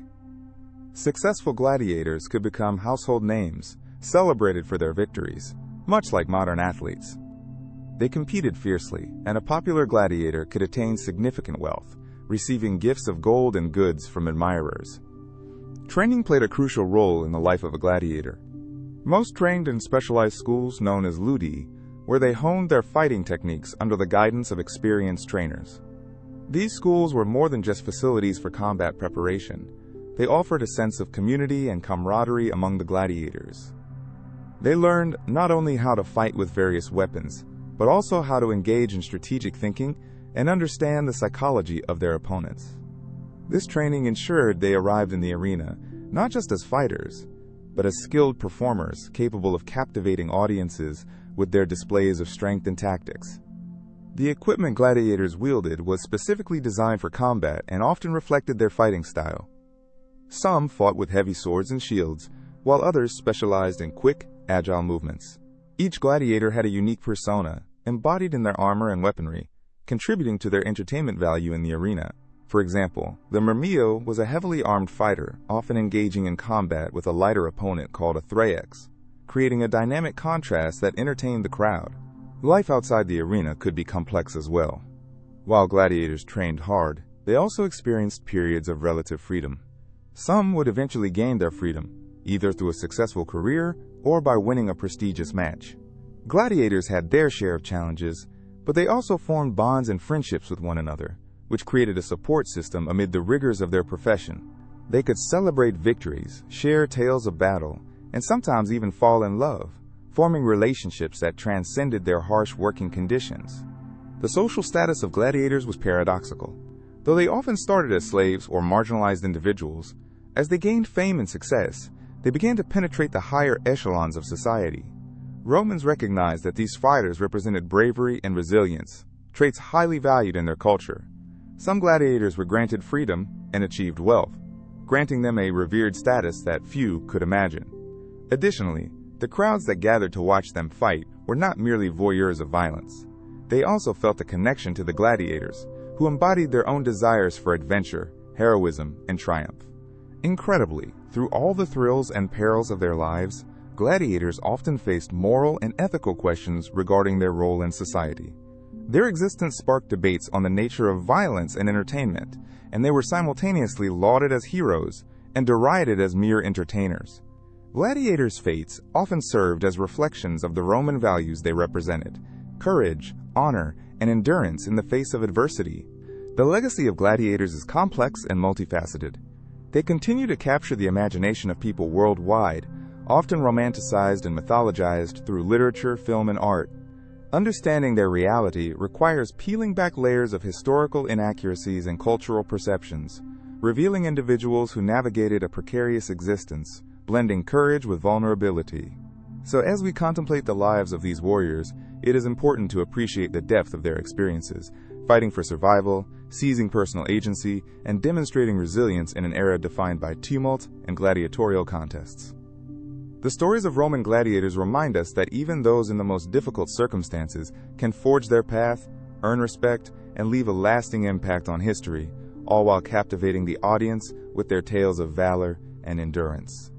Successful gladiators could become household names, celebrated for their victories, much like modern athletes. They competed fiercely, and a popular gladiator could attain significant wealth, receiving gifts of gold and goods from admirers. Training played a crucial role in the life of a gladiator. Most trained in specialized schools known as ludi, where they honed their fighting techniques under the guidance of experienced trainers. These schools were more than just facilities for combat preparation. They offered a sense of community and camaraderie among the gladiators. They learned not only how to fight with various weapons, but also how to engage in strategic thinking and understand the psychology of their opponents. This training ensured they arrived in the arena not just as fighters, but as skilled performers capable of captivating audiences with their displays of strength and tactics. The equipment gladiators wielded was specifically designed for combat and often reflected their fighting style. Some fought with heavy swords and shields, while others specialized in quick, agile movements. Each gladiator had a unique persona, embodied in their armor and weaponry, contributing to their entertainment value in the arena. For example, the Myrmidon was a heavily armed fighter, often engaging in combat with a lighter opponent called a Thraex, creating a dynamic contrast that entertained the crowd. Life outside the arena could be complex as well. While gladiators trained hard, they also experienced periods of relative freedom. Some would eventually gain their freedom, either through a successful career or by winning a prestigious match. Gladiators had their share of challenges, but they also formed bonds and friendships with one another, which created a support system amid the rigors of their profession. They could celebrate victories, share tales of battle, and sometimes even fall in love, forming relationships that transcended their harsh working conditions. The social status of gladiators was paradoxical. Though they often started as slaves or marginalized individuals, as they gained fame and success, they began to penetrate the higher echelons of society. Romans recognized that these fighters represented bravery and resilience, traits highly valued in their culture. Some gladiators were granted freedom and achieved wealth, granting them a revered status that few could imagine. Additionally, the crowds that gathered to watch them fight were not merely voyeurs of violence. They also felt a connection to the gladiators, who embodied their own desires for adventure, heroism, and triumph. Incredibly, through all the thrills and perils of their lives, gladiators often faced moral and ethical questions regarding their role in society. Their existence sparked debates on the nature of violence and entertainment, and they were simultaneously lauded as heroes and derided as mere entertainers. Gladiators' fates often served as reflections of the Roman values they represented: courage, honor, and endurance in the face of adversity. The legacy of gladiators is complex and multifaceted. They continue to capture the imagination of people worldwide, often romanticized and mythologized through literature, film, and art. Understanding their reality requires peeling back layers of historical inaccuracies and cultural perceptions, revealing individuals who navigated a precarious existence, blending courage with vulnerability. So as we contemplate the lives of these warriors, it is important to appreciate the depth of their experiences, fighting for survival, seizing personal agency, and demonstrating resilience in an era defined by tumult and gladiatorial contests. The stories of Roman gladiators remind us that even those in the most difficult circumstances can forge their path, earn respect, and leave a lasting impact on history, all while captivating the audience with their tales of valor and endurance.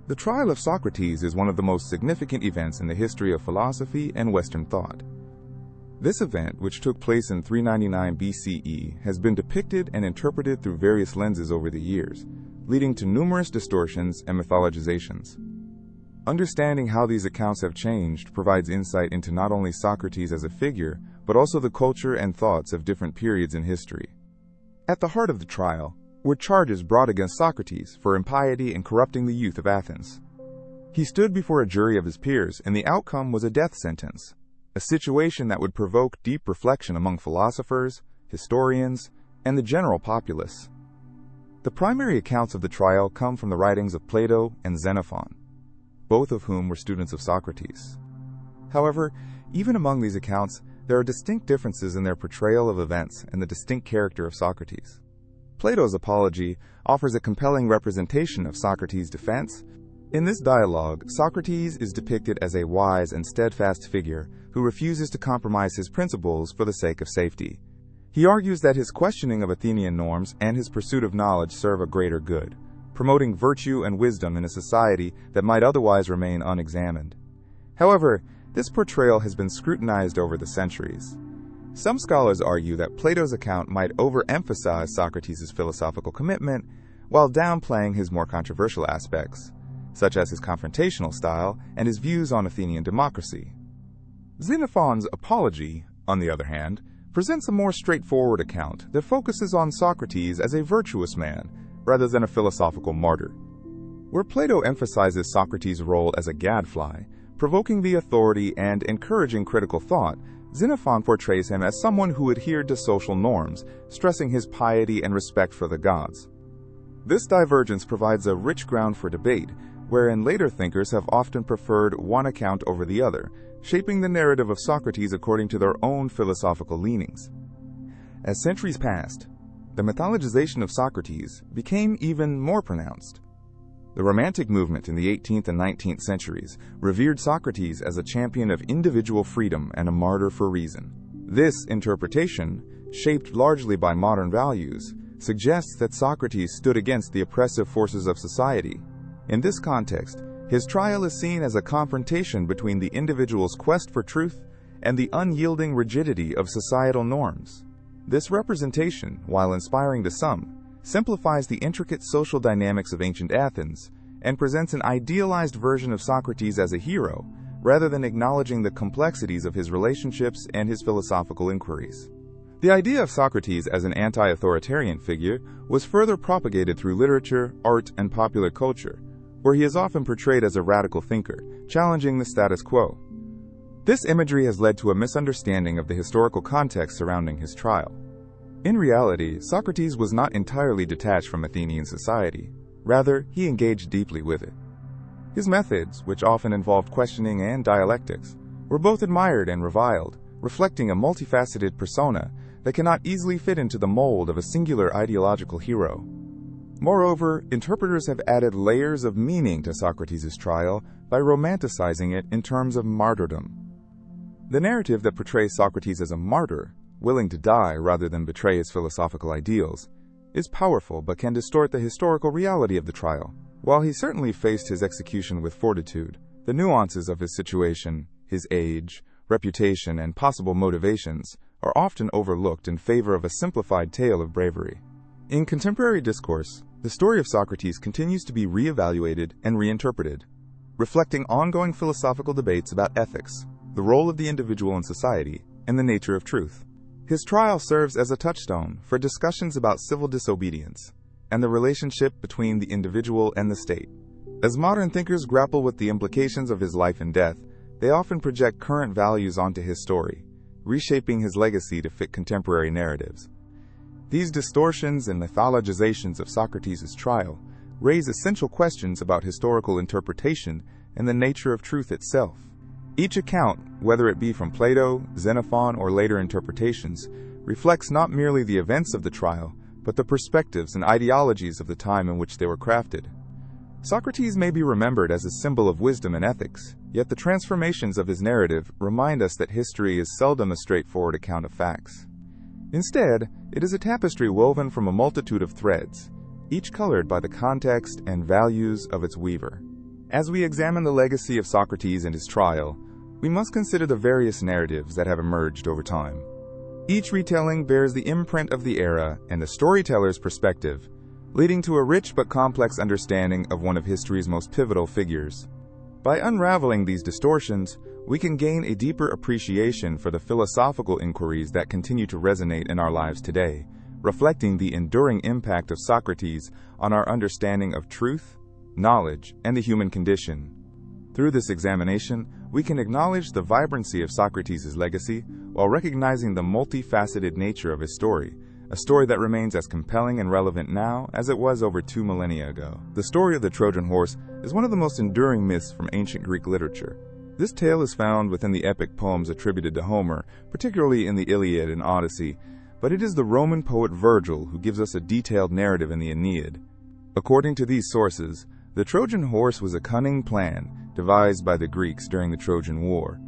The trial of Socrates is one of the most significant events in the history of philosophy and Western thought. This event, which took place in 399 BCE, has been depicted and interpreted through various lenses over the years, leading to numerous distortions and mythologizations. Understanding how these accounts have changed provides insight into not only Socrates as a figure, but also the culture and thoughts of different periods in history. At the heart of the trial were charges brought against Socrates for impiety and corrupting the youth of Athens. He stood before a jury of his peers, and the outcome was a death sentence, a situation that would provoke deep reflection among philosophers, historians, and the general populace. The primary accounts of the trial come from the writings of Plato and Xenophon, both of whom were students of Socrates. However, even among these accounts, there are distinct differences in their portrayal of events and the distinct character of Socrates. Plato's Apology offers a compelling representation of Socrates' defense, In this dialogue, Socrates is depicted as a wise and steadfast figure who refuses to compromise his principles for the sake of safety. He argues that his questioning of Athenian norms and his pursuit of knowledge serve a greater good, promoting virtue and wisdom in a society that might otherwise remain unexamined. However, this portrayal has been scrutinized over the centuries. Some scholars argue that Plato's account might overemphasize Socrates' philosophical commitment while downplaying his more controversial aspects, such as his confrontational style and his views on Athenian democracy. Xenophon's Apology, on the other hand, presents a more straightforward account that focuses on Socrates as a virtuous man rather than a philosophical martyr. Where Plato emphasizes Socrates' role as a gadfly, provoking the authority and encouraging critical thought, Xenophon portrays him as someone who adhered to social norms, stressing his piety and respect for the gods. This divergence provides a rich ground for debate, wherein later thinkers have often preferred one account over the other, shaping the narrative of Socrates according to their own philosophical leanings. As centuries passed, the mythologization of Socrates became even more pronounced. The Romantic movement in the 18th and 19th centuries revered Socrates as a champion of individual freedom and a martyr for reason. This interpretation, shaped largely by modern values, suggests that Socrates stood against the oppressive forces of society. In this context, his trial is seen as a confrontation between the individual's quest for truth and the unyielding rigidity of societal norms. This representation, while inspiring to some, simplifies the intricate social dynamics of ancient Athens and presents an idealized version of Socrates as a hero, rather than acknowledging the complexities of his relationships and his philosophical inquiries. The idea of Socrates as an anti-authoritarian figure was further propagated through literature, art, and popular culture, where he is often portrayed as a radical thinker, challenging the status quo. This imagery has led to a misunderstanding of the historical context surrounding his trial. In reality, Socrates was not entirely detached from Athenian society. Rather, he engaged deeply with it. His methods, which often involved questioning and dialectics, were both admired and reviled, reflecting a multifaceted persona that cannot easily fit into the mold of a singular ideological hero. Moreover, interpreters have added layers of meaning to Socrates' trial by romanticizing it in terms of martyrdom. The narrative that portrays Socrates as a martyr, willing to die rather than betray his philosophical ideals, is powerful but can distort the historical reality of the trial. While he certainly faced his execution with fortitude, the nuances of his situation, his age, reputation, and possible motivations are often overlooked in favor of a simplified tale of bravery. In contemporary discourse, the story of Socrates continues to be re-evaluated and reinterpreted, reflecting ongoing philosophical debates about ethics, the role of the individual in society, and the nature of truth. His trial serves as a touchstone for discussions about civil disobedience and the relationship between the individual and the state. As modern thinkers grapple with the implications of his life and death, they often project current values onto his story, reshaping his legacy to fit contemporary narratives. These distortions and mythologizations of Socrates' trial raise essential questions about historical interpretation and the nature of truth itself. Each account, whether it be from Plato, Xenophon, or later interpretations, reflects not merely the events of the trial, but the perspectives and ideologies of the time in which they were crafted. Socrates may be remembered as a symbol of wisdom and ethics, yet the transformations of his narrative remind us that history is seldom a straightforward account of facts. Instead, it is a tapestry woven from a multitude of threads, each colored by the context and values of its weaver. As we examine the legacy of Socrates and his trial, we must consider the various narratives that have emerged over time. Each retelling bears the imprint of the era and the storyteller's perspective, leading to a rich but complex understanding of one of history's most pivotal figures. By unraveling these distortions, we can gain a deeper appreciation for the philosophical inquiries that continue to resonate in our lives today, reflecting the enduring impact of Socrates on our understanding of truth, knowledge, and the human condition. Through this examination, we can acknowledge the vibrancy of Socrates' legacy while recognizing the multifaceted nature of his story, a story that remains as compelling and relevant now as it was over 2 millennia ago. The story of the Trojan horse is one of the most enduring myths from ancient Greek literature. This tale is found within the epic poems attributed to Homer, particularly in the Iliad and Odyssey, but it is the Roman poet Virgil who gives us a detailed narrative in the Aeneid. According to these sources, The Trojan horse was a cunning plan devised by the Greeks during the Trojan War,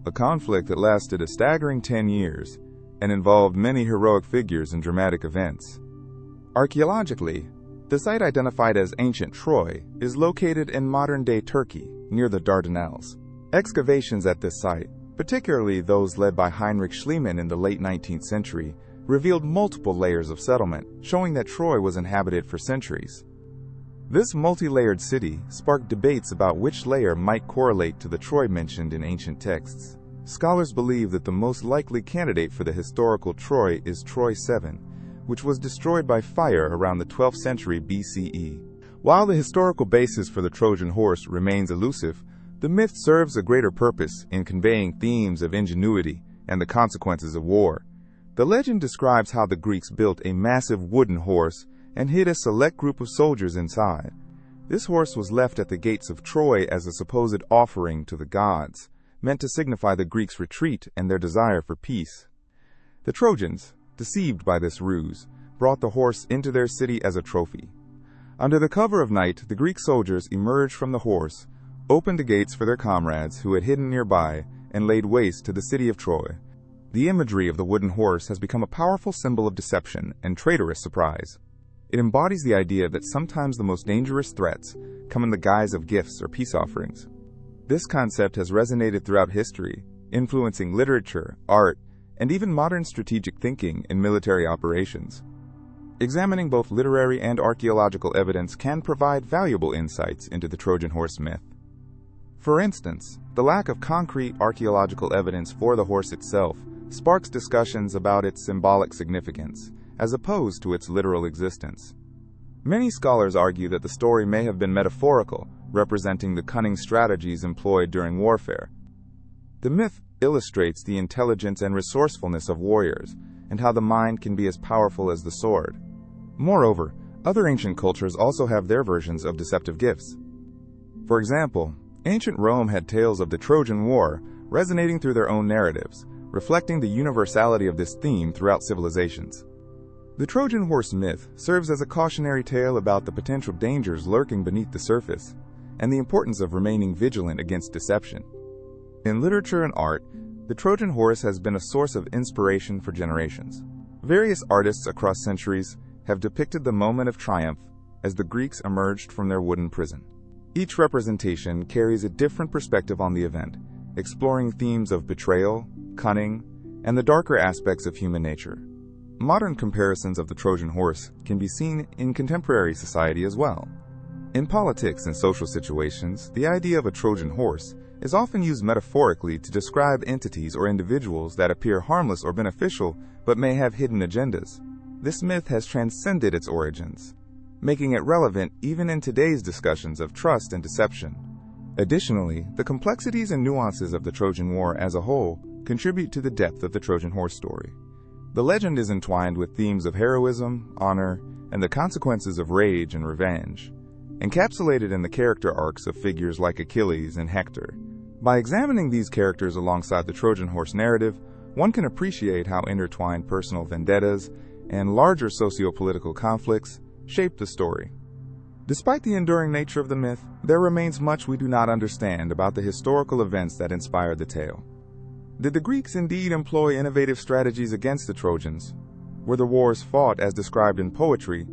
a conflict that lasted a staggering 10 years and involved many heroic figures and dramatic events. Archaeologically, the site identified as ancient Troy is located in modern-day Turkey, near the Dardanelles. Excavations at this site, particularly those led by Heinrich Schliemann in the late 19th century, revealed multiple layers of settlement, showing that Troy was inhabited for centuries. This multi-layered city sparked debates about which layer might correlate to the Troy mentioned in ancient texts. Scholars believe that the most likely candidate for the historical Troy is Troy 7, which was destroyed by fire around the 12th century BCE. While the historical basis for the Trojan horse remains elusive, the myth serves a greater purpose in conveying themes of ingenuity and the consequences of war. The legend describes how the Greeks built a massive wooden horse and hid a select group of soldiers inside. This horse was left at the gates of Troy as a supposed offering to the gods, meant to signify the Greeks' retreat and their desire for peace. The Trojans, deceived by this ruse, brought the horse into their city as a trophy. Under the cover of night, the Greek soldiers emerged from the horse, opened the gates for their comrades who had hidden nearby, and laid waste to the city of Troy. The imagery of the wooden horse has become a powerful symbol of deception and traitorous surprise. It embodies the idea that sometimes the most dangerous threats come in the guise of gifts or peace offerings. This concept has resonated throughout history, influencing literature, art, and even modern strategic thinking in military operations. Examining both literary and archaeological evidence can provide valuable insights into the Trojan horse myth. For instance, the lack of concrete archaeological evidence for the horse itself sparks discussions about its symbolic significance, as opposed to its literal existence. Many scholars argue that the story may have been metaphorical, representing the cunning strategies employed during warfare. The myth illustrates the intelligence and resourcefulness of warriors, and how the mind can be as powerful as the sword. Moreover, other ancient cultures also have their versions of deceptive gifts. For example, ancient Rome had tales of the Trojan War resonating through their own narratives, reflecting the universality of this theme throughout civilizations. The Trojan horse myth serves as a cautionary tale about the potential dangers lurking beneath the surface, and the importance of remaining vigilant against deception. In literature and art, the Trojan horse has been a source of inspiration for generations. Various artists across centuries have depicted the moment of triumph as the Greeks emerged from their wooden prison. Each representation carries a different perspective on the event, exploring themes of betrayal, cunning, and the darker aspects of human nature. Modern comparisons of the Trojan horse can be seen in contemporary society as well. In politics and social situations, the idea of a Trojan horse is often used metaphorically to describe entities or individuals that appear harmless or beneficial but may have hidden agendas. This myth has transcended its origins, making it relevant even in today's discussions of trust and deception. Additionally, the complexities and nuances of the Trojan War as a whole contribute to the depth of the Trojan horse story. The legend is entwined with themes of heroism, honor, and the consequences of rage and revenge, encapsulated in the character arcs of figures like Achilles and Hector. By examining these characters alongside the Trojan horse narrative, one can appreciate how intertwined personal vendettas and larger socio-political conflicts shape the story. Despite the enduring nature of the myth, there remains much we do not understand about the historical events that inspired the tale. Did the Greeks indeed employ innovative strategies against the Trojans? Were the wars fought as described in poetry,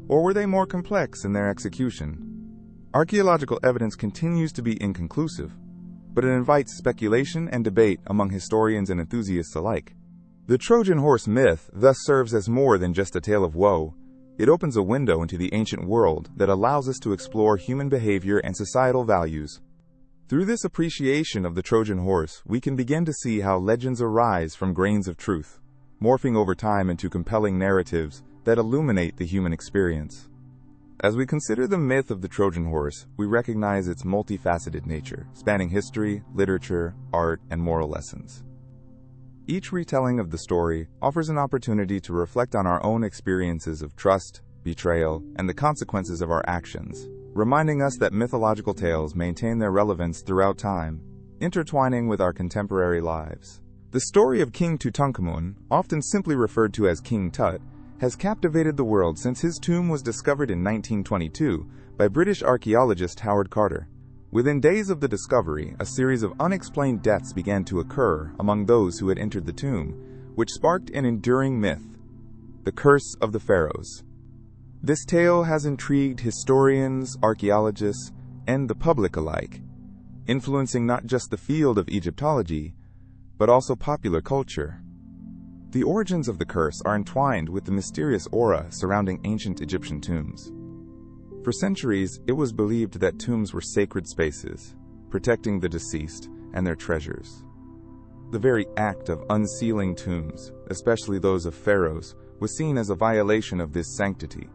or were they more complex in their execution? Archaeological evidence continues to be inconclusive, but it invites speculation and debate among historians and enthusiasts alike. The Trojan horse myth thus serves as more than just a tale of woe. It opens a window into the ancient world that allows us to explore human behavior and societal values. Through this appreciation of the Trojan horse, we can begin to see how legends arise from grains of truth, morphing over time into compelling narratives that illuminate the human experience. As we consider the myth of the Trojan horse, we recognize its multifaceted nature, spanning history, literature, art, and moral lessons. Each retelling of the story offers an opportunity to reflect on our own experiences of trust, betrayal, and the consequences of our actions, reminding us that mythological tales maintain their relevance throughout time, intertwining with our contemporary lives. The story of King Tutankhamun, often simply referred to as King Tut, has captivated the world since his tomb was discovered in 1922 by British archaeologist Howard Carter. Within days of the discovery, a series of unexplained deaths began to occur among those who had entered the tomb, which sparked an enduring myth: the Curse of the Pharaohs. This tale has intrigued historians, archaeologists, and the public alike, influencing not just the field of Egyptology, but also popular culture. The origins of the curse are entwined with the mysterious aura surrounding ancient Egyptian tombs. For centuries, it was believed that tombs were sacred spaces, protecting the deceased and their treasures. The very act of unsealing tombs, especially those of pharaohs, was seen as a violation of this sanctity.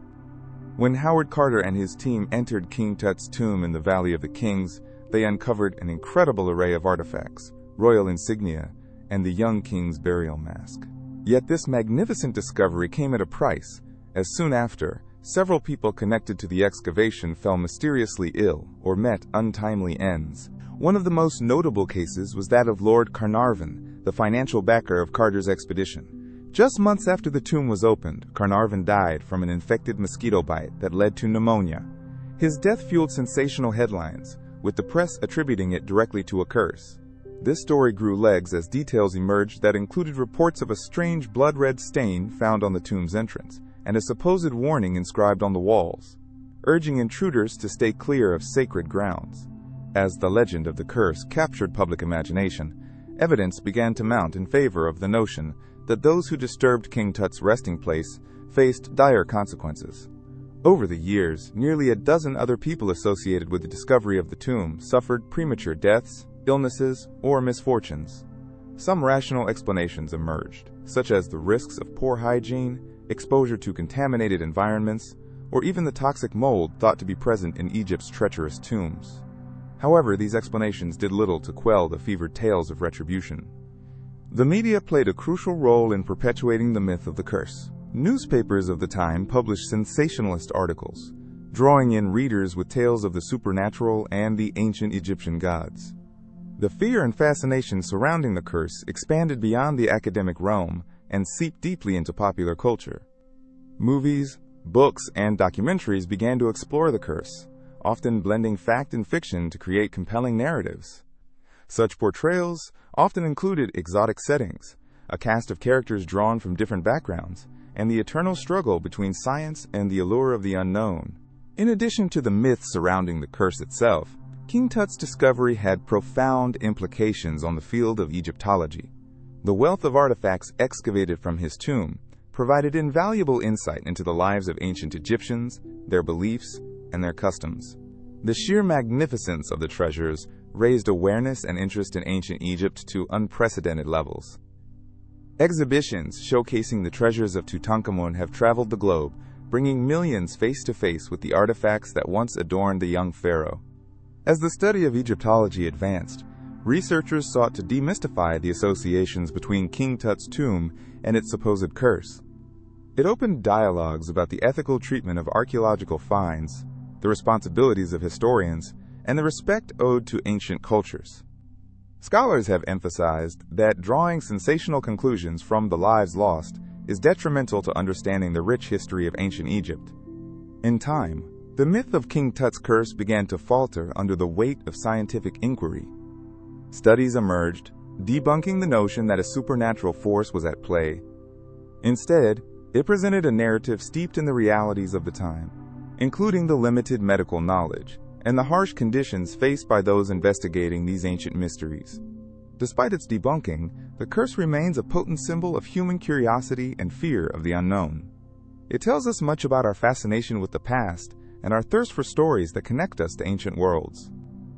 When Howard Carter and his team entered King Tut's tomb in the Valley of the Kings, they uncovered an incredible array of artifacts, royal insignia, and the young king's burial mask. Yet this magnificent discovery came at a price, as soon after, several people connected to the excavation fell mysteriously ill or met untimely ends. One of the most notable cases was that of Lord Carnarvon, the financial backer of Carter's expedition. Just months after the tomb was opened, Carnarvon died from an infected mosquito bite that led to pneumonia. His death fueled sensational headlines, with the press attributing it directly to a curse. This story grew legs as details emerged that included reports of a strange blood-red stain found on the tomb's entrance, and a supposed warning inscribed on the walls, urging intruders to stay clear of sacred grounds. As the legend of the curse captured public imagination, evidence began to mount in favor of the notion that those who disturbed King Tut's resting place faced dire consequences. Over the years, nearly a dozen other people associated with the discovery of the tomb suffered premature deaths, illnesses, or misfortunes. Some rational explanations emerged, such as the risks of poor hygiene, exposure to contaminated environments, or even the toxic mold thought to be present in Egypt's treacherous tombs. However, these explanations did little to quell the fevered tales of retribution. The media played a crucial role in perpetuating the myth of the curse. Newspapers of the time published sensationalist articles, drawing in readers with tales of the supernatural and the ancient Egyptian gods. The fear and fascination surrounding the curse expanded beyond the academic realm and seeped deeply into popular culture. Movies, books, and documentaries began to explore the curse, often blending fact and fiction to create compelling narratives. Such portrayals often included exotic settings, a cast of characters drawn from different backgrounds, and the eternal struggle between science and the allure of the unknown. In addition to the myth surrounding the curse itself, King Tut's discovery had profound implications on the field of Egyptology. The wealth of artifacts excavated from his tomb provided invaluable insight into the lives of ancient Egyptians, their beliefs, and their customs. The sheer magnificence of the treasures raised awareness and interest in ancient Egypt to unprecedented levels. Exhibitions showcasing the treasures of Tutankhamun have traveled the globe, bringing millions face to face with the artifacts that once adorned the young pharaoh. As the study of Egyptology advanced, researchers sought to demystify the associations between King Tut's tomb and its supposed curse. It opened dialogues about the ethical treatment of archaeological finds, the responsibilities of historians, and the respect owed to ancient cultures. Scholars have emphasized that drawing sensational conclusions from the lives lost is detrimental to understanding the rich history of ancient Egypt. In time, the myth of King Tut's curse began to falter under the weight of scientific inquiry. Studies emerged, debunking the notion that a supernatural force was at play. Instead, it presented a narrative steeped in the realities of the time, including the limited medical knowledge and the harsh conditions faced by those investigating these ancient mysteries. Despite its debunking, the curse remains a potent symbol of human curiosity and fear of the unknown. It tells us much about our fascination with the past and our thirst for stories that connect us to ancient worlds.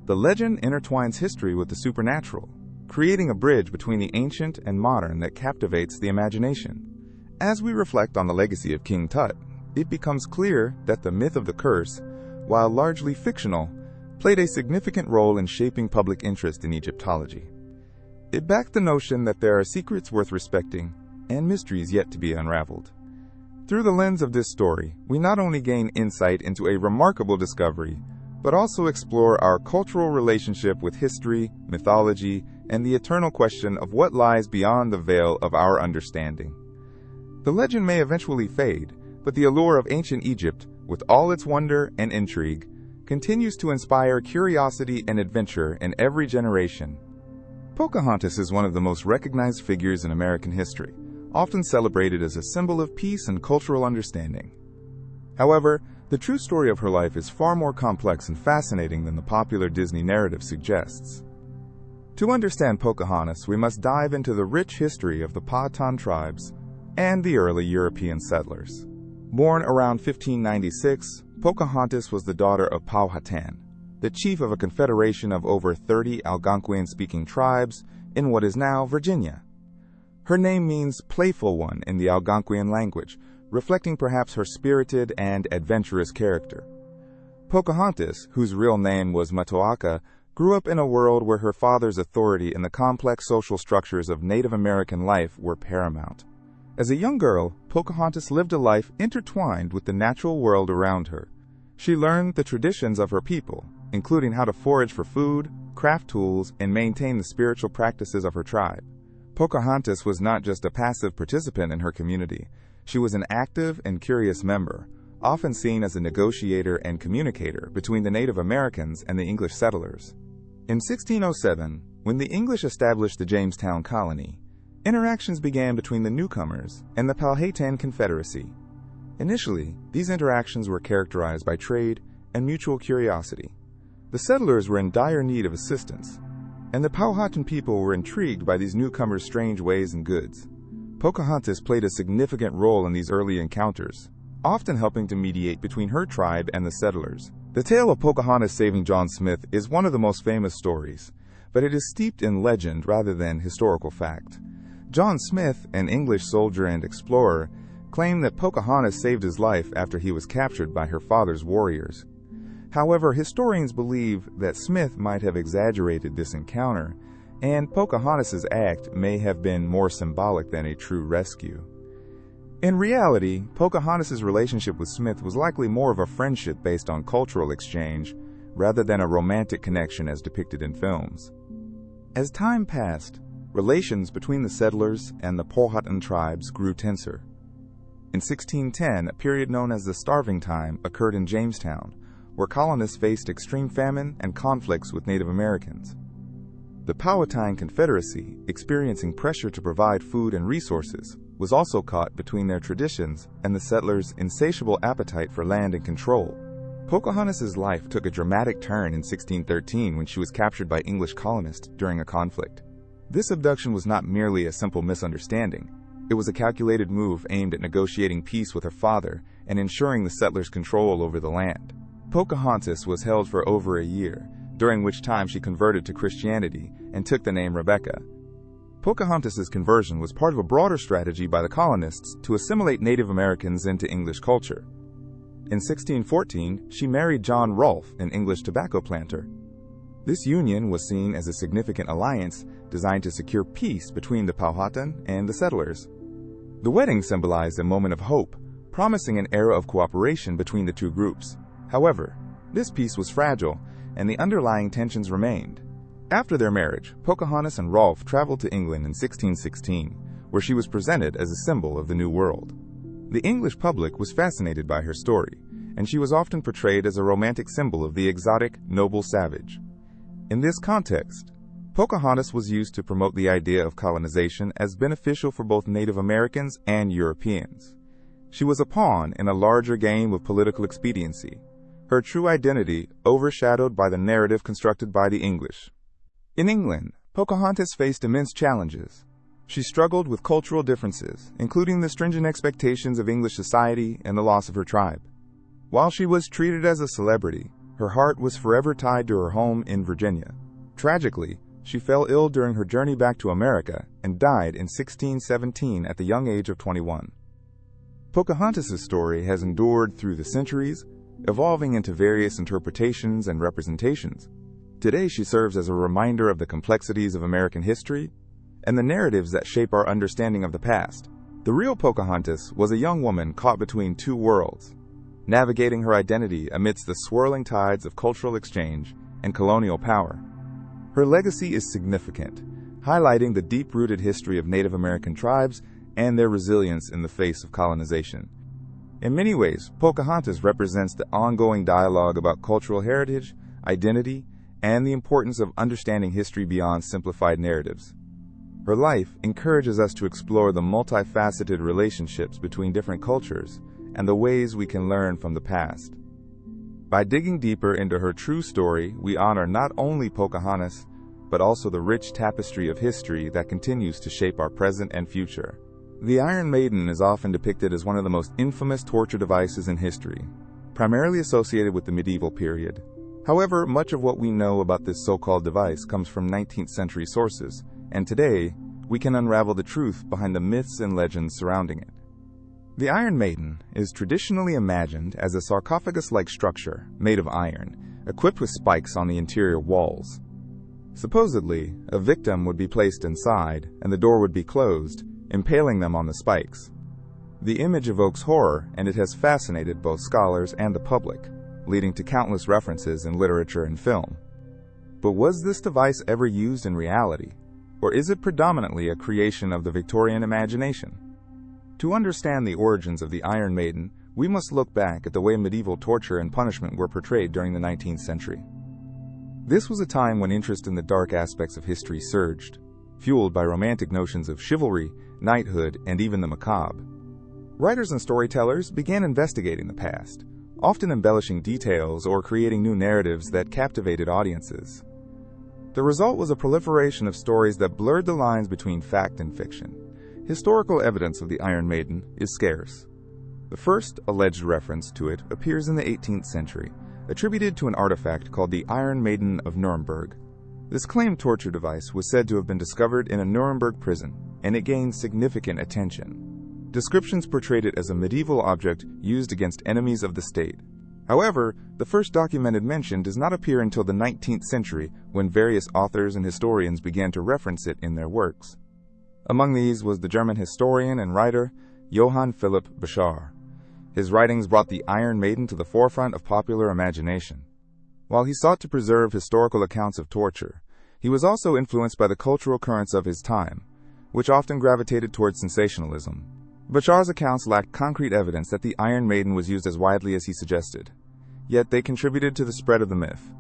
The legend intertwines history with the supernatural, creating a bridge between the ancient and modern that captivates the imagination. As we reflect on the legacy of King Tut, it becomes clear that the myth of the curse, while largely fictional, played a significant role in shaping public interest in Egyptology. It backed the notion that there are secrets worth respecting and mysteries yet to be unraveled. Through the lens of this story, we not only gain insight into a remarkable discovery, but also explore our cultural relationship with history, mythology, and the eternal question of what lies beyond the veil of our understanding. The legend may eventually fade, but the allure of ancient Egypt with all its wonder and intrigue, continues to inspire curiosity and adventure in every generation. Pocahontas is one of the most recognized figures in American history, often celebrated as a symbol of peace and cultural understanding. However, the true story of her life is far more complex and fascinating than the popular Disney narrative suggests. To understand Pocahontas, we must dive into the rich history of the Powhatan tribes and the early European settlers. Born around 1596, Pocahontas was the daughter of Powhatan, the chief of a confederation of over 30 Algonquian-speaking tribes in what is now Virginia. Her name means playful one in the Algonquian language, reflecting perhaps her spirited and adventurous character. Pocahontas, whose real name was Matoaka, grew up in a world where her father's authority and the complex social structures of Native American life were paramount. As a young girl, Pocahontas lived a life intertwined with the natural world around her. She learned the traditions of her people, including how to forage for food, craft tools, and maintain the spiritual practices of her tribe. Pocahontas was not just a passive participant in her community. She was an active and curious member, often seen as a negotiator and communicator between the Native Americans and the English settlers. In 1607, when the English established the Jamestown colony, interactions began between the newcomers and the Powhatan Confederacy. Initially, these interactions were characterized by trade and mutual curiosity. The settlers were in dire need of assistance, and the Powhatan people were intrigued by these newcomers' strange ways and goods. Pocahontas played a significant role in these early encounters, often helping to mediate between her tribe and the settlers. The tale of Pocahontas saving John Smith is one of the most famous stories, but it is steeped in legend rather than historical fact. John Smith, an English soldier and explorer, claimed that Pocahontas saved his life after he was captured by her father's warriors. However, historians believe that Smith might have exaggerated this encounter, and Pocahontas' act may have been more symbolic than a true rescue. In reality, Pocahontas' relationship with Smith was likely more of a friendship based on cultural exchange, rather than a romantic connection as depicted in films. As time passed, relations between the settlers and the Powhatan tribes grew tenser. In 1610, a period known as the Starving Time occurred in Jamestown, where colonists faced extreme famine and conflicts with Native Americans. The Powhatan Confederacy, experiencing pressure to provide food and resources, was also caught between their traditions and the settlers' insatiable appetite for land and control. Pocahontas' life took a dramatic turn in 1613 when she was captured by English colonists during a conflict. This abduction was not merely a simple misunderstanding. It was a calculated move aimed at negotiating peace with her father and ensuring the settlers' control over the land. Pocahontas was held for over a year, during which time she converted to Christianity and took the name Rebecca. Pocahontas' conversion was part of a broader strategy by the colonists to assimilate Native Americans into English culture. In 1614, she married John Rolfe, an English tobacco planter. This union was seen as a significant alliance designed to secure peace between the Powhatan and the settlers. The wedding symbolized a moment of hope, promising an era of cooperation between the two groups. However, this peace was fragile, and the underlying tensions remained. After their marriage, Pocahontas and Rolfe traveled to England in 1616, where she was presented as a symbol of the New World. The English public was fascinated by her story, and she was often portrayed as a romantic symbol of the exotic, noble savage. In this context, Pocahontas was used to promote the idea of colonization as beneficial for both Native Americans and Europeans. She was a pawn in a larger game of political expediency, her true identity overshadowed by the narrative constructed by the English. In England, Pocahontas faced immense challenges. She struggled with cultural differences, including the stringent expectations of English society and the loss of her tribe. While she was treated as a celebrity, her heart was forever tied to her home in Virginia. Tragically, she fell ill during her journey back to America and died in 1617 at the young age of 21. Pocahontas' story has endured through the centuries, evolving into various interpretations and representations. Today she serves as a reminder of the complexities of American history and the narratives that shape our understanding of the past. The real Pocahontas was a young woman caught between two worlds, navigating her identity amidst the swirling tides of cultural exchange and colonial power. Her legacy is significant, highlighting the deep-rooted history of Native American tribes and their resilience in the face of colonization. In many ways, Pocahontas represents the ongoing dialogue about cultural heritage, identity, and the importance of understanding history beyond simplified narratives. Her life encourages us to explore the multifaceted relationships between different cultures and the ways we can learn from the past. By digging deeper into her true story, we honor not only Pocahontas, but also the rich tapestry of history that continues to shape our present and future. The Iron Maiden is often depicted as one of the most infamous torture devices in history, primarily associated with the medieval period. However, much of what we know about this so-called device comes from 19th century sources, and today, we can unravel the truth behind the myths and legends surrounding it. The Iron Maiden is traditionally imagined as a sarcophagus-like structure made of iron, equipped with spikes on the interior walls. Supposedly, a victim would be placed inside, and the door would be closed, impaling them on the spikes. The image evokes horror, and it has fascinated both scholars and the public, leading to countless references in literature and film. But was this device ever used in reality, or is it predominantly a creation of the Victorian imagination? To understand the origins of the Iron Maiden, we must look back at the way medieval torture and punishment were portrayed during the 19th century. This was a time when interest in the dark aspects of history surged, fueled by romantic notions of chivalry, knighthood, and even the macabre. Writers and storytellers began investigating the past, often embellishing details or creating new narratives that captivated audiences. The result was a proliferation of stories that blurred the lines between fact and fiction. Historical evidence of the Iron Maiden is scarce. The first alleged reference to it appears in the 18th century, attributed to an artifact called the Iron Maiden of Nuremberg. This claimed torture device was said to have been discovered in a Nuremberg prison, and it gained significant attention. Descriptions portrayed it as a medieval object used against enemies of the state. However, the first documented mention does not appear until the 19th century, when various authors and historians began to reference it in their works. Among these was the German historian and writer Johann Philipp Boschar. His writings brought the Iron Maiden to the forefront of popular imagination. While he sought to preserve historical accounts of torture, he was also influenced by the cultural currents of his time, which often gravitated towards sensationalism. Boschar's accounts lacked concrete evidence that the Iron Maiden was used as widely as he suggested, yet they contributed to the spread of the myth.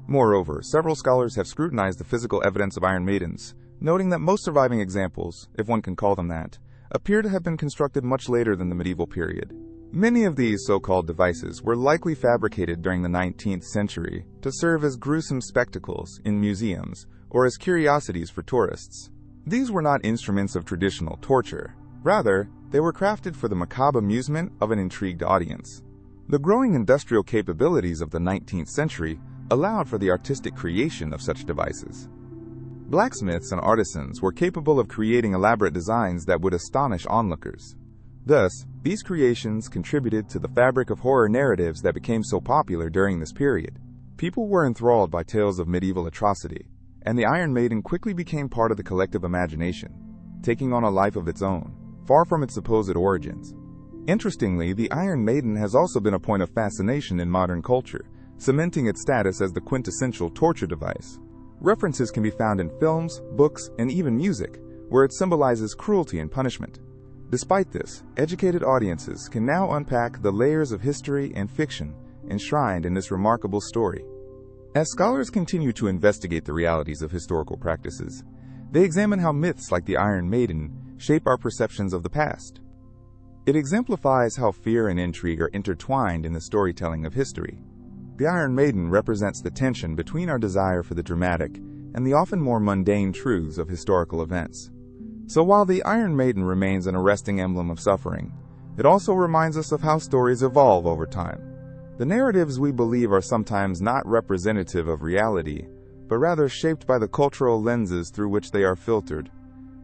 Moreover, several scholars have scrutinized the physical evidence of Iron Maidens, noting that most surviving examples, if one can call them that, appear to have been constructed much later than the medieval period. Many of these so-called devices were likely fabricated during the 19th century to serve as gruesome spectacles in museums or as curiosities for tourists. These were not instruments of traditional torture. Rather, they were crafted for the macabre amusement of an intrigued audience. The growing industrial capabilities of the 19th century allowed for the artistic creation of such devices. Blacksmiths and artisans were capable of creating elaborate designs that would astonish onlookers. Thus, these creations contributed to the fabric of horror narratives that became so popular during this period. People were enthralled by tales of medieval atrocity, and the Iron Maiden quickly became part of the collective imagination, taking on a life of its own, far from its supposed origins. Interestingly, the Iron Maiden has also been a point of fascination in modern culture, cementing its status as the quintessential torture device. References can be found in films, books, and even music, where it symbolizes cruelty and punishment. Despite this, educated audiences can now unpack the layers of history and fiction enshrined in this remarkable story. As scholars continue to investigate the realities of historical practices, they examine how myths like the Iron Maiden shape our perceptions of the past. It exemplifies how fear and intrigue are intertwined in the storytelling of history. The Iron Maiden represents the tension between our desire for the dramatic and the often more mundane truths of historical events. So while the Iron Maiden remains an arresting emblem of suffering, it also reminds us of how stories evolve over time. The narratives we believe are sometimes not representative of reality, but rather shaped by the cultural lenses through which they are filtered.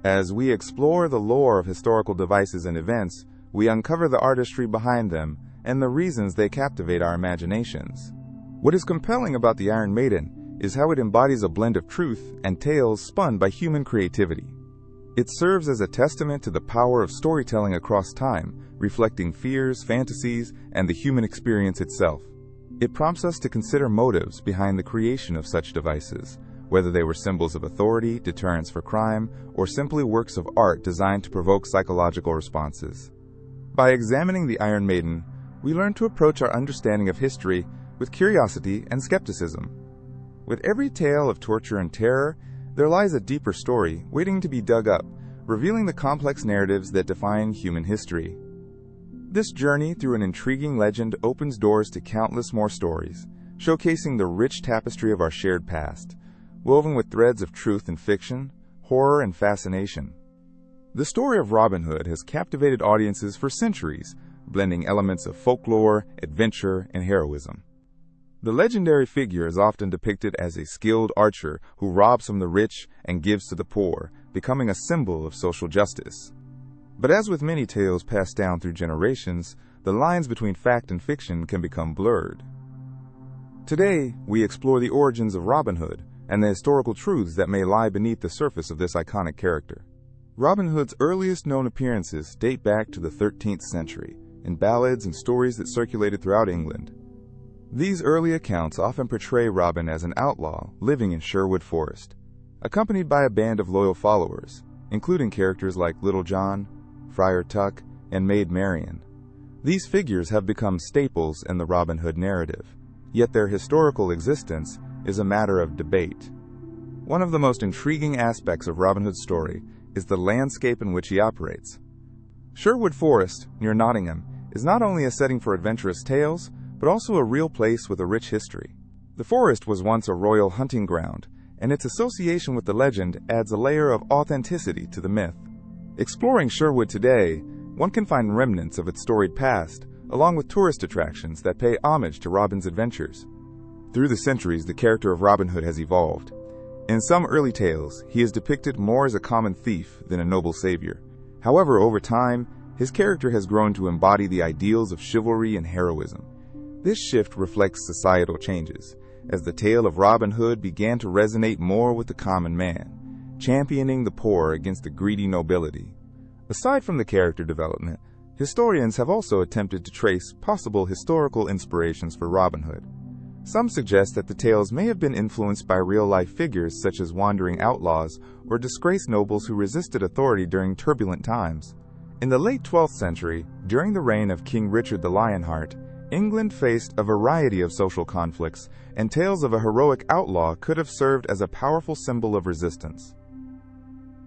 As we explore the lore of historical devices and events, we uncover the artistry behind them and the reasons they captivate our imaginations. What is compelling about the Iron Maiden is how it embodies a blend of truth and tales spun by human creativity. It serves as a testament to the power of storytelling across time, reflecting fears, fantasies, and the human experience itself. It prompts us to consider motives behind the creation of such devices, whether they were symbols of authority, deterrence for crime, or simply works of art designed to provoke psychological responses. By examining the Iron Maiden, we learn to approach our understanding of history with curiosity and skepticism. With every tale of torture and terror, there lies a deeper story waiting to be dug up, revealing the complex narratives that define human history. This journey through an intriguing legend opens doors to countless more stories, showcasing the rich tapestry of our shared past, woven with threads of truth and fiction, horror and fascination. The story of Robin Hood has captivated audiences for centuries, blending elements of folklore, adventure, and heroism. The legendary figure is often depicted as a skilled archer who robs from the rich and gives to the poor, becoming a symbol of social justice. But as with many tales passed down through generations, the lines between fact and fiction can become blurred. Today, we explore the origins of Robin Hood and the historical truths that may lie beneath the surface of this iconic character. Robin Hood's earliest known appearances date back to the 13th century, in ballads and stories that circulated throughout England. These early accounts often portray Robin as an outlaw living in Sherwood Forest, accompanied by a band of loyal followers, including characters like Little John, Friar Tuck, and Maid Marian. These figures have become staples in the Robin Hood narrative, yet their historical existence is a matter of debate. One of the most intriguing aspects of Robin Hood's story is the landscape in which he operates. Sherwood Forest, near Nottingham, is not only a setting for adventurous tales, but also a real place with a rich history. The forest was once a royal hunting ground, and its association with the legend adds a layer of authenticity to the myth. Exploring Sherwood today, one can find remnants of its storied past, along with tourist attractions that pay homage to Robin's adventures. Through the centuries, the character of Robin Hood has evolved. In some early tales, he is depicted more as a common thief than a noble savior. However, over time, his character has grown to embody the ideals of chivalry and heroism. This shift reflects societal changes, as the tale of Robin Hood began to resonate more with the common man, championing the poor against the greedy nobility. Aside from the character development, historians have also attempted to trace possible historical inspirations for Robin Hood. Some suggest that the tales may have been influenced by real-life figures such as wandering outlaws or disgraced nobles who resisted authority during turbulent times. In the late 12th century, during the reign of King Richard the Lionheart, England faced a variety of social conflicts, and tales of a heroic outlaw could have served as a powerful symbol of resistance.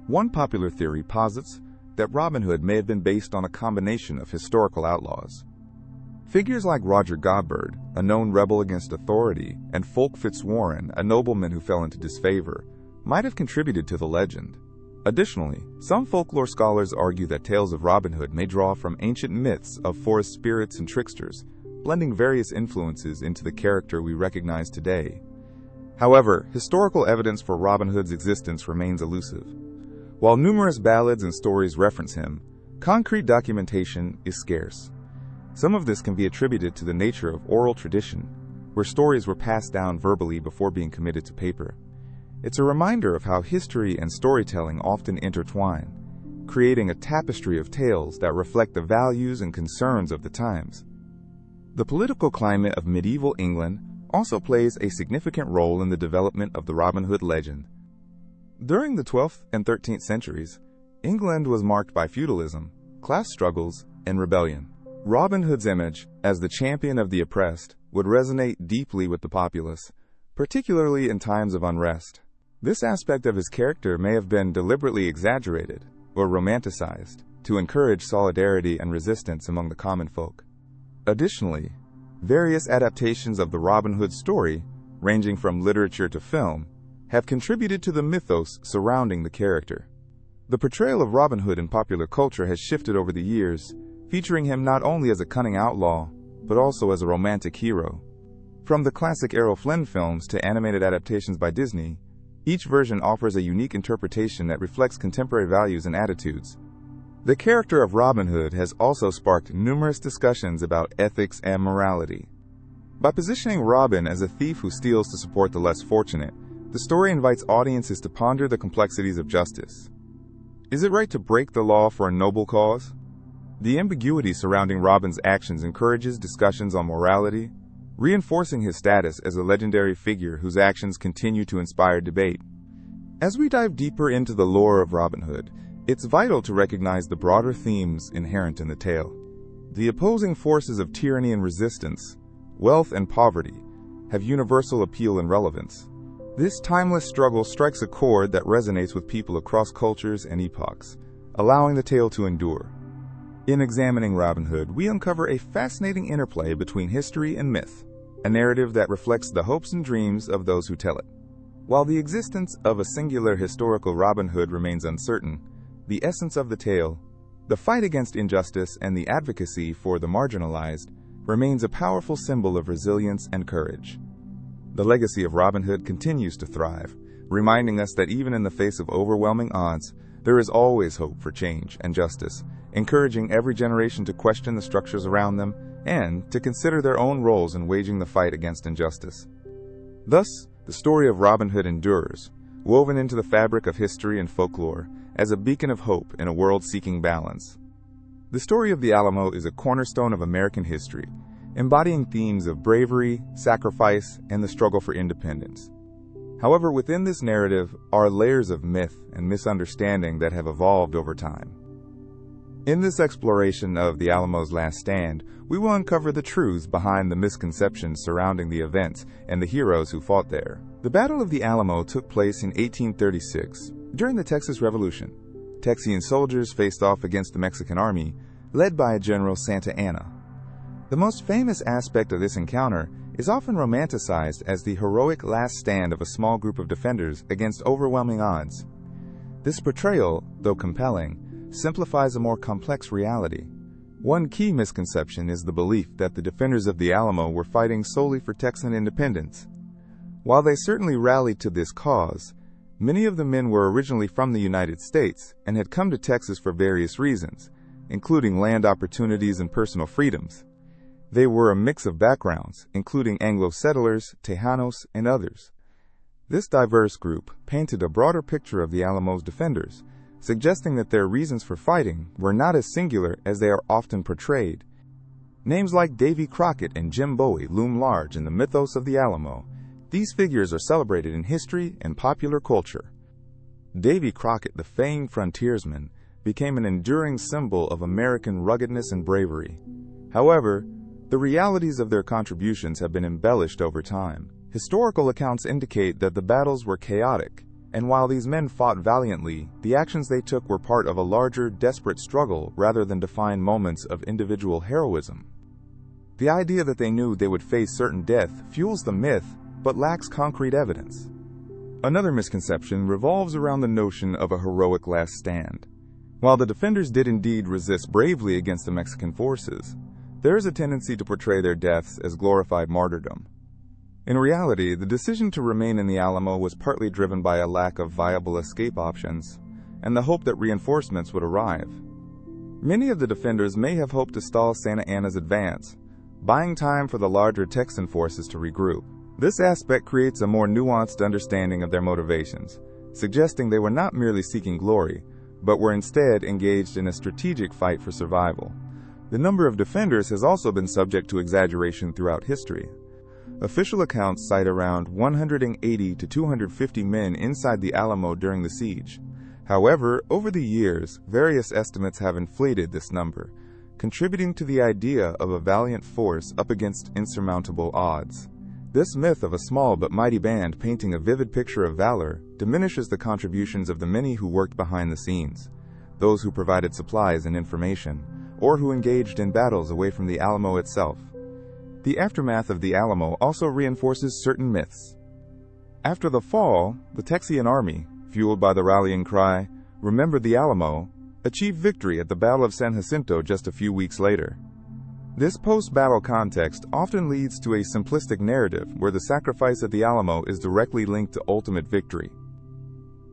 One popular theory posits that Robin Hood may have been based on a combination of historical outlaws. Figures like Roger Godberd, a known rebel against authority, and Fulk Fitzwarren, a nobleman who fell into disfavor, might have contributed to the legend. Additionally, some folklore scholars argue that tales of Robin Hood may draw from ancient myths of forest spirits and tricksters, blending various influences into the character we recognize today. However, historical evidence for Robin Hood's existence remains elusive. While numerous ballads and stories reference him, concrete documentation is scarce. Some of this can be attributed to the nature of oral tradition, where stories were passed down verbally before being committed to paper. It's a reminder of how history and storytelling often intertwine, creating a tapestry of tales that reflect the values and concerns of the times. The political climate of medieval England also plays a significant role in the development of the Robin Hood legend. During the 12th and 13th centuries, England was marked by feudalism, class struggles, and rebellion. Robin Hood's image, as the champion of the oppressed, would resonate deeply with the populace, particularly in times of unrest. This aspect of his character may have been deliberately exaggerated or romanticized to encourage solidarity and resistance among the common folk. Additionally, various adaptations of the Robin Hood story, ranging from literature to film, have contributed to the mythos surrounding the character. The portrayal of Robin Hood in popular culture has shifted over the years, featuring him not only as a cunning outlaw, but also as a romantic hero. From the classic Errol Flynn films to animated adaptations by Disney, each version offers a unique interpretation that reflects contemporary values and attitudes. The character of Robin Hood has also sparked numerous discussions about ethics and morality. By positioning Robin as a thief who steals to support the less fortunate, the story invites audiences to ponder the complexities of justice. Is it right to break the law for a noble cause? The ambiguity surrounding Robin's actions encourages discussions on morality, reinforcing his status as a legendary figure whose actions continue to inspire debate. As we dive deeper into the lore of Robin Hood, it's vital to recognize the broader themes inherent in the tale. The opposing forces of tyranny and resistance, wealth and poverty, have universal appeal and relevance. This timeless struggle strikes a chord that resonates with people across cultures and epochs, allowing the tale to endure. In examining Robin Hood, we uncover a fascinating interplay between history and myth, a narrative that reflects the hopes and dreams of those who tell it. While the existence of a singular historical Robin Hood remains uncertain, the essence of the tale, the fight against injustice and the advocacy for the marginalized, remains a powerful symbol of resilience and courage. The legacy of Robin Hood continues to thrive, reminding us that even in the face of overwhelming odds, there is always hope for change and justice, encouraging every generation to question the structures around them and to consider their own roles in waging the fight against injustice. Thus, the story of Robin Hood endures, woven into the fabric of history and folklore, as a beacon of hope in a world seeking balance. The story of the Alamo is a cornerstone of American history, embodying themes of bravery, sacrifice, and the struggle for independence. However, within this narrative are layers of myth and misunderstanding that have evolved over time. In this exploration of the Alamo's last stand, we will uncover the truths behind the misconceptions surrounding the events and the heroes who fought there. The Battle of the Alamo took place in 1836, during the Texas Revolution. Texian soldiers faced off against the Mexican army, led by General Santa Anna. The most famous aspect of this encounter is often romanticized as the heroic last stand of a small group of defenders against overwhelming odds. This portrayal, though compelling, simplifies a more complex reality. One key misconception is the belief that the defenders of the Alamo were fighting solely for Texan independence. While they certainly rallied to this cause, many of the men were originally from the United States and had come to Texas for various reasons, including land opportunities and personal freedoms. They were a mix of backgrounds, including Anglo settlers, Tejanos, and others. This diverse group painted a broader picture of the Alamo's defenders, suggesting that their reasons for fighting were not as singular as they are often portrayed. Names like Davy Crockett and Jim Bowie loom large in the mythos of the Alamo. These figures are celebrated in history and popular culture. Davy Crockett, the famed frontiersman, became an enduring symbol of American ruggedness and bravery. However, the realities of their contributions have been embellished over time. Historical accounts indicate that the battles were chaotic, and while these men fought valiantly, the actions they took were part of a larger, desperate struggle rather than defined moments of individual heroism. The idea that they knew they would face certain death fuels the myth, but lacks concrete evidence. Another misconception revolves around the notion of a heroic last stand. While the defenders did indeed resist bravely against the Mexican forces, there is a tendency to portray their deaths as glorified martyrdom. In reality, the decision to remain in the Alamo was partly driven by a lack of viable escape options and the hope that reinforcements would arrive. Many of the defenders may have hoped to stall Santa Anna's advance, buying time for the larger Texan forces to regroup. This aspect creates a more nuanced understanding of their motivations, suggesting they were not merely seeking glory, but were instead engaged in a strategic fight for survival. The number of defenders has also been subject to exaggeration throughout history. Official accounts cite around 180 to 250 men inside the Alamo during the siege. However, over the years, various estimates have inflated this number, contributing to the idea of a valiant force up against insurmountable odds. This myth of a small but mighty band painting a vivid picture of valor diminishes the contributions of the many who worked behind the scenes, those who provided supplies and information, or who engaged in battles away from the Alamo itself. The aftermath of the Alamo also reinforces certain myths. After the fall, the Texian army, fueled by the rallying cry, "Remember the Alamo," achieved victory at the Battle of San Jacinto just a few weeks later. This post-battle context often leads to a simplistic narrative where the sacrifice at the Alamo is directly linked to ultimate victory.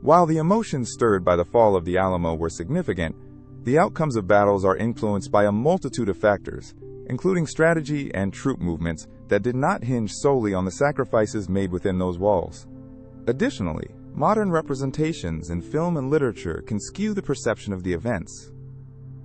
While the emotions stirred by the fall of the Alamo were significant, the outcomes of battles are influenced by a multitude of factors, including strategy and troop movements that did not hinge solely on the sacrifices made within those walls. Additionally, modern representations in film and literature can skew the perception of the events.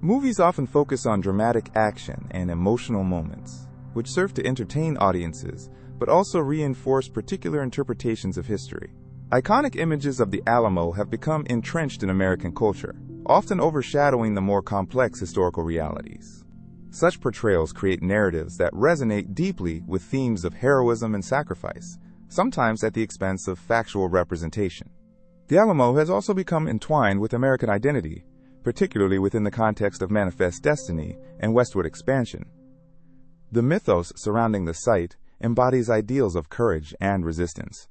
Movies often focus on dramatic action and emotional moments, which serve to entertain audiences, but also reinforce particular interpretations of history. Iconic images of the Alamo have become entrenched in American culture, often overshadowing the more complex historical realities. Such portrayals create narratives that resonate deeply with themes of heroism and sacrifice, sometimes at the expense of factual representation. The Alamo has also become entwined with American identity, particularly within the context of Manifest Destiny and westward expansion. The mythos surrounding the site embodies ideals of courage and resistance.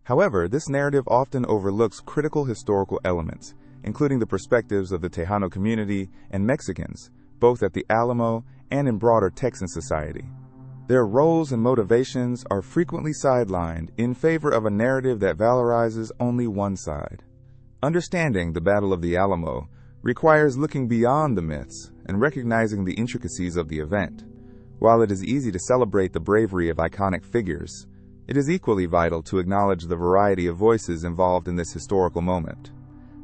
However, this narrative often overlooks critical historical elements, including the perspectives of the Tejano community and Mexicans, both at the Alamo and in broader Texan society. Their roles and motivations are frequently sidelined in favor of a narrative that valorizes only one side. Understanding the Battle of the Alamo requires looking beyond the myths and recognizing the intricacies of the event. While it is easy to celebrate the bravery of iconic figures, it is equally vital to acknowledge the variety of voices involved in this historical moment.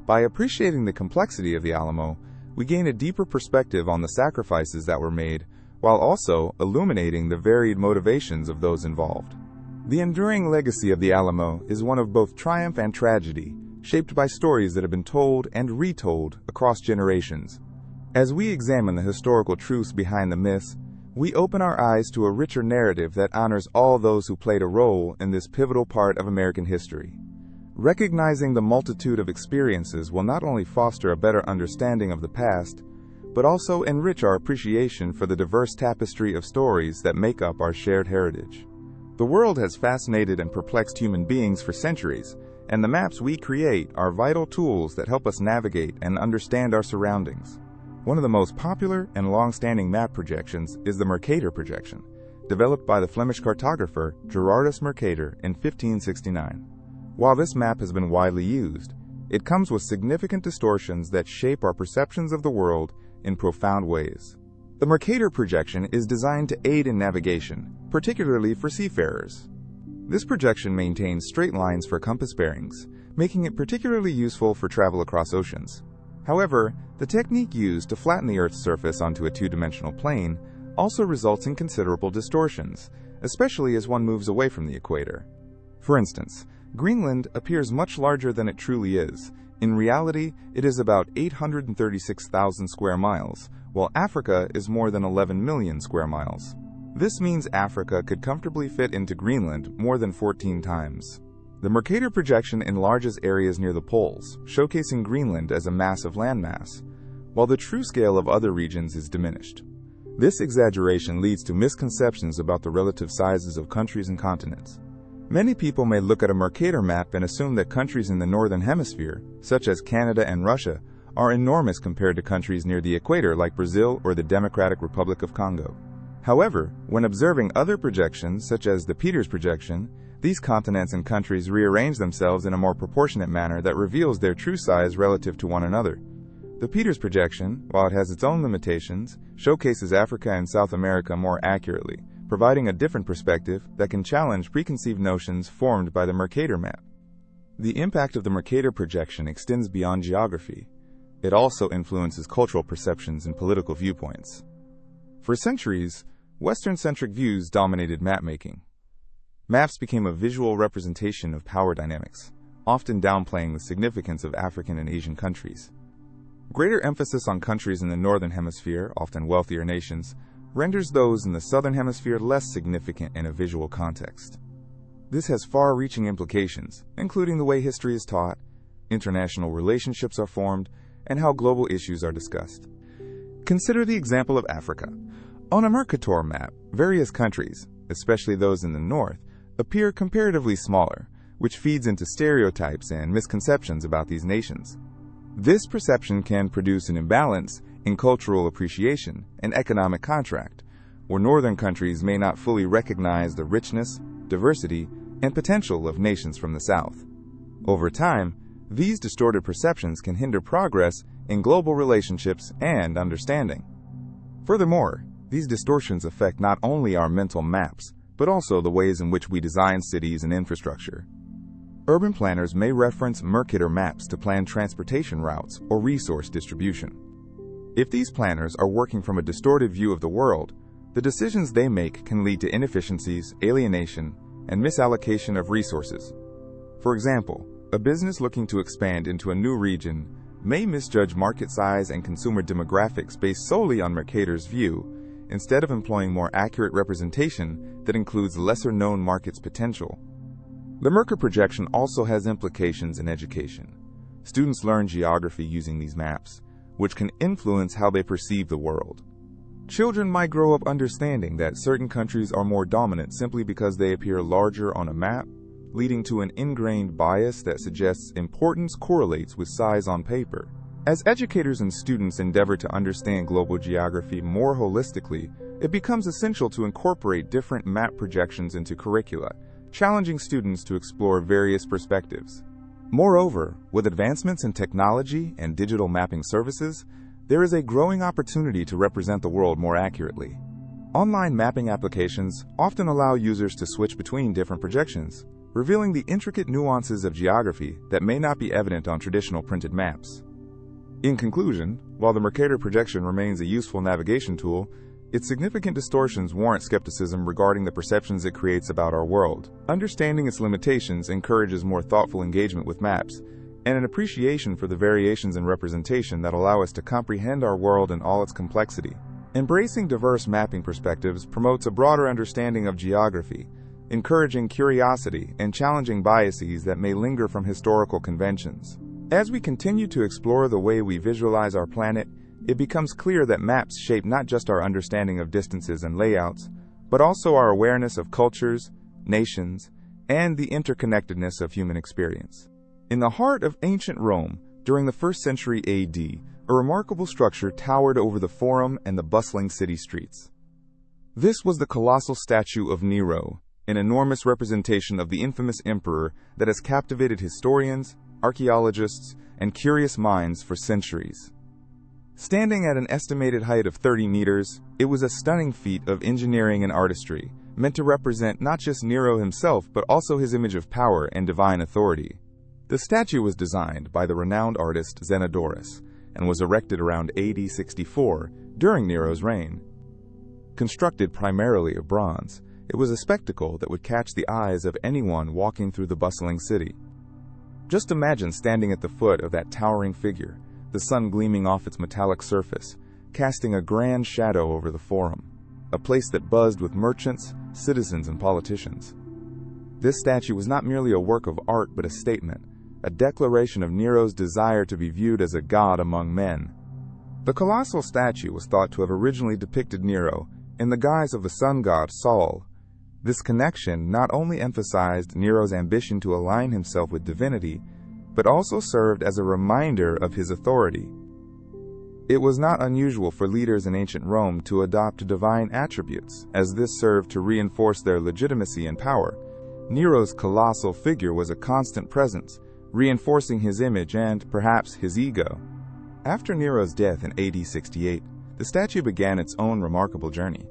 By appreciating the complexity of the Alamo, we gain a deeper perspective on the sacrifices that were made, while also illuminating the varied motivations of those involved. The enduring legacy of the Alamo is one of both triumph and tragedy, shaped by stories that have been told and retold across generations. As we examine the historical truths behind the myths, we open our eyes to a richer narrative that honors all those who played a role in this pivotal part of American history. Recognizing the multitude of experiences will not only foster a better understanding of the past, but also enrich our appreciation for the diverse tapestry of stories that make up our shared heritage. The world has fascinated and perplexed human beings for centuries, and the maps we create are vital tools that help us navigate and understand our surroundings. One of the most popular and long-standing map projections is the Mercator projection, developed by the Flemish cartographer Gerardus Mercator in 1569. While this map has been widely used, it comes with significant distortions that shape our perceptions of the world in profound ways. The Mercator projection is designed to aid in navigation, particularly for seafarers. This projection maintains straight lines for compass bearings, making it particularly useful for travel across oceans. However, the technique used to flatten the Earth's surface onto a two-dimensional plane also results in considerable distortions, especially as one moves away from the equator. For instance, Greenland appears much larger than it truly is. In reality, it is about 836,000 square miles, while Africa is more than 11 million square miles. This means Africa could comfortably fit into Greenland more than 14 times. The Mercator projection enlarges areas near the poles, showcasing Greenland as a massive landmass, while the true scale of other regions is diminished. This exaggeration leads to misconceptions about the relative sizes of countries and continents. Many people may look at a Mercator map and assume that countries in the Northern Hemisphere, such as Canada and Russia, are enormous compared to countries near the equator like Brazil or the Democratic Republic of Congo. However, when observing other projections, such as the Peters projection, these continents and countries rearrange themselves in a more proportionate manner that reveals their true size relative to one another. The Peters projection, while it has its own limitations, showcases Africa and South America more accurately, providing a different perspective that can challenge preconceived notions formed by the Mercator map. The impact of the Mercator projection extends beyond geography. It also influences cultural perceptions and political viewpoints. For centuries, Western-centric views dominated mapmaking. Maps became a visual representation of power dynamics, often downplaying the significance of African and Asian countries. Greater emphasis on countries in the Northern Hemisphere, often wealthier nations, renders those in the Southern Hemisphere less significant in a visual context. This has far-reaching implications, including the way history is taught, international relationships are formed, and how global issues are discussed. Consider the example of Africa. On a Mercator map, various countries, especially those in the north, appear comparatively smaller, which feeds into stereotypes and misconceptions about these nations. This perception can produce an imbalance in cultural appreciation and economic contract, where northern countries may not fully recognize the richness, diversity, and potential of nations from the south. Over time, these distorted perceptions can hinder progress in global relationships and understanding. Furthermore, these distortions affect not only our mental maps, but also the ways in which we design cities and infrastructure. Urban planners may reference Mercator maps to plan transportation routes or resource distribution. If these planners are working from a distorted view of the world, the decisions they make can lead to inefficiencies, alienation, and misallocation of resources. For example, a business looking to expand into a new region may misjudge market size and consumer demographics based solely on Mercator's view, instead of employing more accurate representation that includes lesser-known markets' potential. The Mercator projection also has implications in education. Students learn geography using these maps, which can influence how they perceive the world. Children might grow up understanding that certain countries are more dominant simply because they appear larger on a map, leading to an ingrained bias that suggests importance correlates with size on paper. As educators and students endeavor to understand global geography more holistically, it becomes essential to incorporate different map projections into curricula, challenging students to explore various perspectives. Moreover, with advancements in technology and digital mapping services, there is a growing opportunity to represent the world more accurately. Online mapping applications often allow users to switch between different projections, revealing the intricate nuances of geography that may not be evident on traditional printed maps. In conclusion, while the Mercator projection remains a useful navigation tool, its significant distortions warrant skepticism regarding the perceptions it creates about our world. Understanding its limitations encourages more thoughtful engagement with maps and an appreciation for the variations in representation that allow us to comprehend our world in all its complexity. Embracing diverse mapping perspectives promotes a broader understanding of geography, encouraging curiosity and challenging biases that may linger from historical conventions. As we continue to explore the way we visualize our planet, it becomes clear that maps shape not just our understanding of distances and layouts, but also our awareness of cultures, nations, and the interconnectedness of human experience. In the heart of ancient Rome, during the 1st century AD, a remarkable structure towered over the Forum and the bustling city streets. This was the colossal statue of Nero, an enormous representation of the infamous emperor that has captivated historians, archaeologists, and curious minds for centuries. Standing at an estimated height of 30 meters, it was a stunning feat of engineering and artistry, meant to represent not just Nero himself but also his image of power and divine authority. The statue was designed by the renowned artist Zenodorus and was erected around AD 64 during Nero's reign. Constructed primarily of bronze, it was a spectacle that would catch the eyes of anyone walking through the bustling city. Just imagine standing at the foot of that towering figure, the sun gleaming off its metallic surface, casting a grand shadow over the Forum, a place that buzzed with merchants, citizens, and politicians. This statue was not merely a work of art but a statement, a declaration of Nero's desire to be viewed as a god among men. The colossal statue was thought to have originally depicted Nero in the guise of the sun god Sol. This connection not only emphasized Nero's ambition to align himself with divinity, but also served as a reminder of his authority. It was not unusual for leaders in ancient Rome to adopt divine attributes, as this served to reinforce their legitimacy and power. Nero's colossal figure was a constant presence, reinforcing his image and, perhaps, his ego. After Nero's death in AD 68, the statue began its own remarkable journey.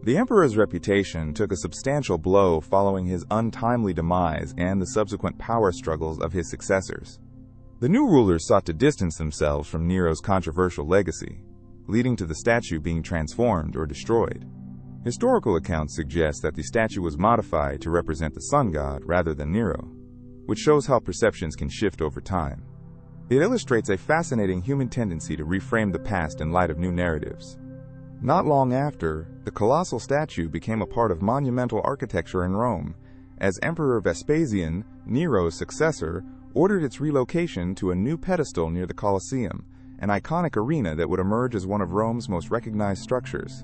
The emperor's reputation took a substantial blow following his untimely demise and the subsequent power struggles of his successors. The new rulers sought to distance themselves from Nero's controversial legacy, leading to the statue being transformed or destroyed. Historical accounts suggest that the statue was modified to represent the sun god rather than Nero, which shows how perceptions can shift over time. It illustrates a fascinating human tendency to reframe the past in light of new narratives. Not long after, the colossal statue became a part of monumental architecture in Rome, as Emperor Vespasian, Nero's successor, ordered its relocation to a new pedestal near the Colosseum, an iconic arena that would emerge as one of Rome's most recognized structures.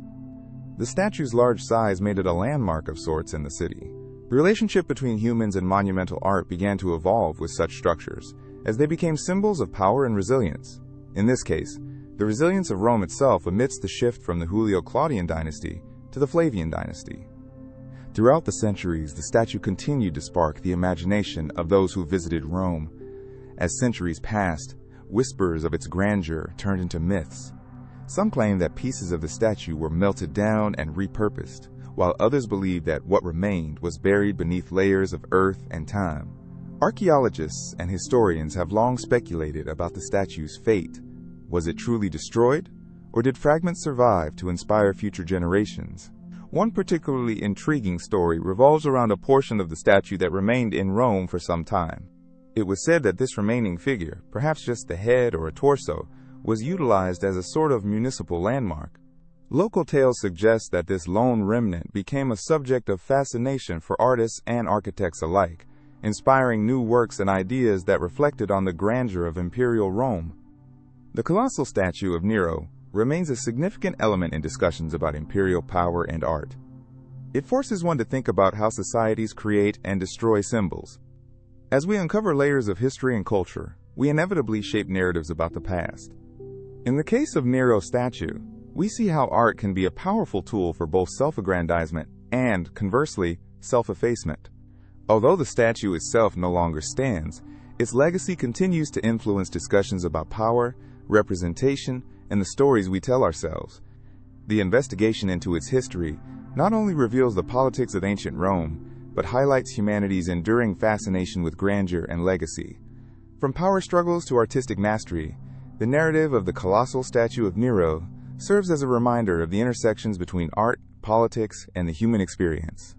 The statue's large size made it a landmark of sorts in the city. The relationship between humans and monumental art began to evolve with such structures, as they became symbols of power and resilience. In this case, the resilience of Rome itself amidst the shift from the Julio-Claudian dynasty to the Flavian dynasty. Throughout the centuries, the statue continued to spark the imagination of those who visited Rome. As centuries passed, whispers of its grandeur turned into myths. Some claim that pieces of the statue were melted down and repurposed, while others believed that what remained was buried beneath layers of earth and time. Archaeologists and historians have long speculated about the statue's fate. Was it truly destroyed, or did fragments survive to inspire future generations? One particularly intriguing story revolves around a portion of the statue that remained in Rome for some time. It was said that this remaining figure, perhaps just the head or a torso, was utilized as a sort of municipal landmark. Local tales suggest that this lone remnant became a subject of fascination for artists and architects alike, inspiring new works and ideas that reflected on the grandeur of imperial Rome. The colossal statue of Nero remains a significant element in discussions about imperial power and art. It forces one to think about how societies create and destroy symbols. As we uncover layers of history and culture, we inevitably shape narratives about the past. In the case of Nero's statue, we see how art can be a powerful tool for both self-aggrandizement and, conversely, self-effacement. Although the statue itself no longer stands, its legacy continues to influence discussions about power, representation, and the stories we tell ourselves. The investigation into its history not only reveals the politics of ancient Rome, but highlights humanity's enduring fascination with grandeur and legacy. From power struggles to artistic mastery, the narrative of the colossal statue of Nero serves as a reminder of the intersections between art, politics, and the human experience.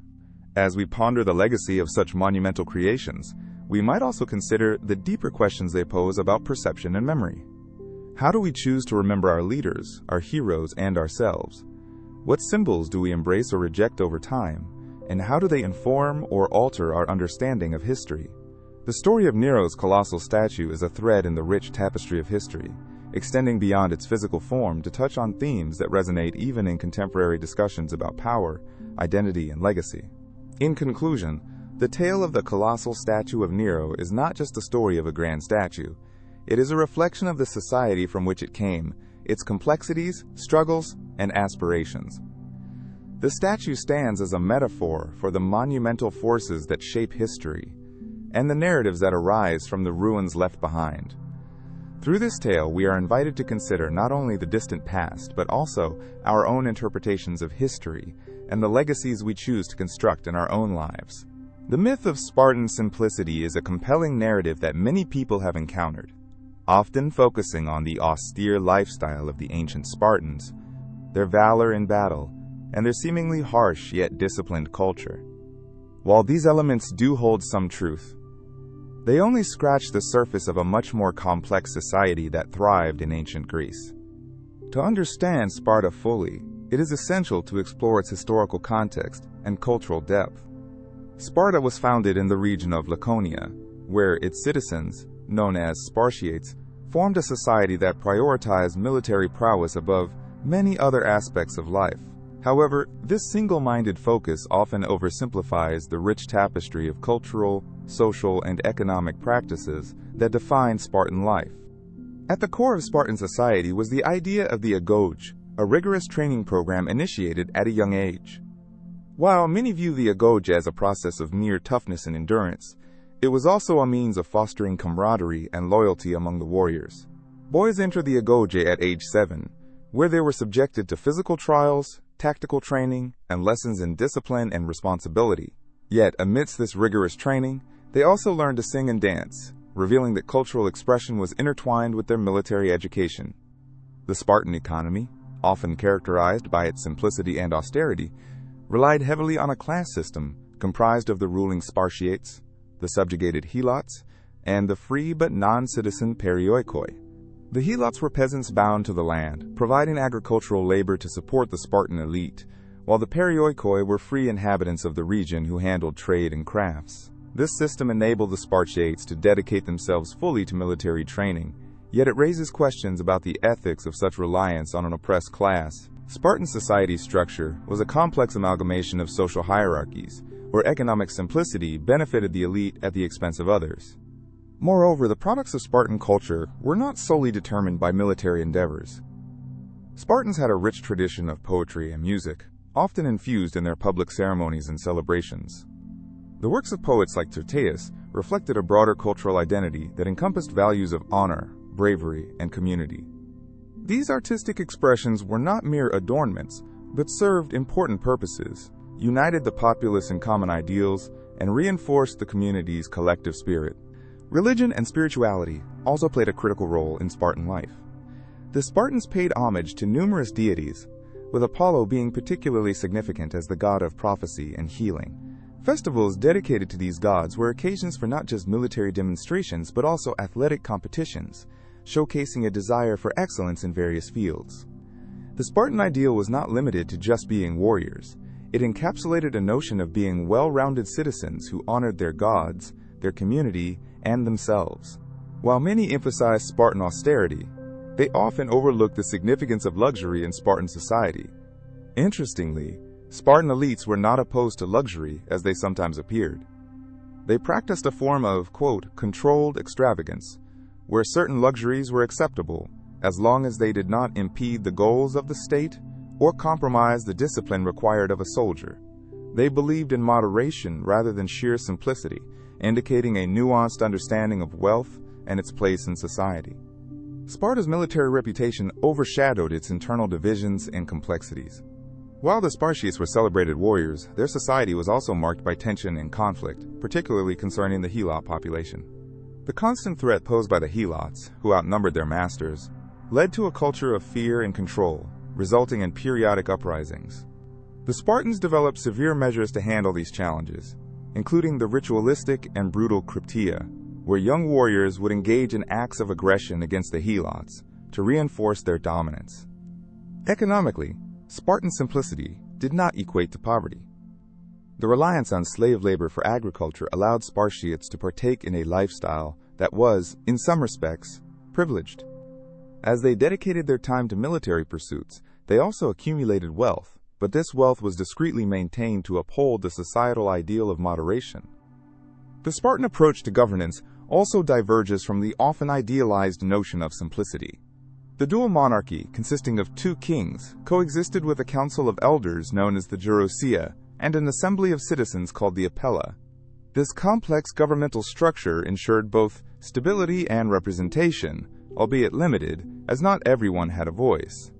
As we ponder the legacy of such monumental creations, we might also consider the deeper questions they pose about perception and memory. How do we choose to remember our leaders, our heroes, and ourselves? What symbols do we embrace or reject over time? And how do they inform or alter our understanding of history? The story of Nero's colossal statue is a thread in the rich tapestry of history, extending beyond its physical form to touch on themes that resonate even in contemporary discussions about power, identity, and legacy. In conclusion, the tale of the colossal statue of Nero is not just the story of a grand statue. It is a reflection of the society from which it came, its complexities, struggles, and aspirations. The statue stands as a metaphor for the monumental forces that shape history, and the narratives that arise from the ruins left behind. Through this tale, we are invited to consider not only the distant past, but also our own interpretations of history and the legacies we choose to construct in our own lives. The myth of Spartan simplicity is a compelling narrative that many people have encountered, often focusing on the austere lifestyle of the ancient Spartans, their valor in battle, and their seemingly harsh yet disciplined culture. While these elements do hold some truth, they only scratch the surface of a much more complex society that thrived in ancient Greece. To understand Sparta fully, it is essential to explore its historical context and cultural depth. Sparta was founded in the region of Laconia, where its citizens, known as Spartiates, formed a society that prioritized military prowess above many other aspects of life. However, this single-minded focus often oversimplifies the rich tapestry of cultural, social, and economic practices that define Spartan life. At the core of Spartan society was the idea of the agoge, a rigorous training program initiated at a young age. While many view the agoge as a process of mere toughness and endurance, it was also a means of fostering camaraderie and loyalty among the warriors. Boys entered the agoge at age 7, where they were subjected to physical trials, tactical training, and lessons in discipline and responsibility. Yet, amidst this rigorous training, they also learned to sing and dance, revealing that cultural expression was intertwined with their military education. The Spartan economy, often characterized by its simplicity and austerity, relied heavily on a class system comprised of the ruling Spartiates, the subjugated Helots, and the free but non-citizen Perioikoi. The Helots were peasants bound to the land, providing agricultural labor to support the Spartan elite, while the Perioikoi were free inhabitants of the region who handled trade and crafts. This system enabled the Spartiates to dedicate themselves fully to military training, yet it raises questions about the ethics of such reliance on an oppressed class. Spartan society's structure was a complex amalgamation of social hierarchies, where economic simplicity benefited the elite at the expense of others. Moreover, the products of Spartan culture were not solely determined by military endeavors. Spartans had a rich tradition of poetry and music, often infused in their public ceremonies and celebrations. The works of poets like Tyrtaeus reflected a broader cultural identity that encompassed values of honor, bravery, and community. These artistic expressions were not mere adornments, but served important purposes, united the populace in common ideals, and reinforced the community's collective spirit. Religion and spirituality also played a critical role in Spartan life. The Spartans paid homage to numerous deities, with Apollo being particularly significant as the god of prophecy and healing. Festivals dedicated to these gods were occasions for not just military demonstrations but also athletic competitions, showcasing a desire for excellence in various fields. The Spartan ideal was not limited to just being warriors. It encapsulated a notion of being well-rounded citizens who honored their gods, their community, and themselves. While many emphasized Spartan austerity, they often overlooked the significance of luxury in Spartan society. Interestingly, Spartan elites were not opposed to luxury as they sometimes appeared. They practiced a form of, quote, controlled extravagance, where certain luxuries were acceptable as long as they did not impede the goals of the state or compromise the discipline required of a soldier. They believed in moderation rather than sheer simplicity, indicating a nuanced understanding of wealth and its place in society. Sparta's military reputation overshadowed its internal divisions and complexities. While the Spartiates were celebrated warriors, their society was also marked by tension and conflict, particularly concerning the Helot population. The constant threat posed by the Helots, who outnumbered their masters, led to a culture of fear and control, resulting in periodic uprisings. The Spartans developed severe measures to handle these challenges, including the ritualistic and brutal Cryptia, where young warriors would engage in acts of aggression against the Helots to reinforce their dominance. Economically, Spartan simplicity did not equate to poverty. The reliance on slave labor for agriculture allowed Spartiates to partake in a lifestyle that was, in some respects, privileged. As they dedicated their time to military pursuits, they also accumulated wealth, but this wealth was discreetly maintained to uphold the societal ideal of moderation. The Spartan approach to governance also diverges from the often idealized notion of simplicity. The dual monarchy, consisting of two kings, coexisted with a council of elders known as the Gerousia and an assembly of citizens called the Apella. This complex governmental structure ensured both stability and representation, albeit limited, as not everyone had a voice.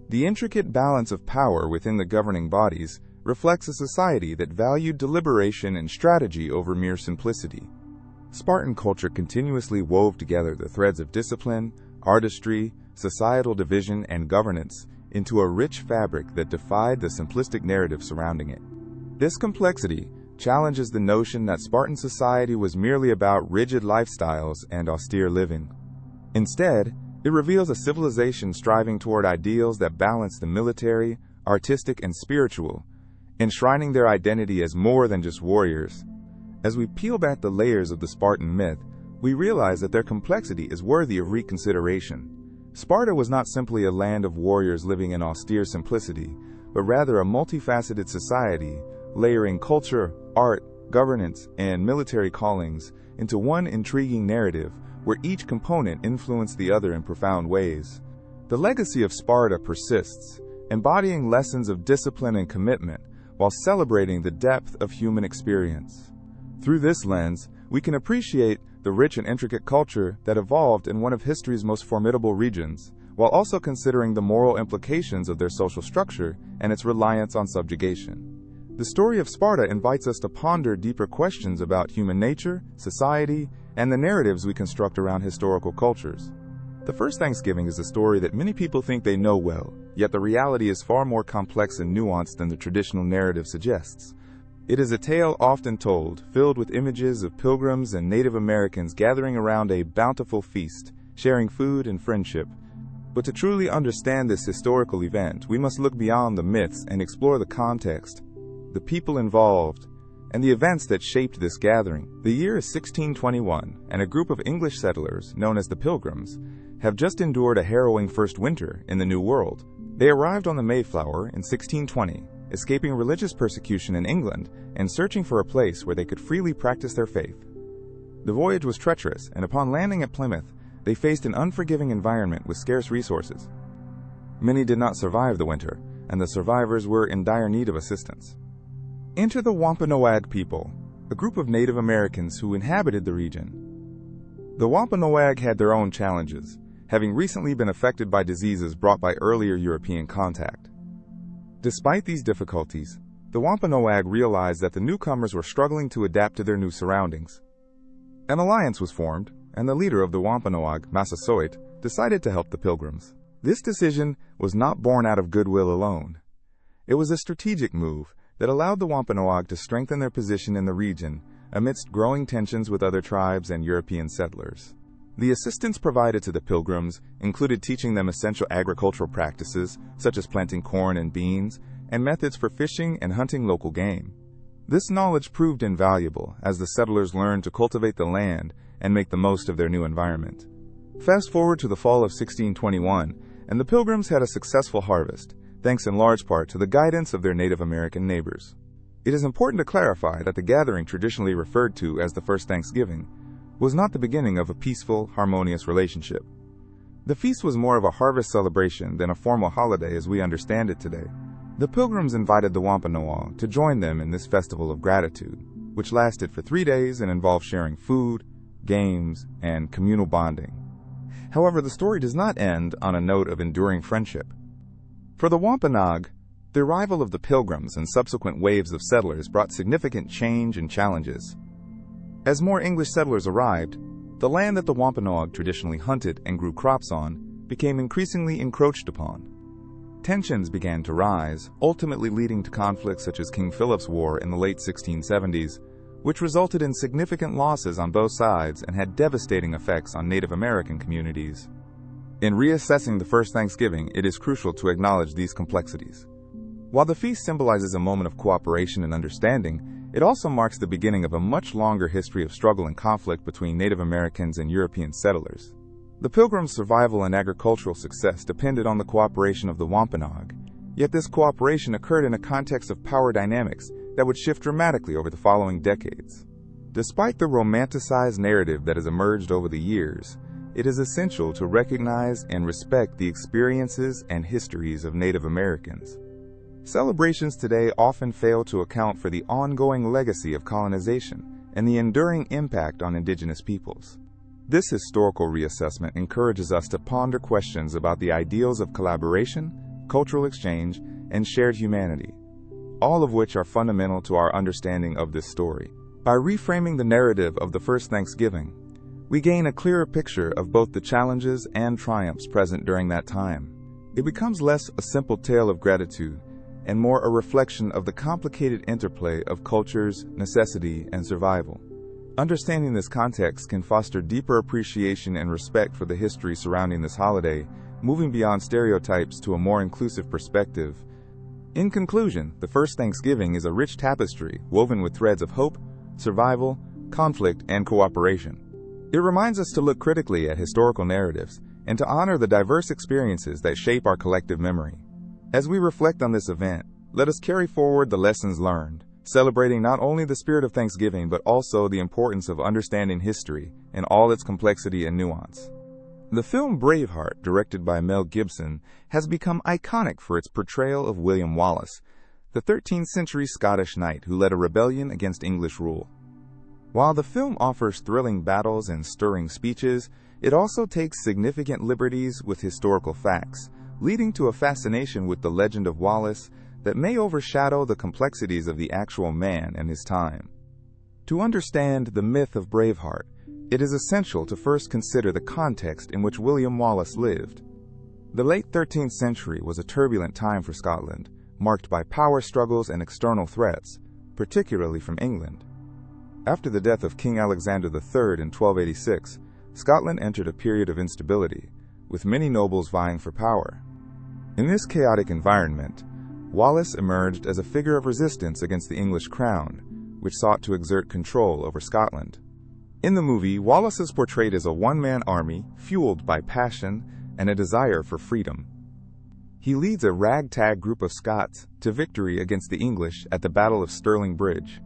The intricate balance of power within the governing bodies reflects a society that valued deliberation and strategy over mere simplicity. Spartan culture continuously wove together the threads of discipline, artistry, societal division, and governance into a rich fabric that defied the simplistic narrative surrounding it. This complexity challenges the notion that Spartan society was merely about rigid lifestyles and austere living. Instead, it reveals a civilization striving toward ideals that balance the military, artistic, and spiritual, enshrining their identity as more than just warriors. As we peel back the layers of the Spartan myth, we realize that their complexity is worthy of reconsideration. Sparta was not simply a land of warriors living in austere simplicity, but rather a multifaceted society, layering culture, art, governance, and military callings into one intriguing narrative where each component influenced the other in profound ways. The legacy of Sparta persists, embodying lessons of discipline and commitment while celebrating the depth of human experience. Through this lens, we can appreciate the rich and intricate culture that evolved in one of history's most formidable regions, while also considering the moral implications of their social structure and its reliance on subjugation. The story of Sparta invites us to ponder deeper questions about human nature, society, and the narratives we construct around historical cultures. The First Thanksgiving is a story that many people think they know well, yet the reality is far more complex and nuanced than the traditional narrative suggests. It is a tale often told, filled with images of pilgrims and Native Americans gathering around a bountiful feast, sharing food and friendship. But to truly understand this historical event, we must look beyond the myths and explore the context, the people involved, and the events that shaped this gathering. The year is 1621, and a group of English settlers, known as the Pilgrims, have just endured a harrowing first winter in the New World. They arrived on the Mayflower in 1620, escaping religious persecution in England and searching for a place where they could freely practice their faith. The voyage was treacherous, and upon landing at Plymouth, they faced an unforgiving environment with scarce resources. Many did not survive the winter, and the survivors were in dire need of assistance. Enter the Wampanoag people, a group of Native Americans who inhabited the region. The Wampanoag had their own challenges, having recently been affected by diseases brought by earlier European contact. Despite these difficulties, the Wampanoag realized that the newcomers were struggling to adapt to their new surroundings. An alliance was formed, and the leader of the Wampanoag, Massasoit, decided to help the Pilgrims. This decision was not born out of goodwill alone. It was a strategic move that allowed the Wampanoag to strengthen their position in the region amidst growing tensions with other tribes and European settlers. The assistance provided to the Pilgrims included teaching them essential agricultural practices, such as planting corn and beans, and methods for fishing and hunting local game. This knowledge proved invaluable as the settlers learned to cultivate the land and make the most of their new environment. Fast forward to the fall of 1621, and the Pilgrims had a successful harvest, thanks in large part to the guidance of their Native American neighbors. It is important to clarify that the gathering traditionally referred to as the First Thanksgiving was not the beginning of a peaceful, harmonious relationship. The feast was more of a harvest celebration than a formal holiday as we understand it today. The Pilgrims invited the Wampanoag to join them in this festival of gratitude, which lasted for 3 days and involved sharing food, games, and communal bonding. However, the story does not end on a note of enduring friendship. For the Wampanoag, the arrival of the Pilgrims and subsequent waves of settlers brought significant change and challenges. As more English settlers arrived, the land that the Wampanoag traditionally hunted and grew crops on became increasingly encroached upon. Tensions began to rise, ultimately leading to conflicts such as King Philip's War in the late 1670s, which resulted in significant losses on both sides and had devastating effects on Native American communities. In reassessing the First Thanksgiving, it is crucial to acknowledge these complexities. While the feast symbolizes a moment of cooperation and understanding, it also marks the beginning of a much longer history of struggle and conflict between Native Americans and European settlers. The Pilgrims' survival and agricultural success depended on the cooperation of the Wampanoag, yet this cooperation occurred in a context of power dynamics that would shift dramatically over the following decades. Despite the romanticized narrative that has emerged over the years, it is essential to recognize and respect the experiences and histories of Native Americans. Celebrations today often fail to account for the ongoing legacy of colonization and the enduring impact on indigenous peoples. This historical reassessment encourages us to ponder questions about the ideals of collaboration, cultural exchange, and shared humanity, all of which are fundamental to our understanding of this story. By reframing the narrative of the First Thanksgiving, we gain a clearer picture of both the challenges and triumphs present during that time. It becomes less a simple tale of gratitude and more a reflection of the complicated interplay of cultures, necessity, and survival. Understanding this context can foster deeper appreciation and respect for the history surrounding this holiday, moving beyond stereotypes to a more inclusive perspective. In conclusion, the First Thanksgiving is a rich tapestry woven with threads of hope, survival, conflict, and cooperation. It reminds us to look critically at historical narratives and to honor the diverse experiences that shape our collective memory. As we reflect on this event, let us carry forward the lessons learned, celebrating not only the spirit of Thanksgiving but also the importance of understanding history in all its complexity and nuance. The film Braveheart, directed by Mel Gibson, has become iconic for its portrayal of William Wallace, the 13th century Scottish knight who led a rebellion against English rule. While the film offers thrilling battles and stirring speeches, it also takes significant liberties with historical facts, leading to a fascination with the legend of Wallace that may overshadow the complexities of the actual man and his time. To understand the myth of Braveheart, it is essential to first consider the context in which William Wallace lived. The late 13th century was a turbulent time for Scotland, marked by power struggles and external threats, particularly from England. After the death of King Alexander III in 1286, Scotland entered a period of instability, with many nobles vying for power. In this chaotic environment, Wallace emerged as a figure of resistance against the English crown, which sought to exert control over Scotland. In the movie, Wallace is portrayed as a one-man army fueled by passion and a desire for freedom. He leads a ragtag group of Scots to victory against the English at the Battle of Stirling Bridge.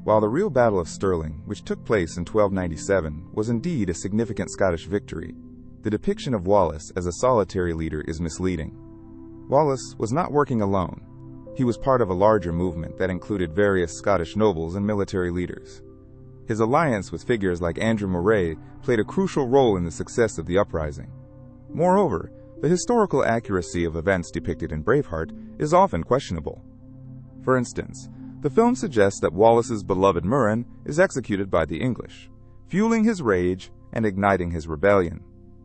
While the real Battle of Stirling, which took place in 1297, was indeed a significant Scottish victory, the depiction of Wallace as a solitary leader is misleading. Wallace was not working alone. He was part of a larger movement that included various Scottish nobles and military leaders. His alliance with figures like Andrew Moray played a crucial role in the success of the uprising. Moreover, the historical accuracy of events depicted in Braveheart is often questionable. For instance, the film suggests that Wallace's beloved Murren is executed by the English, fueling his rage and igniting his rebellion.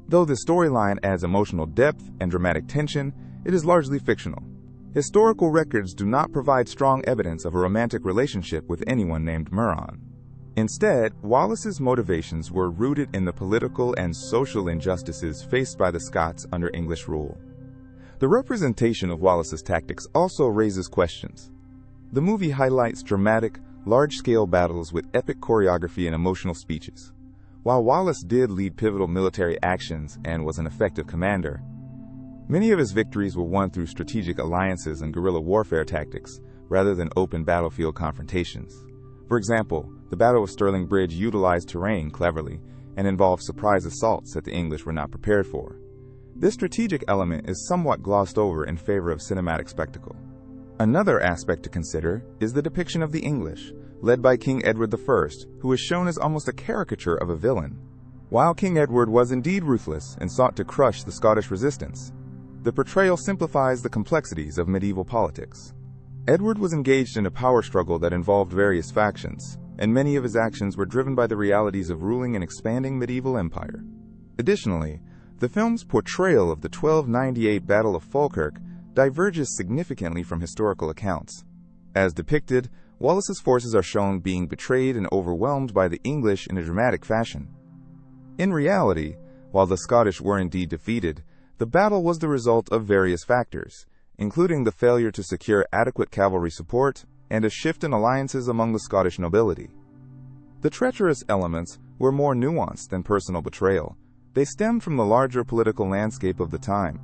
Though the storyline adds emotional depth and dramatic tension, it is largely fictional. Historical records do not provide strong evidence of a romantic relationship with anyone named Murron. Instead, Wallace's motivations were rooted in the political and social injustices faced by the Scots under English rule. The representation of Wallace's tactics also raises questions. The movie highlights dramatic, large-scale battles with epic choreography and emotional speeches. While Wallace did lead pivotal military actions and was an effective commander, many of his victories were won through strategic alliances and guerrilla warfare tactics, rather than open battlefield confrontations. For example, the Battle of Stirling Bridge utilized terrain cleverly and involved surprise assaults that the English were not prepared for. This strategic element is somewhat glossed over in favor of cinematic spectacle. Another aspect to consider is the depiction of the English, led by King Edward I, who is shown as almost a caricature of a villain. While King Edward was indeed ruthless and sought to crush the Scottish resistance, the portrayal simplifies the complexities of medieval politics. Edward was engaged in a power struggle that involved various factions, and many of his actions were driven by the realities of ruling an expanding medieval empire. Additionally, the film's portrayal of the 1298 Battle of Falkirk diverges significantly from historical accounts. As depicted, Wallace's forces are shown being betrayed and overwhelmed by the English in a dramatic fashion. In reality, while the Scottish were indeed defeated, the battle was the result of various factors, including the failure to secure adequate cavalry support and a shift in alliances among the Scottish nobility. The treacherous elements were more nuanced than personal betrayal. They stemmed from the larger political landscape of the time.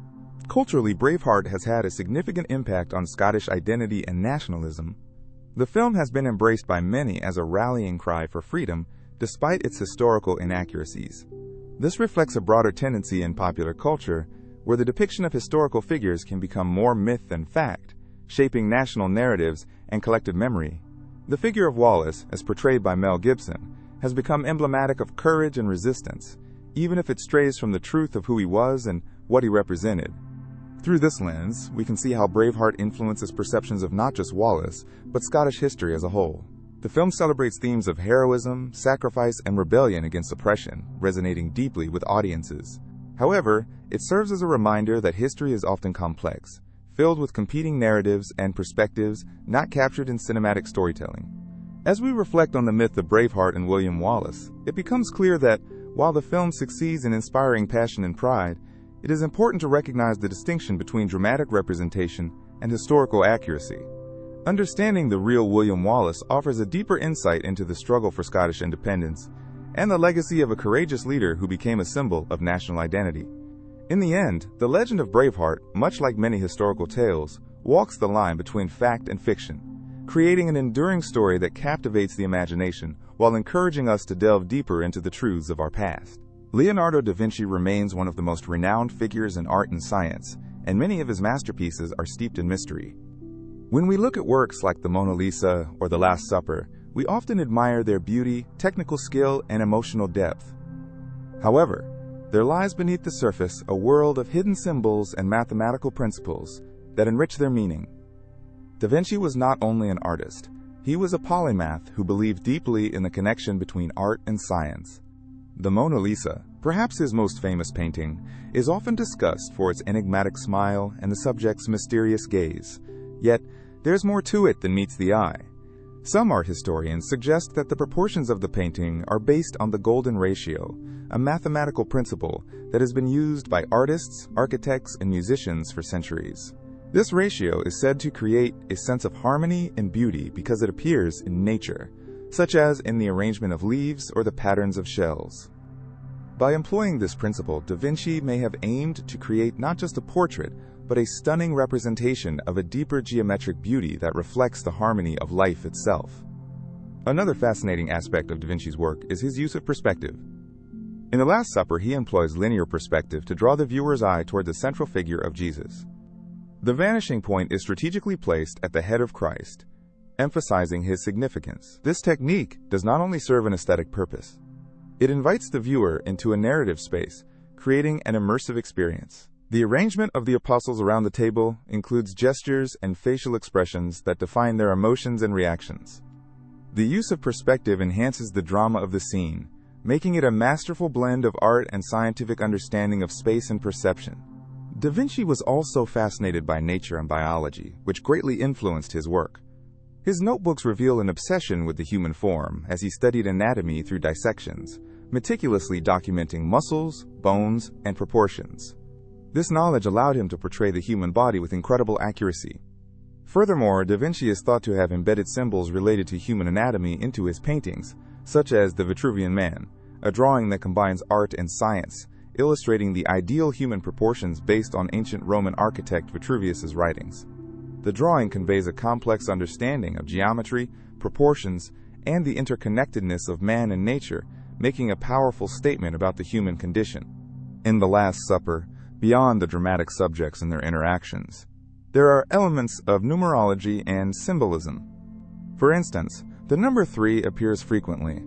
Culturally, Braveheart has had a significant impact on Scottish identity and nationalism. The film has been embraced by many as a rallying cry for freedom, despite its historical inaccuracies. This reflects a broader tendency in popular culture, where the depiction of historical figures can become more myth than fact, shaping national narratives and collective memory. The figure of Wallace, as portrayed by Mel Gibson, has become emblematic of courage and resistance, even if it strays from the truth of who he was and what he represented. Through this lens, we can see how Braveheart influences perceptions of not just Wallace, but Scottish history as a whole. The film celebrates themes of heroism, sacrifice, and rebellion against oppression, resonating deeply with audiences. However, it serves as a reminder that history is often complex, filled with competing narratives and perspectives not captured in cinematic storytelling. As we reflect on the myth of Braveheart and William Wallace, it becomes clear that, while the film succeeds in inspiring passion and pride, it is important to recognize the distinction between dramatic representation and historical accuracy. Understanding the real William Wallace offers a deeper insight into the struggle for Scottish independence and the legacy of a courageous leader who became a symbol of national identity. In the end, the legend of Braveheart, much like many historical tales, walks the line between fact and fiction, creating an enduring story that captivates the imagination while encouraging us to delve deeper into the truths of our past. Leonardo da Vinci remains one of the most renowned figures in art and science, and many of his masterpieces are steeped in mystery. When we look at works like the Mona Lisa or The Last Supper, we often admire their beauty, technical skill, and emotional depth. However, there lies beneath the surface a world of hidden symbols and mathematical principles that enrich their meaning. Da Vinci was not only an artist, he was a polymath who believed deeply in the connection between art and science. The Mona Lisa, perhaps his most famous painting, is often discussed for its enigmatic smile and the subject's mysterious gaze. Yet, there's more to it than meets the eye. Some art historians suggest that the proportions of the painting are based on the golden ratio, a mathematical principle that has been used by artists, architects, and musicians for centuries. This ratio is said to create a sense of harmony and beauty because it appears in nature, such as in the arrangement of leaves or the patterns of shells. By employing this principle, Da Vinci may have aimed to create not just a portrait, but a stunning representation of a deeper geometric beauty that reflects the harmony of life itself. Another fascinating aspect of Da Vinci's work is his use of perspective. In The Last Supper, he employs linear perspective to draw the viewer's eye toward the central figure of Jesus. The vanishing point is strategically placed at the head of Christ, emphasizing his significance. This technique does not only serve an aesthetic purpose. It invites the viewer into a narrative space, creating an immersive experience. The arrangement of the apostles around the table includes gestures and facial expressions that define their emotions and reactions. The use of perspective enhances the drama of the scene, making it a masterful blend of art and scientific understanding of space and perception. Da Vinci was also fascinated by nature and biology, which greatly influenced his work. His notebooks reveal an obsession with the human form as he studied anatomy through dissections, meticulously documenting muscles, bones, and proportions. This knowledge allowed him to portray the human body with incredible accuracy. Furthermore, Da Vinci is thought to have embedded symbols related to human anatomy into his paintings, such as the Vitruvian Man, a drawing that combines art and science, illustrating the ideal human proportions based on ancient Roman architect Vitruvius's writings. The drawing conveys a complex understanding of geometry, proportions, and the interconnectedness of man and nature, making a powerful statement about the human condition. In The Last Supper, beyond the dramatic subjects and their interactions, there are elements of numerology and symbolism. For instance, the number 3 appears frequently.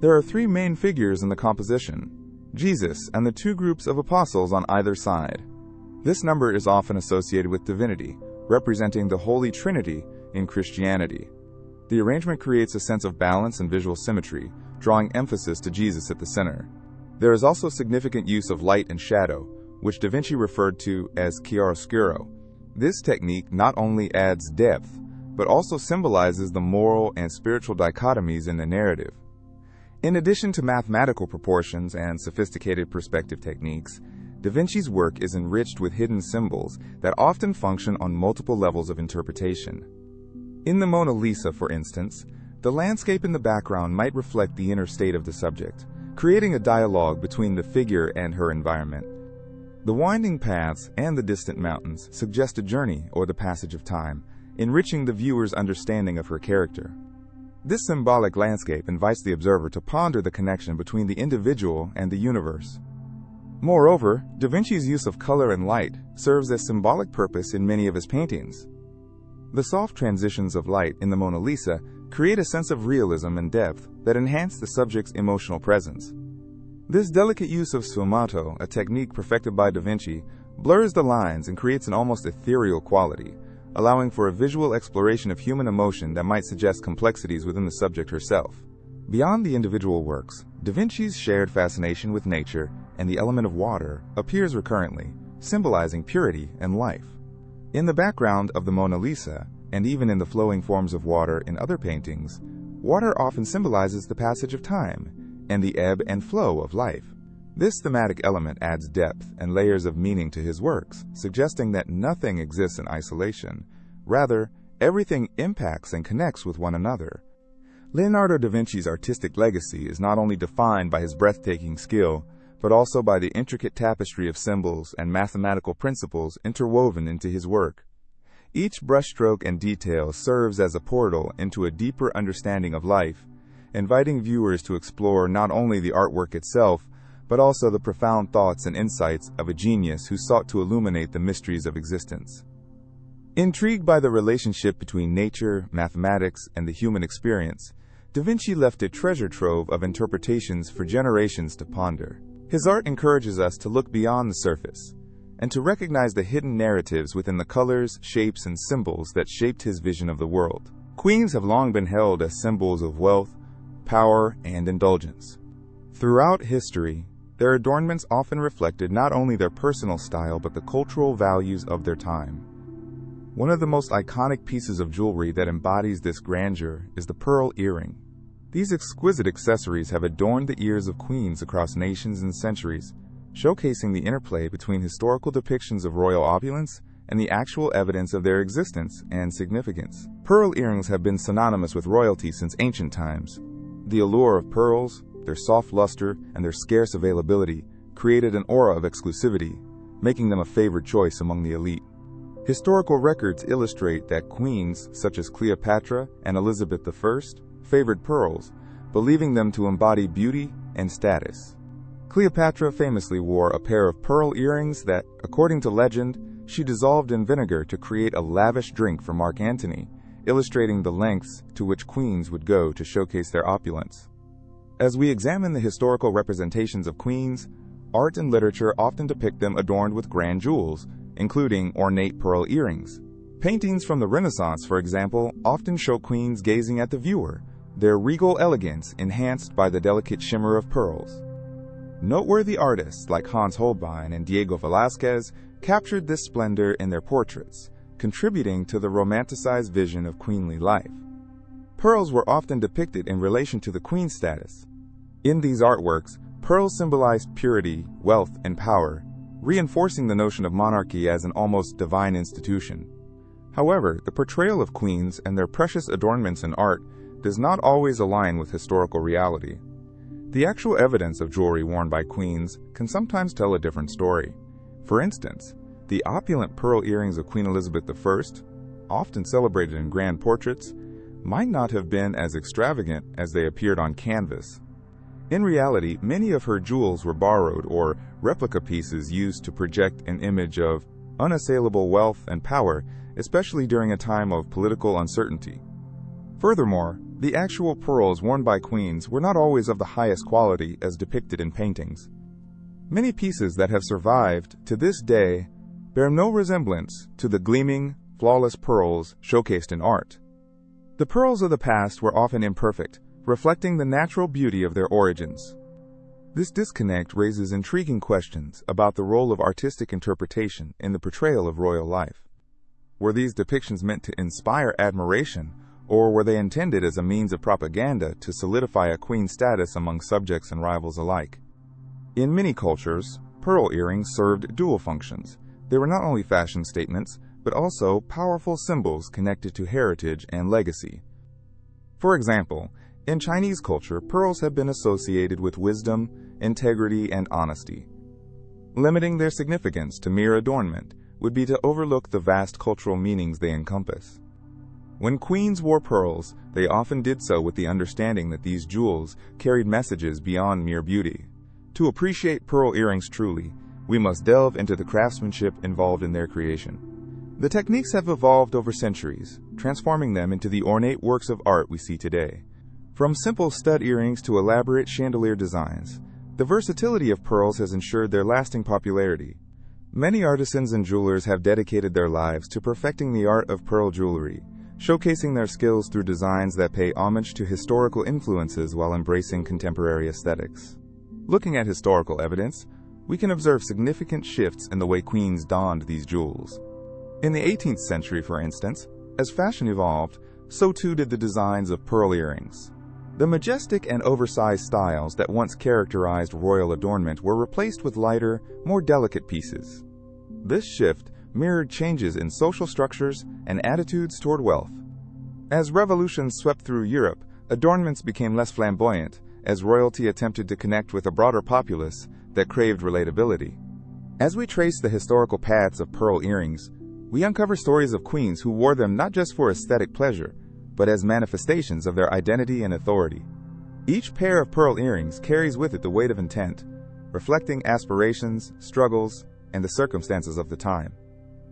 There are 3 main figures in the composition: Jesus and the 2 groups of apostles on either side. This number is often associated with divinity, representing the Holy Trinity in Christianity. The arrangement creates a sense of balance and visual symmetry, drawing emphasis to Jesus at the center. There is also significant use of light and shadow, which Da Vinci referred to as chiaroscuro. This technique not only adds depth, but also symbolizes the moral and spiritual dichotomies in the narrative. In addition to mathematical proportions and sophisticated perspective techniques, Da Vinci's work is enriched with hidden symbols that often function on multiple levels of interpretation. In the Mona Lisa, for instance, the landscape in the background might reflect the inner state of the subject, creating a dialogue between the figure and her environment. The winding paths and the distant mountains suggest a journey or the passage of time, enriching the viewer's understanding of her character. This symbolic landscape invites the observer to ponder the connection between the individual and the universe. Moreover, Da Vinci's use of color and light serves as symbolic purpose in many of his paintings. The soft transitions of light in the Mona Lisa create a sense of realism and depth that enhance the subject's emotional presence. This delicate use of sfumato, a technique perfected by Da Vinci, blurs the lines and creates an almost ethereal quality, allowing for a visual exploration of human emotion that might suggest complexities within the subject herself. Beyond the individual works, Da Vinci's shared fascination with nature and the element of water appears recurrently, symbolizing purity and life. In the background of the Mona Lisa, and even in the flowing forms of water in other paintings, water often symbolizes the passage of time and the ebb and flow of life. This thematic element adds depth and layers of meaning to his works, suggesting that nothing exists in isolation. Rather, everything impacts and connects with one another. Leonardo da Vinci's artistic legacy is not only defined by his breathtaking skill, but also by the intricate tapestry of symbols and mathematical principles interwoven into his work. Each brushstroke and detail serves as a portal into a deeper understanding of life, inviting viewers to explore not only the artwork itself, but also the profound thoughts and insights of a genius who sought to illuminate the mysteries of existence. Intrigued by the relationship between nature, mathematics, and the human experience, Da Vinci left a treasure trove of interpretations for generations to ponder. His art encourages us to look beyond the surface, and to recognize the hidden narratives within the colors, shapes, and symbols that shaped his vision of the world. Queens have long been held as symbols of wealth, power, and indulgence. Throughout history, their adornments often reflected not only their personal style but the cultural values of their time. One of the most iconic pieces of jewelry that embodies this grandeur is the pearl earring. These exquisite accessories have adorned the ears of queens across nations and centuries, showcasing the interplay between historical depictions of royal opulence and the actual evidence of their existence and significance. Pearl earrings have been synonymous with royalty since ancient times. The allure of pearls, their soft luster, and their scarce availability created an aura of exclusivity, making them a favored choice among the elite. Historical records illustrate that queens such as Cleopatra and Elizabeth I favored pearls, believing them to embody beauty and status. Cleopatra famously wore a pair of pearl earrings that, according to legend, she dissolved in vinegar to create a lavish drink for Mark Antony, illustrating the lengths to which queens would go to showcase their opulence. As we examine the historical representations of queens, art and literature often depict them adorned with grand jewels, including ornate pearl earrings. Paintings from the Renaissance, for example, often show queens gazing at the viewer, their regal elegance enhanced by the delicate shimmer of pearls. Noteworthy artists like Hans Holbein and Diego Velázquez captured this splendor in their portraits, contributing to the romanticized vision of queenly life. pearls were often depicted in relation to the queen's status. In these artworks, pearls symbolized purity, wealth, and power, reinforcing the notion of monarchy as an almost divine institution. However, the portrayal of queens and their precious adornments in art does not always align with historical reality. The actual evidence of jewelry worn by queens can sometimes tell a different story. For instance, the opulent pearl earrings of Queen Elizabeth I, often celebrated in grand portraits, might not have been as extravagant as they appeared on canvas. In reality, many of her jewels were borrowed or replica pieces used to project an image of unassailable wealth and power, especially during a time of political uncertainty. Furthermore, the actual pearls worn by queens were not always of the highest quality as depicted in paintings. Many pieces that have survived to this day bear no resemblance to the gleaming, flawless pearls showcased in art. The pearls of the past were often imperfect, reflecting the natural beauty of their origins. This disconnect raises intriguing questions about the role of artistic interpretation in the portrayal of royal life. Were these depictions meant to inspire admiration, or were they intended as a means of propaganda to solidify a queen's status among subjects and rivals alike? In many cultures, pearl earrings served dual functions. They were not only fashion statements, but also powerful symbols connected to heritage and legacy. For example, in Chinese culture, pearls have been associated with wisdom, integrity, and honesty. Limiting their significance to mere adornment would be to overlook the vast cultural meanings they encompass. When queens wore pearls, they often did so with the understanding that these jewels carried messages beyond mere beauty. To appreciate pearl earrings truly, we must delve into the craftsmanship involved in their creation. The techniques have evolved over centuries, transforming them into the ornate works of art we see today. From simple stud earrings to elaborate chandelier designs, the versatility of pearls has ensured their lasting popularity. Many artisans and jewelers have dedicated their lives to perfecting the art of pearl jewelry, showcasing their skills through designs that pay homage to historical influences while embracing contemporary aesthetics. Looking at historical evidence, we can observe significant shifts in the way queens donned these jewels. In the 18th century, for instance, as fashion evolved, so too did the designs of pearl earrings. The majestic and oversized styles that once characterized royal adornment were replaced with lighter, more delicate pieces. This shift mirrored changes in social structures and attitudes toward wealth. As revolutions swept through Europe, adornments became less flamboyant as royalty attempted to connect with a broader populace that craved relatability. As we trace the historical paths of pearl earrings, we uncover stories of queens who wore them not just for aesthetic pleasure, but as manifestations of their identity and authority. Each pair of pearl earrings carries with it the weight of intent, reflecting aspirations, struggles, and the circumstances of the time.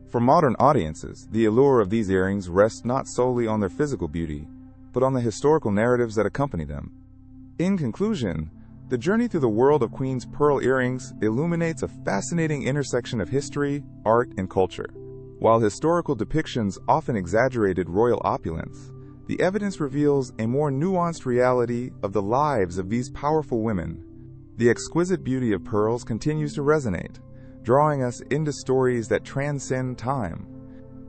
For modern audiences, the allure of these earrings rests not solely on their physical beauty, but on the historical narratives that accompany them. In conclusion, the journey through the world of Queen's pearl earrings illuminates a fascinating intersection of history, art, and culture. While historical depictions often exaggerated royal opulence, the evidence reveals a more nuanced reality of the lives of these powerful women. The exquisite beauty of pearls continues to resonate, drawing us into stories that transcend time,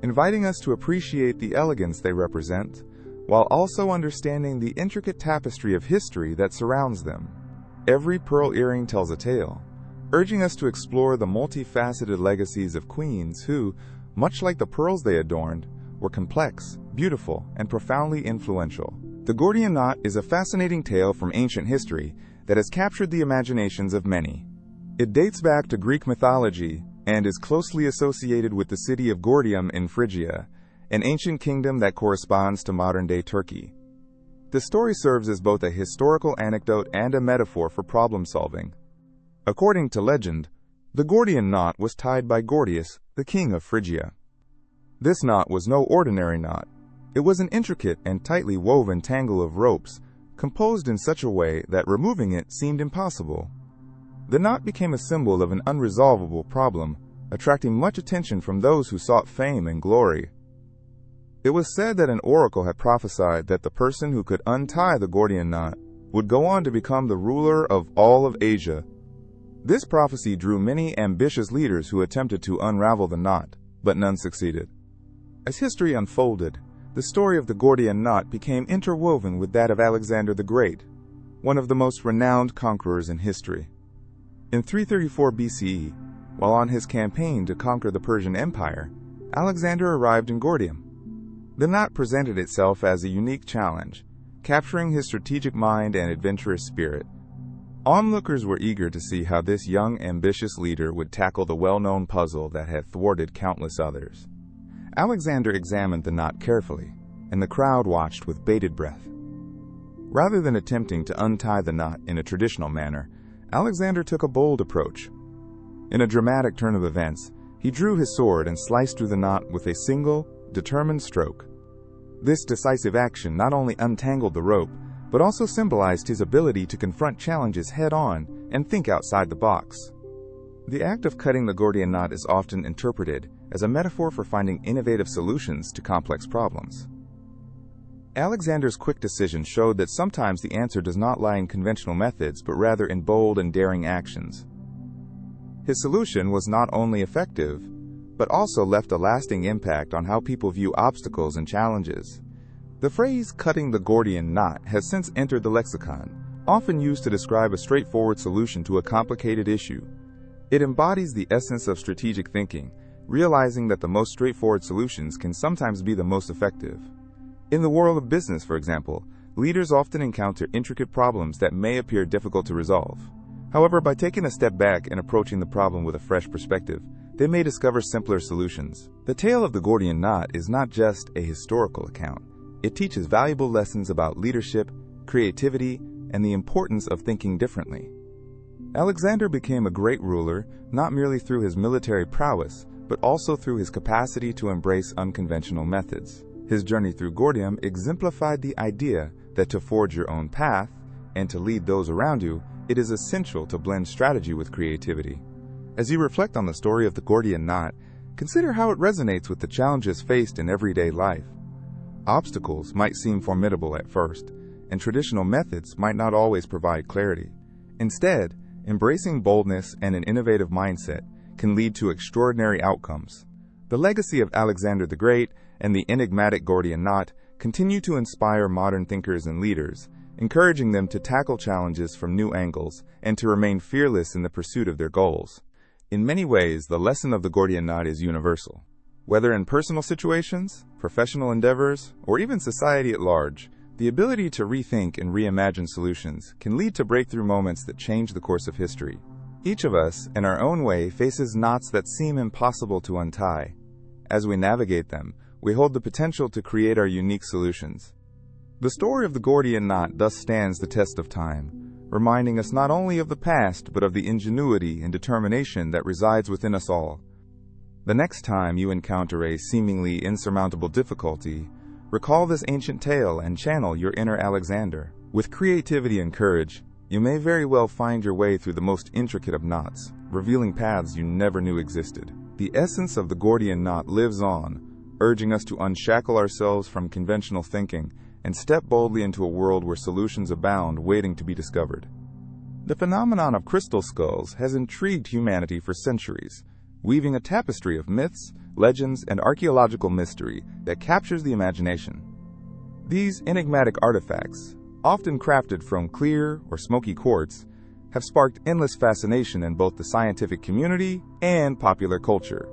inviting us to appreciate the elegance they represent, while also understanding the intricate tapestry of history that surrounds them. Every pearl earring tells a tale, urging us to explore the multifaceted legacies of queens who, much like the pearls they adorned, were complex, beautiful, and profoundly influential. The Gordian knot is a fascinating tale from ancient history that has captured the imaginations of many. It dates back to Greek mythology and is closely associated with the city of Gordium in Phrygia, an ancient kingdom that corresponds to modern-day Turkey. The story serves as both a historical anecdote and a metaphor for problem-solving. According to legend, the Gordian knot was tied by Gordius, the king of Phrygia. This knot was no ordinary knot. It was an intricate and tightly woven tangle of ropes, composed in such a way that removing it seemed impossible. The knot became a symbol of an unresolvable problem, attracting much attention from those who sought fame and glory. It was said that an oracle had prophesied that the person who could untie the Gordian knot would go on to become the ruler of all of Asia. This prophecy drew many ambitious leaders who attempted to unravel the knot, but none succeeded. As history unfolded, The story of the Gordian knot became interwoven with that of Alexander the Great, one of the most renowned conquerors in history. In 334 BCE, while on his campaign to conquer the Persian Empire, Alexander arrived in Gordium. The knot presented itself as a unique challenge, capturing his strategic mind and adventurous spirit. Onlookers were eager to see how this young, ambitious leader would tackle the well-known puzzle that had thwarted countless others. Alexander examined the knot carefully, and the crowd watched with bated breath. Rather than attempting to untie the knot in a traditional manner, Alexander took a bold approach. In a dramatic turn of events, he drew his sword and sliced through the knot with a single, determined stroke. This decisive action not only untangled the rope, but also symbolized his ability to confront challenges head-on and think outside the box. The act of cutting the Gordian knot is often interpreted as a metaphor for finding innovative solutions to complex problems. Alexander's quick decision showed that sometimes the answer does not lie in conventional methods, but rather in bold and daring actions. His solution was not only effective, but also left a lasting impact on how people view obstacles and challenges. The phrase "cutting the Gordian knot" has since entered the lexicon, often used to describe a straightforward solution to a complicated issue. It embodies the essence of strategic thinking, realizing that the most straightforward solutions can sometimes be the most effective. In the world of business, for example, leaders often encounter intricate problems that may appear difficult to resolve. However, by taking a step back and approaching the problem with a fresh perspective, they may discover simpler solutions. The tale of the Gordian knot is not just a historical account. It teaches valuable lessons about leadership, creativity, and the importance of thinking differently. Alexander became a great ruler not merely through his military prowess, but also through his capacity to embrace unconventional methods. His journey through Gordium exemplified the idea that to forge your own path and to lead those around you, it is essential to blend strategy with creativity. As you reflect on the story of the Gordian knot, consider how it resonates with the challenges faced in everyday life. Obstacles might seem formidable at first, and traditional methods might not always provide clarity. Instead, embracing boldness and an innovative mindset can lead to extraordinary outcomes. The legacy of Alexander the Great and the enigmatic Gordian knot continue to inspire modern thinkers and leaders, encouraging them to tackle challenges from new angles and to remain fearless in the pursuit of their goals. In many ways, the lesson of the Gordian knot is universal. Whether in personal situations, professional endeavors, or even society at large, the ability to rethink and reimagine solutions can lead to breakthrough moments that change the course of history. Each of us, in our own way, faces knots that seem impossible to untie. As we navigate them, we hold the potential to create our unique solutions. The story of the Gordian knot thus stands the test of time, reminding us not only of the past, but of the ingenuity and determination that resides within us all. The next time you encounter a seemingly insurmountable difficulty, recall this ancient tale and channel your inner Alexander. With creativity and courage, you may very well find your way through the most intricate of knots, revealing paths you never knew existed. The essence of the Gordian knot lives on, urging us to unshackle ourselves from conventional thinking and step boldly into a world where solutions abound waiting to be discovered. The phenomenon of crystal skulls has intrigued humanity for centuries, weaving a tapestry of myths, legends, and archaeological mystery that captures the imagination. These enigmatic artifacts, often crafted from clear or smoky quartz, have sparked endless fascination in both the scientific community and popular culture.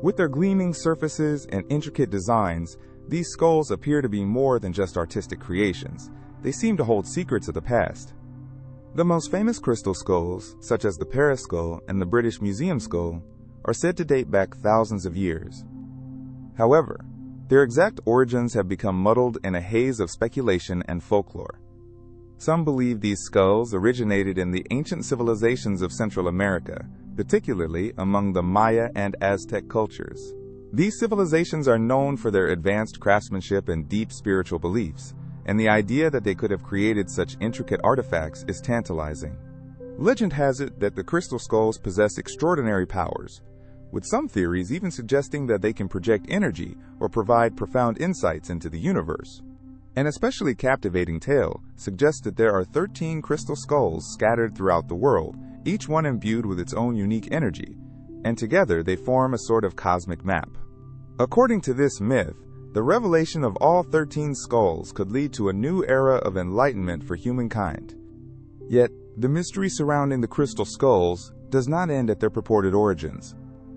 With their gleaming surfaces and intricate designs, these skulls appear to be more than just artistic creations. They seem to hold secrets of the past. The most famous crystal skulls, such as the Paris skull and the British Museum skull, are said to date back thousands of years. However, their exact origins have become muddled in a haze of speculation and folklore. Some believe these skulls originated in the ancient civilizations of Central America, particularly among the Maya and Aztec cultures. These civilizations are known for their advanced craftsmanship and deep spiritual beliefs, and the idea that they could have created such intricate artifacts is tantalizing. Legend has it that the crystal skulls possess extraordinary powers, with some theories even suggesting that they can project energy or provide profound insights into the universe. An especially captivating tale suggests that there are 13 crystal skulls scattered throughout the world, each one imbued with its own unique energy, and together they form a sort of cosmic map. According to this myth, The revelation of all 13 skulls could lead to a new era of enlightenment for humankind. Yet, the mystery surrounding the crystal skulls does not end at their purported origins.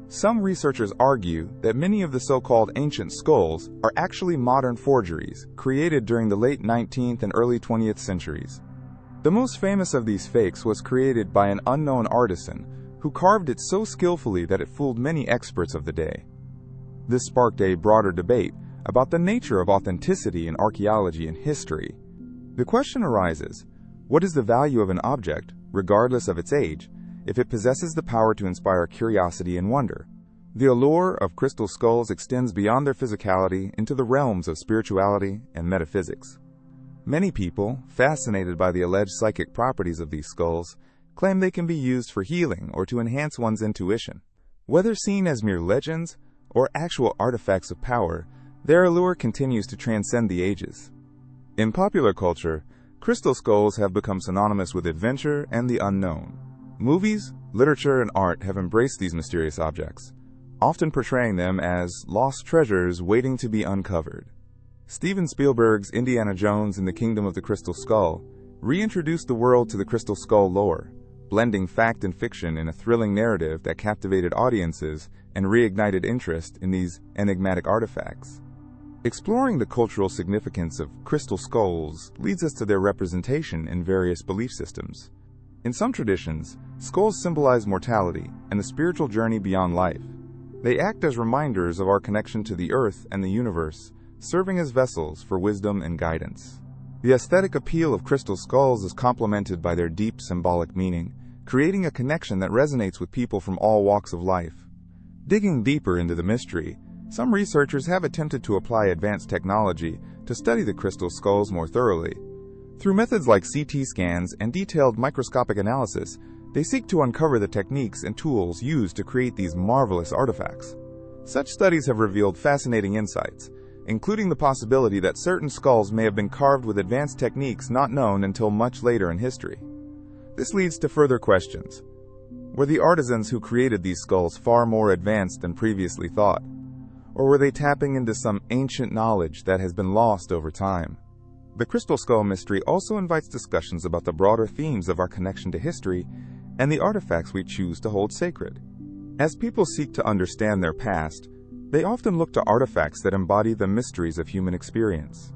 Some researchers argue that many of the so-called ancient skulls are actually modern forgeries created during the late 19th and early 20th centuries. The most famous of these fakes was created by an unknown artisan who carved it so skillfully that it fooled many experts of the day. This sparked a broader debate about the nature of authenticity in archaeology and history. The question arises, what is the value of an object, regardless of its age, if it possesses the power to inspire curiosity and wonder? The allure of crystal skulls extends beyond their physicality into the realms of spirituality and metaphysics. Many people, fascinated by the alleged psychic properties of these skulls, claim they can be used for healing or to enhance one's intuition. Whether seen as mere legends or actual artifacts of power, their allure continues to transcend the ages. In popular culture, crystal skulls have become synonymous with adventure and the unknown. Movies, literature, and art have embraced these mysterious objects, often portraying them as lost treasures waiting to be uncovered. Steven Spielberg's Indiana Jones and the Kingdom of the Crystal Skull reintroduced the world to the Crystal Skull lore, blending fact and fiction in a thrilling narrative that captivated audiences and reignited interest in these enigmatic artifacts. Exploring the cultural significance of crystal skulls leads us to their representation in various belief systems. In some traditions, skulls symbolize mortality and the spiritual journey beyond life. They act as reminders of our connection to the earth and the universe, serving as vessels for wisdom and guidance. The aesthetic appeal of crystal skulls is complemented by their deep symbolic meaning, creating a connection that resonates with people from all walks of life. Digging deeper into the mystery, some researchers have attempted to apply advanced technology to study the crystal skulls more thoroughly. Through methods like CT scans and detailed microscopic analysis, they seek to uncover the techniques and tools used to create these marvelous artifacts. Such studies have revealed fascinating insights, including the possibility that certain skulls may have been carved with advanced techniques not known until much later in history. This leads to further questions. Were the artisans who created these skulls far more advanced than previously thought? Or were they tapping into some ancient knowledge that has been lost over time? The crystal skull mystery also invites discussions about the broader themes of our connection to history and the artifacts we choose to hold sacred. As people seek to understand their past, they often look to artifacts that embody the mysteries of human experience.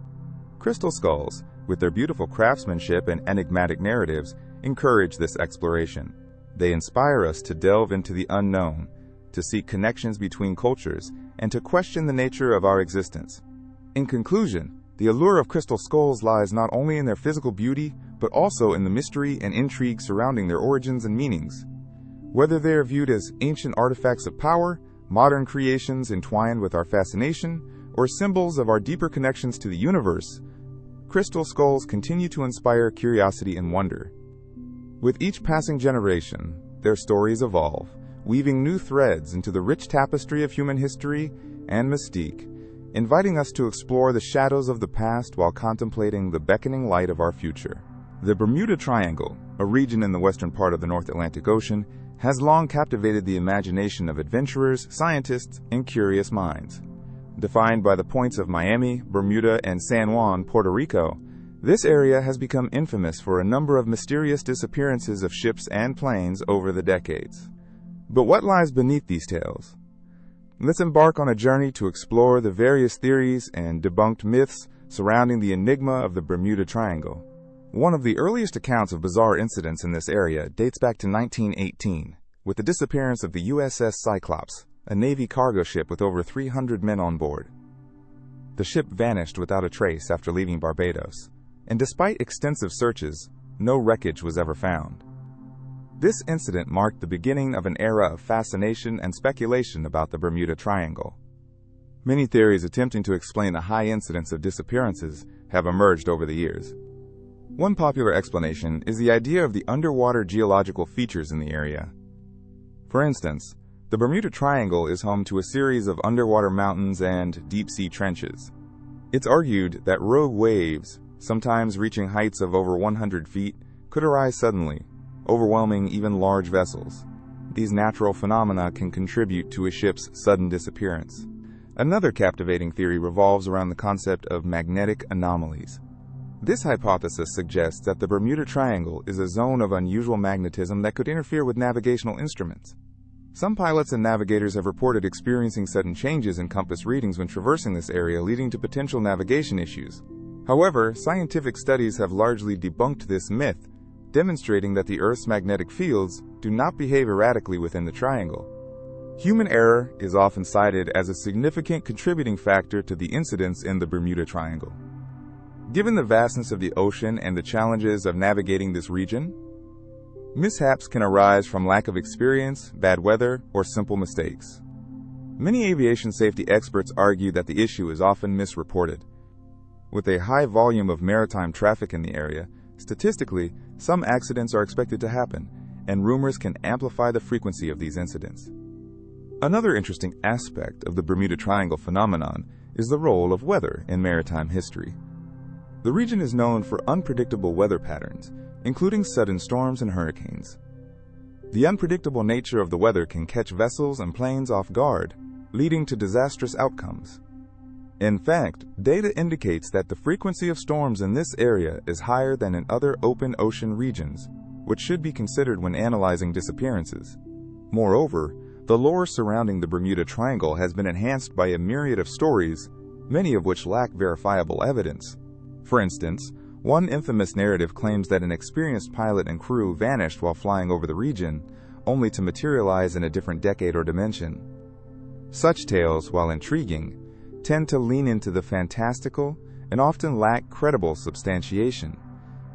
Crystal skulls, with their beautiful craftsmanship and enigmatic narratives, encourage this exploration. They inspire us to delve into the unknown, to seek connections between cultures, and to question the nature of our existence. In conclusion, the allure of crystal skulls lies not only in their physical beauty, but also in the mystery and intrigue surrounding their origins and meanings. Whether they are viewed as ancient artifacts of power, modern creations entwined with our fascination, or symbols of our deeper connections to the universe, crystal skulls continue to inspire curiosity and wonder. With each passing generation, their stories evolve, weaving new threads into the rich tapestry of human history and mystique, inviting us to explore the shadows of the past while contemplating the beckoning light of our future. The Bermuda Triangle, a region in the western part of the North Atlantic Ocean, has long captivated the imagination of adventurers, scientists, and curious minds. Defined by the points of Miami, Bermuda, and San Juan, Puerto Rico, this area has become infamous for a number of mysterious disappearances of ships and planes over the decades. But what lies beneath these tales? Let's embark on a journey to explore the various theories and debunked myths surrounding the enigma of the Bermuda Triangle. One of the earliest accounts of bizarre incidents in this area dates back to 1918, with the disappearance of the USS Cyclops, a Navy cargo ship with over 300 men on board. The ship vanished without a trace after leaving Barbados, and despite extensive searches, no wreckage was ever found. This incident marked the beginning of an era of fascination and speculation about the Bermuda Triangle. Many theories attempting to explain the high incidence of disappearances have emerged over the years. One popular explanation is the idea of the underwater geological features in the area. For instance, the Bermuda Triangle is home to a series of underwater mountains and deep-sea trenches. It's argued that rogue waves, sometimes reaching heights of over 100 feet, could arise suddenly, overwhelming even large vessels. These natural phenomena can contribute to a ship's sudden disappearance. Another captivating theory revolves around the concept of magnetic anomalies. This hypothesis suggests that the Bermuda Triangle is a zone of unusual magnetism that could interfere with navigational instruments. Some pilots and navigators have reported experiencing sudden changes in compass readings when traversing this area, leading to potential navigation issues. However, scientific studies have largely debunked this myth, demonstrating that the Earth's magnetic fields do not behave erratically within the triangle. Human error is often cited as a significant contributing factor to the incidents in the Bermuda Triangle. Given the vastness of the ocean and the challenges of navigating this region, mishaps can arise from lack of experience, bad weather, or simple mistakes. Many aviation safety experts argue that the issue is often misreported. With a high volume of maritime traffic in the area, statistically, some accidents are expected to happen, and rumors can amplify the frequency of these incidents. Another interesting aspect of the Bermuda Triangle phenomenon is the role of weather in maritime history. The region is known for unpredictable weather patterns, including sudden storms and hurricanes. The unpredictable nature of the weather can catch vessels and planes off guard, leading to disastrous outcomes. In fact, data indicates that the frequency of storms in this area is higher than in other open ocean regions, which should be considered when analyzing disappearances. Moreover, the lore surrounding the Bermuda Triangle has been enhanced by a myriad of stories, many of which lack verifiable evidence. For instance, one infamous narrative claims that an experienced pilot and crew vanished while flying over the region, only to materialize in a different decade or dimension. Such tales, while intriguing, tend to lean into the fantastical and often lack credible substantiation.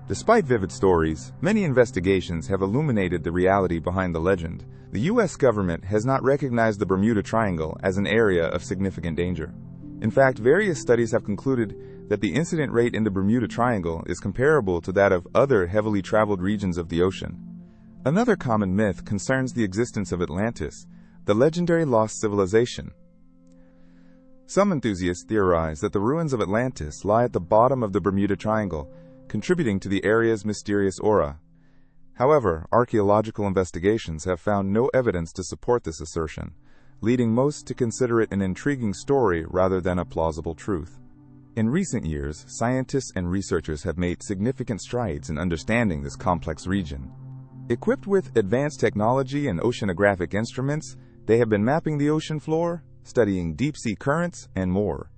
Despite vivid stories, many investigations have illuminated the reality behind the legend. The U.S. government has not recognized the Bermuda Triangle as an area of significant danger. In fact, various studies have concluded that the incident rate in the Bermuda Triangle is comparable to that of other heavily traveled regions of the ocean. Another common myth concerns the existence of Atlantis, the legendary lost civilization. Some enthusiasts theorize that the ruins of Atlantis lie at the bottom of the Bermuda Triangle, contributing to the area's mysterious aura. However, archaeological investigations have found no evidence to support this assertion, leading most to consider it an intriguing story rather than a plausible truth. In recent years, scientists and researchers have made significant strides in understanding this complex region. Equipped with advanced technology and oceanographic instruments, they have been mapping the ocean floor, studying deep-sea currents, and more.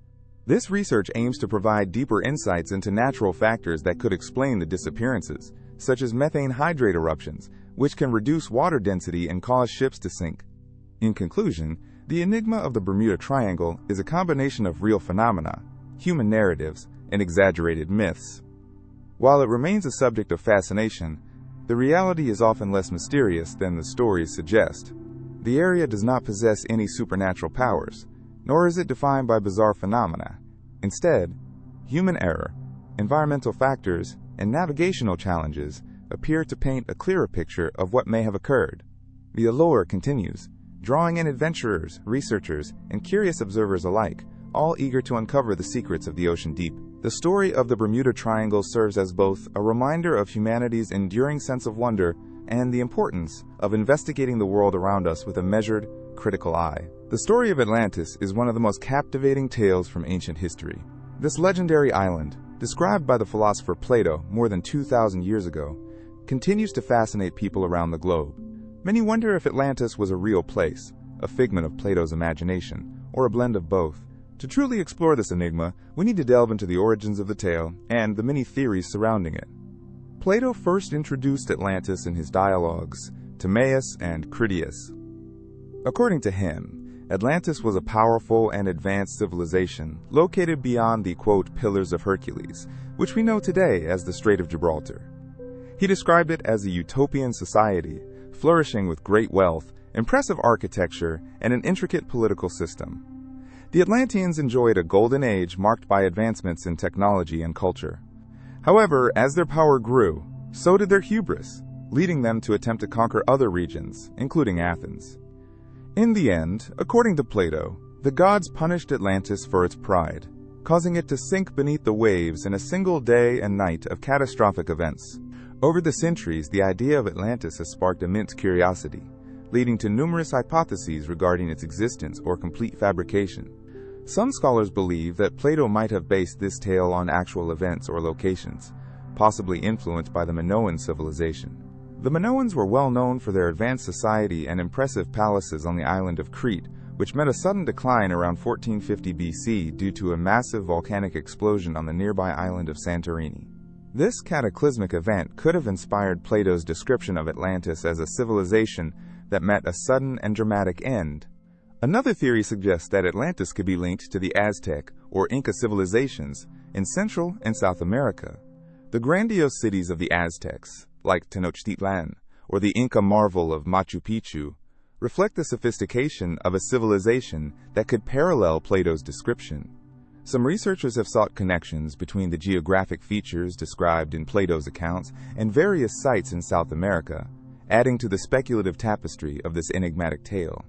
This research aims to provide deeper insights into natural factors that could explain the disappearances, such as methane hydrate eruptions, which can reduce water density and cause ships to sink. In conclusion, the enigma of the Bermuda Triangle is a combination of real phenomena, human narratives, and exaggerated myths. While it remains a subject of fascination, the reality is often less mysterious than the stories suggest. The area does not possess any supernatural powers, nor is it defined by bizarre phenomena. Instead, human error, environmental factors, and navigational challenges appear to paint a clearer picture of what may have occurred. The allure continues, drawing in adventurers, researchers, and curious observers alike, all eager to uncover the secrets of the ocean deep. The story of the Bermuda Triangle serves as both a reminder of humanity's enduring sense of wonder and the importance of investigating the world around us with a measured, critical eye. The story of Atlantis is one of the most captivating tales from ancient history. This legendary island, described by the philosopher Plato more than 2,000 years ago, continues to fascinate people around the globe. Many wonder if Atlantis was a real place, a figment of Plato's imagination, or a blend of both. To truly explore this enigma, we need to delve into the origins of the tale and the many theories surrounding it. Plato first introduced Atlantis in his dialogues, Timaeus and Critias. According to him, Atlantis was a powerful and advanced civilization located beyond the, quote, Pillars of Hercules, which we know today as the Strait of Gibraltar. He described it as a utopian society, flourishing with great wealth, impressive architecture, and an intricate political system. The Atlanteans enjoyed a golden age marked by advancements in technology and culture. However, as their power grew, so did their hubris, leading them to attempt to conquer other regions, including Athens. In the end, according to Plato, the gods punished Atlantis for its pride, causing it to sink beneath the waves in a single day and night of catastrophic events. Over the centuries, the idea of Atlantis has sparked immense curiosity, leading to numerous hypotheses regarding its existence or complete fabrication. Some scholars believe that Plato might have based this tale on actual events or locations, possibly influenced by the Minoan civilization. The Minoans were well known for their advanced society and impressive palaces on the island of Crete, which met a sudden decline around 1450 BC due to a massive volcanic explosion on the nearby island of Santorini. This cataclysmic event could have inspired Plato's description of Atlantis as a civilization that met a sudden and dramatic end. Another theory suggests that Atlantis could be linked to the Aztec or Inca civilizations in Central and South America. The grandiose cities of the Aztecs, like Tenochtitlan, or the Inca marvel of Machu Picchu, reflect the sophistication of a civilization that could parallel Plato's description. Some researchers have sought connections between the geographic features described in Plato's accounts and various sites in South America, adding to the speculative tapestry of this enigmatic tale.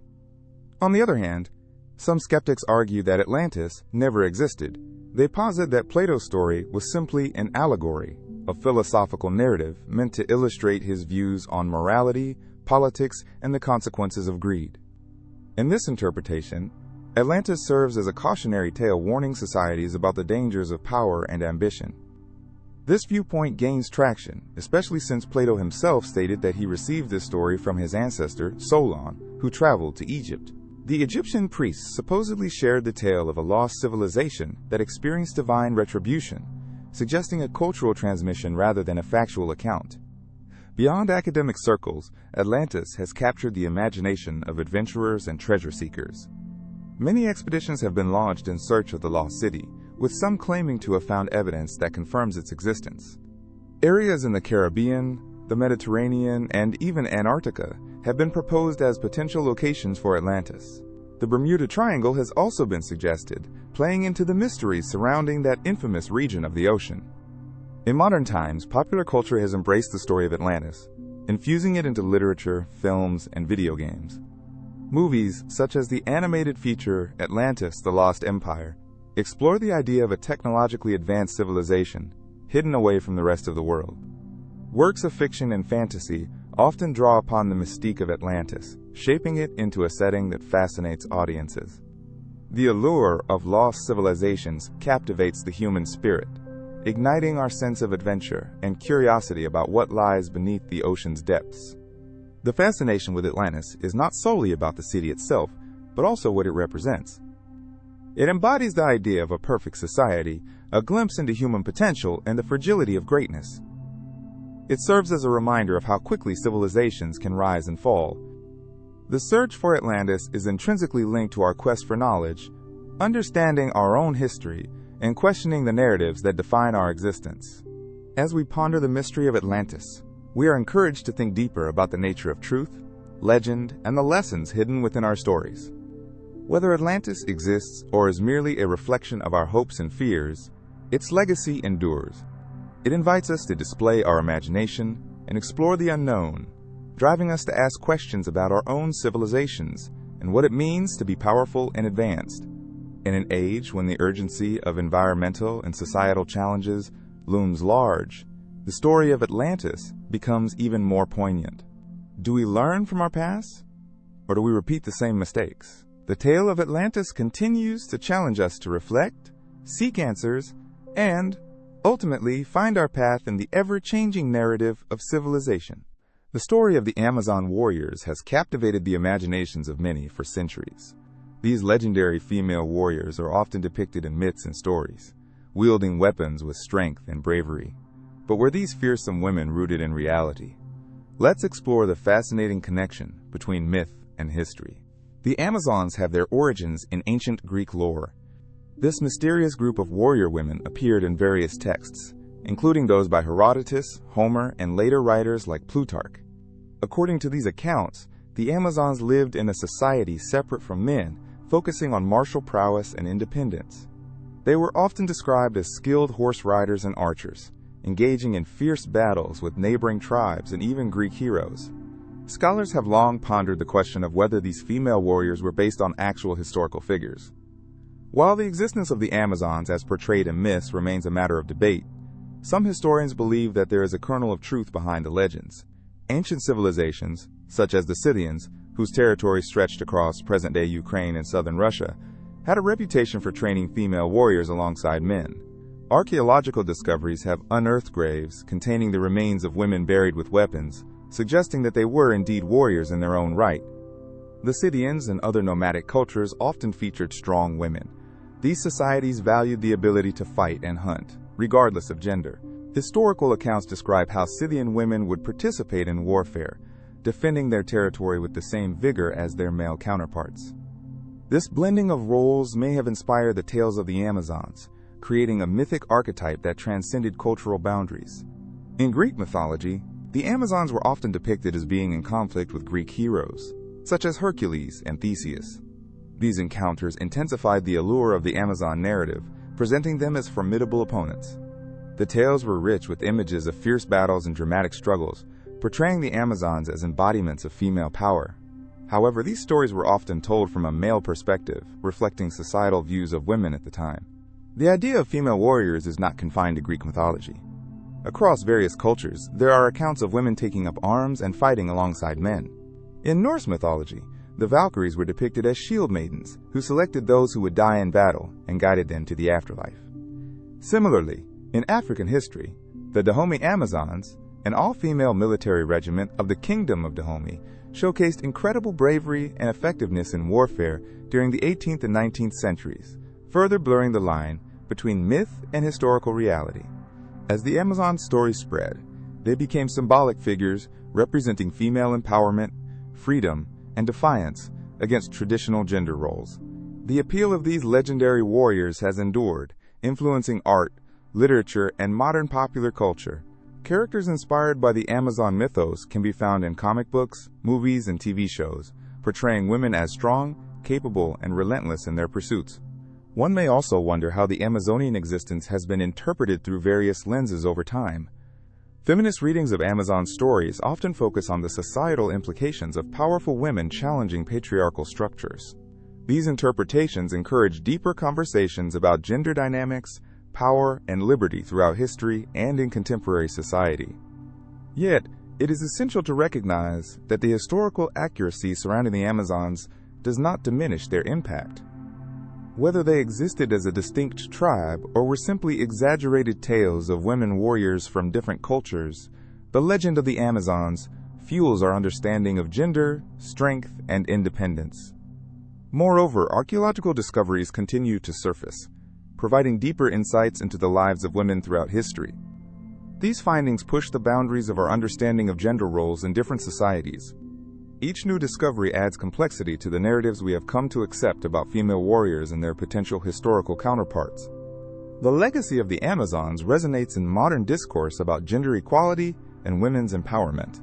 On the other hand, some skeptics argue that Atlantis never existed. They posit that Plato's story was simply an allegory, a philosophical narrative meant to illustrate his views on morality, politics, and the consequences of greed. In this interpretation, Atlantis serves as a cautionary tale warning societies about the dangers of power and ambition. This viewpoint gains traction, especially since Plato himself stated that he received this story from his ancestor, Solon, who traveled to Egypt. The Egyptian priests supposedly shared the tale of a lost civilization that experienced divine retribution, suggesting a cultural transmission rather than a factual account. Beyond academic circles, Atlantis has captured the imagination of adventurers and treasure seekers. Many expeditions have been launched in search of the lost city, with some claiming to have found evidence that confirms its existence. Areas in the Caribbean, the Mediterranean, and even Antarctica have been proposed as potential locations for Atlantis. The Bermuda Triangle has also been suggested, playing into the mysteries surrounding that infamous region of the ocean. In modern times, popular culture has embraced the story of Atlantis, infusing it into literature, films, and video games. Movies, such as the animated feature Atlantis: The Lost Empire, explore the idea of a technologically advanced civilization, hidden away from the rest of the world. Works of fiction and fantasy often draw upon the mystique of Atlantis, shaping it into a setting that fascinates audiences. The allure of lost civilizations captivates the human spirit, igniting our sense of adventure and curiosity about what lies beneath the ocean's depths. The fascination with Atlantis is not solely about the city itself, but also what it represents. It embodies the idea of a perfect society, a glimpse into human potential and the fragility of greatness. It serves as a reminder of how quickly civilizations can rise and fall. The search for Atlantis is intrinsically linked to our quest for knowledge, understanding our own history, and questioning the narratives that define our existence. As we ponder the mystery of Atlantis, we are encouraged to think deeper about the nature of truth, legend, and the lessons hidden within our stories. Whether Atlantis exists or is merely a reflection of our hopes and fears, its legacy endures. It invites us to display our imagination and explore the unknown, driving us to ask questions about our own civilizations and what it means to be powerful and advanced. In an age when the urgency of environmental and societal challenges looms large, the story of Atlantis becomes even more poignant. Do we learn from our past, or do we repeat the same mistakes? The tale of Atlantis continues to challenge us to reflect, seek answers, and ultimately find our path in the ever-changing narrative of civilization. The story of the Amazon warriors has captivated the imaginations of many for centuries. These legendary female warriors are often depicted in myths and stories, wielding weapons with strength and bravery. But were these fearsome women rooted in reality? Let's explore the fascinating connection between myth and history. The Amazons have their origins in ancient Greek lore. This mysterious group of warrior women appeared in various texts, including those by Herodotus, Homer, and later writers like Plutarch. According to these accounts, the Amazons lived in a society separate from men, focusing on martial prowess and independence. They were often described as skilled horse riders and archers, engaging in fierce battles with neighboring tribes and even Greek heroes. Scholars have long pondered the question of whether these female warriors were based on actual historical figures. While the existence of the Amazons as portrayed in myths remains a matter of debate, some historians believe that there is a kernel of truth behind the legends. Ancient civilizations, such as the Scythians, whose territory stretched across present-day Ukraine and southern Russia, had a reputation for training female warriors alongside men. Archaeological discoveries have unearthed graves containing the remains of women buried with weapons, suggesting that they were indeed warriors in their own right. The Scythians and other nomadic cultures often featured strong women. These societies valued the ability to fight and hunt, regardless of gender. Historical accounts describe how Scythian women would participate in warfare, defending their territory with the same vigor as their male counterparts. This blending of roles may have inspired the tales of the Amazons, creating a mythic archetype that transcended cultural boundaries. In Greek mythology, the Amazons were often depicted as being in conflict with Greek heroes, such as Hercules and Theseus. These encounters intensified the allure of the Amazon narrative, presenting them as formidable opponents. The tales were rich with images of fierce battles and dramatic struggles, portraying the Amazons as embodiments of female power. However, these stories were often told from a male perspective, reflecting societal views of women at the time. The idea of female warriors is not confined to Greek mythology. Across various cultures, there are accounts of women taking up arms and fighting alongside men. In Norse mythology, the Valkyries were depicted as shield maidens who selected those who would die in battle and guided them to the afterlife. Similarly, in African history, the Dahomey Amazons, an all-female military regiment of the Kingdom of Dahomey, showcased incredible bravery and effectiveness in warfare during the 18th and 19th centuries, further blurring the line between myth and historical reality. As the Amazon stories spread, they became symbolic figures representing female empowerment, freedom, and defiance against traditional gender roles. The appeal of these legendary warriors has endured, influencing art, literature, and modern popular culture. Characters inspired by the Amazon mythos can be found in comic books, movies, and TV shows, portraying women as strong, capable, and relentless in their pursuits. One may also wonder how the Amazonian existence has been interpreted through various lenses over time. Feminist readings of Amazon stories often focus on the societal implications of powerful women challenging patriarchal structures. These interpretations encourage deeper conversations about gender dynamics, power, and liberty throughout history and in contemporary society. Yet, it is essential to recognize that the historical accuracy surrounding the Amazons does not diminish their impact. Whether they existed as a distinct tribe or were simply exaggerated tales of women warriors from different cultures, the legend of the Amazons fuels our understanding of gender, strength, and independence. Moreover, archaeological discoveries continue to surface, providing deeper insights into the lives of women throughout history. These findings push the boundaries of our understanding of gender roles in different societies. Each new discovery adds complexity to the narratives we have come to accept about female warriors and their potential historical counterparts. The legacy of the Amazons resonates in modern discourse about gender equality and women's empowerment.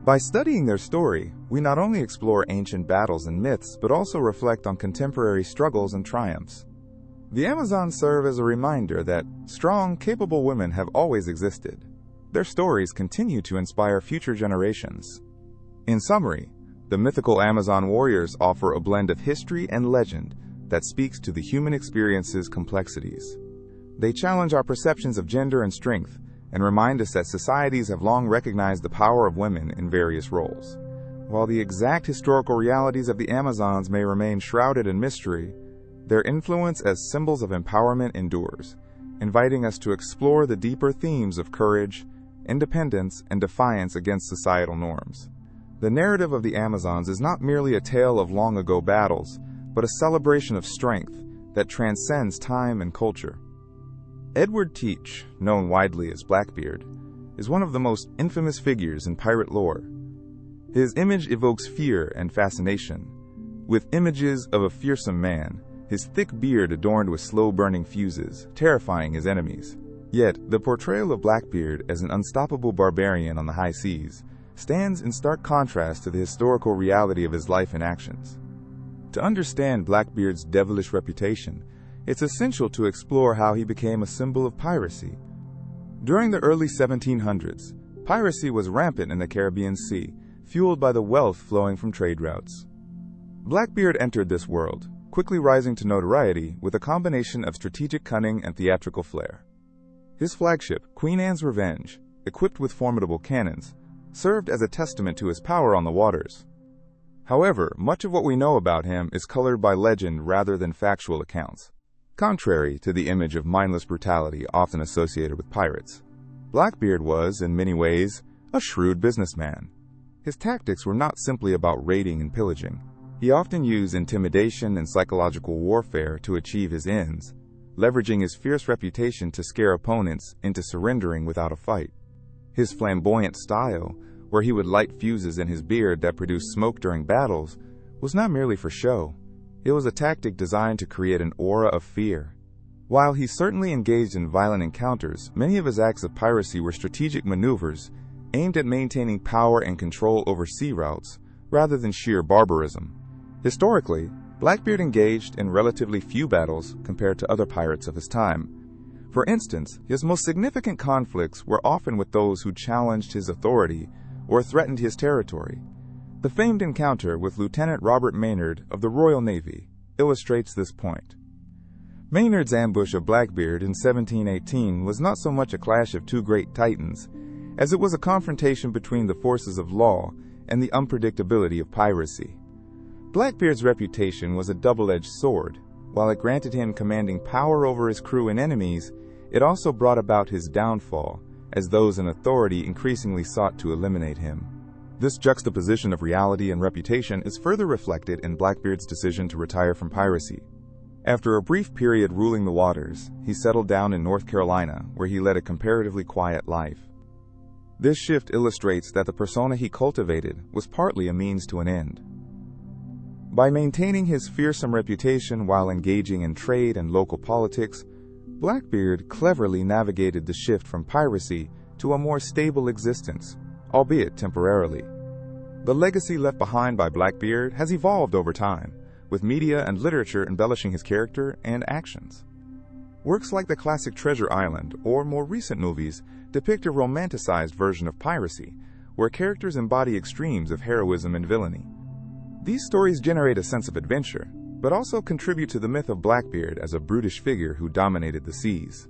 By studying their story, we not only explore ancient battles and myths, but also reflect on contemporary struggles and triumphs. The Amazons serve as a reminder that strong, capable women have always existed. Their stories continue to inspire future generations. In summary, the mythical Amazon warriors offer a blend of history and legend that speaks to the human experience's complexities. They challenge our perceptions of gender and strength and remind us that societies have long recognized the power of women in various roles. While the exact historical realities of the Amazons may remain shrouded in mystery, their influence as symbols of empowerment endures, inviting us to explore the deeper themes of courage, independence, and defiance against societal norms. The narrative of the Amazons is not merely a tale of long-ago battles, but a celebration of strength that transcends time and culture. Edward Teach, known widely as Blackbeard, is one of the most infamous figures in pirate lore. His image evokes fear and fascination, with images of a fearsome man, his thick beard adorned with slow-burning fuses, terrifying his enemies. Yet, the portrayal of Blackbeard as an unstoppable barbarian on the high seas stands in stark contrast to the historical reality of his life and actions. To understand Blackbeard's devilish reputation, it's essential to explore how he became a symbol of piracy. During the early 1700s, piracy was rampant in the Caribbean Sea, fueled by the wealth flowing from trade routes. Blackbeard entered this world, quickly rising to notoriety with a combination of strategic cunning and theatrical flair. His flagship, Queen Anne's Revenge, equipped with formidable cannons, served as a testament to his power on the waters. However, much of what we know about him is colored by legend rather than factual accounts, contrary to the image of mindless brutality often associated with pirates. Blackbeard was, in many ways, a shrewd businessman. His tactics were not simply about raiding and pillaging. He often used intimidation and psychological warfare to achieve his ends, leveraging his fierce reputation to scare opponents into surrendering without a fight. His flamboyant style, where he would light fuses in his beard that produced smoke during battles, was not merely for show. It was a tactic designed to create an aura of fear. While he certainly engaged in violent encounters, many of his acts of piracy were strategic maneuvers aimed at maintaining power and control over sea routes, rather than sheer barbarism. Historically, Blackbeard engaged in relatively few battles compared to other pirates of his time. For instance, his most significant conflicts were often with those who challenged his authority or threatened his territory. The famed encounter with Lieutenant Robert Maynard of the Royal Navy illustrates this point. Maynard's ambush of Blackbeard in 1718 was not so much a clash of two great titans, as it was a confrontation between the forces of law and the unpredictability of piracy. Blackbeard's reputation was a double-edged sword. While it granted him commanding power over his crew and enemies, it also brought about his downfall, as those in authority increasingly sought to eliminate him. This juxtaposition of reality and reputation is further reflected in Blackbeard's decision to retire from piracy. After a brief period ruling the waters, he settled down in North Carolina, where he led a comparatively quiet life. This shift illustrates that the persona he cultivated was partly a means to an end. By maintaining his fearsome reputation while engaging in trade and local politics, Blackbeard cleverly navigated the shift from piracy to a more stable existence, albeit temporarily. The legacy left behind by Blackbeard has evolved over time, with media and literature embellishing his character and actions. Works like the classic Treasure Island or more recent movies depict a romanticized version of piracy, where characters embody extremes of heroism and villainy. These stories generate a sense of adventure, but also contribute to the myth of Blackbeard as a brutish figure who dominated the seas.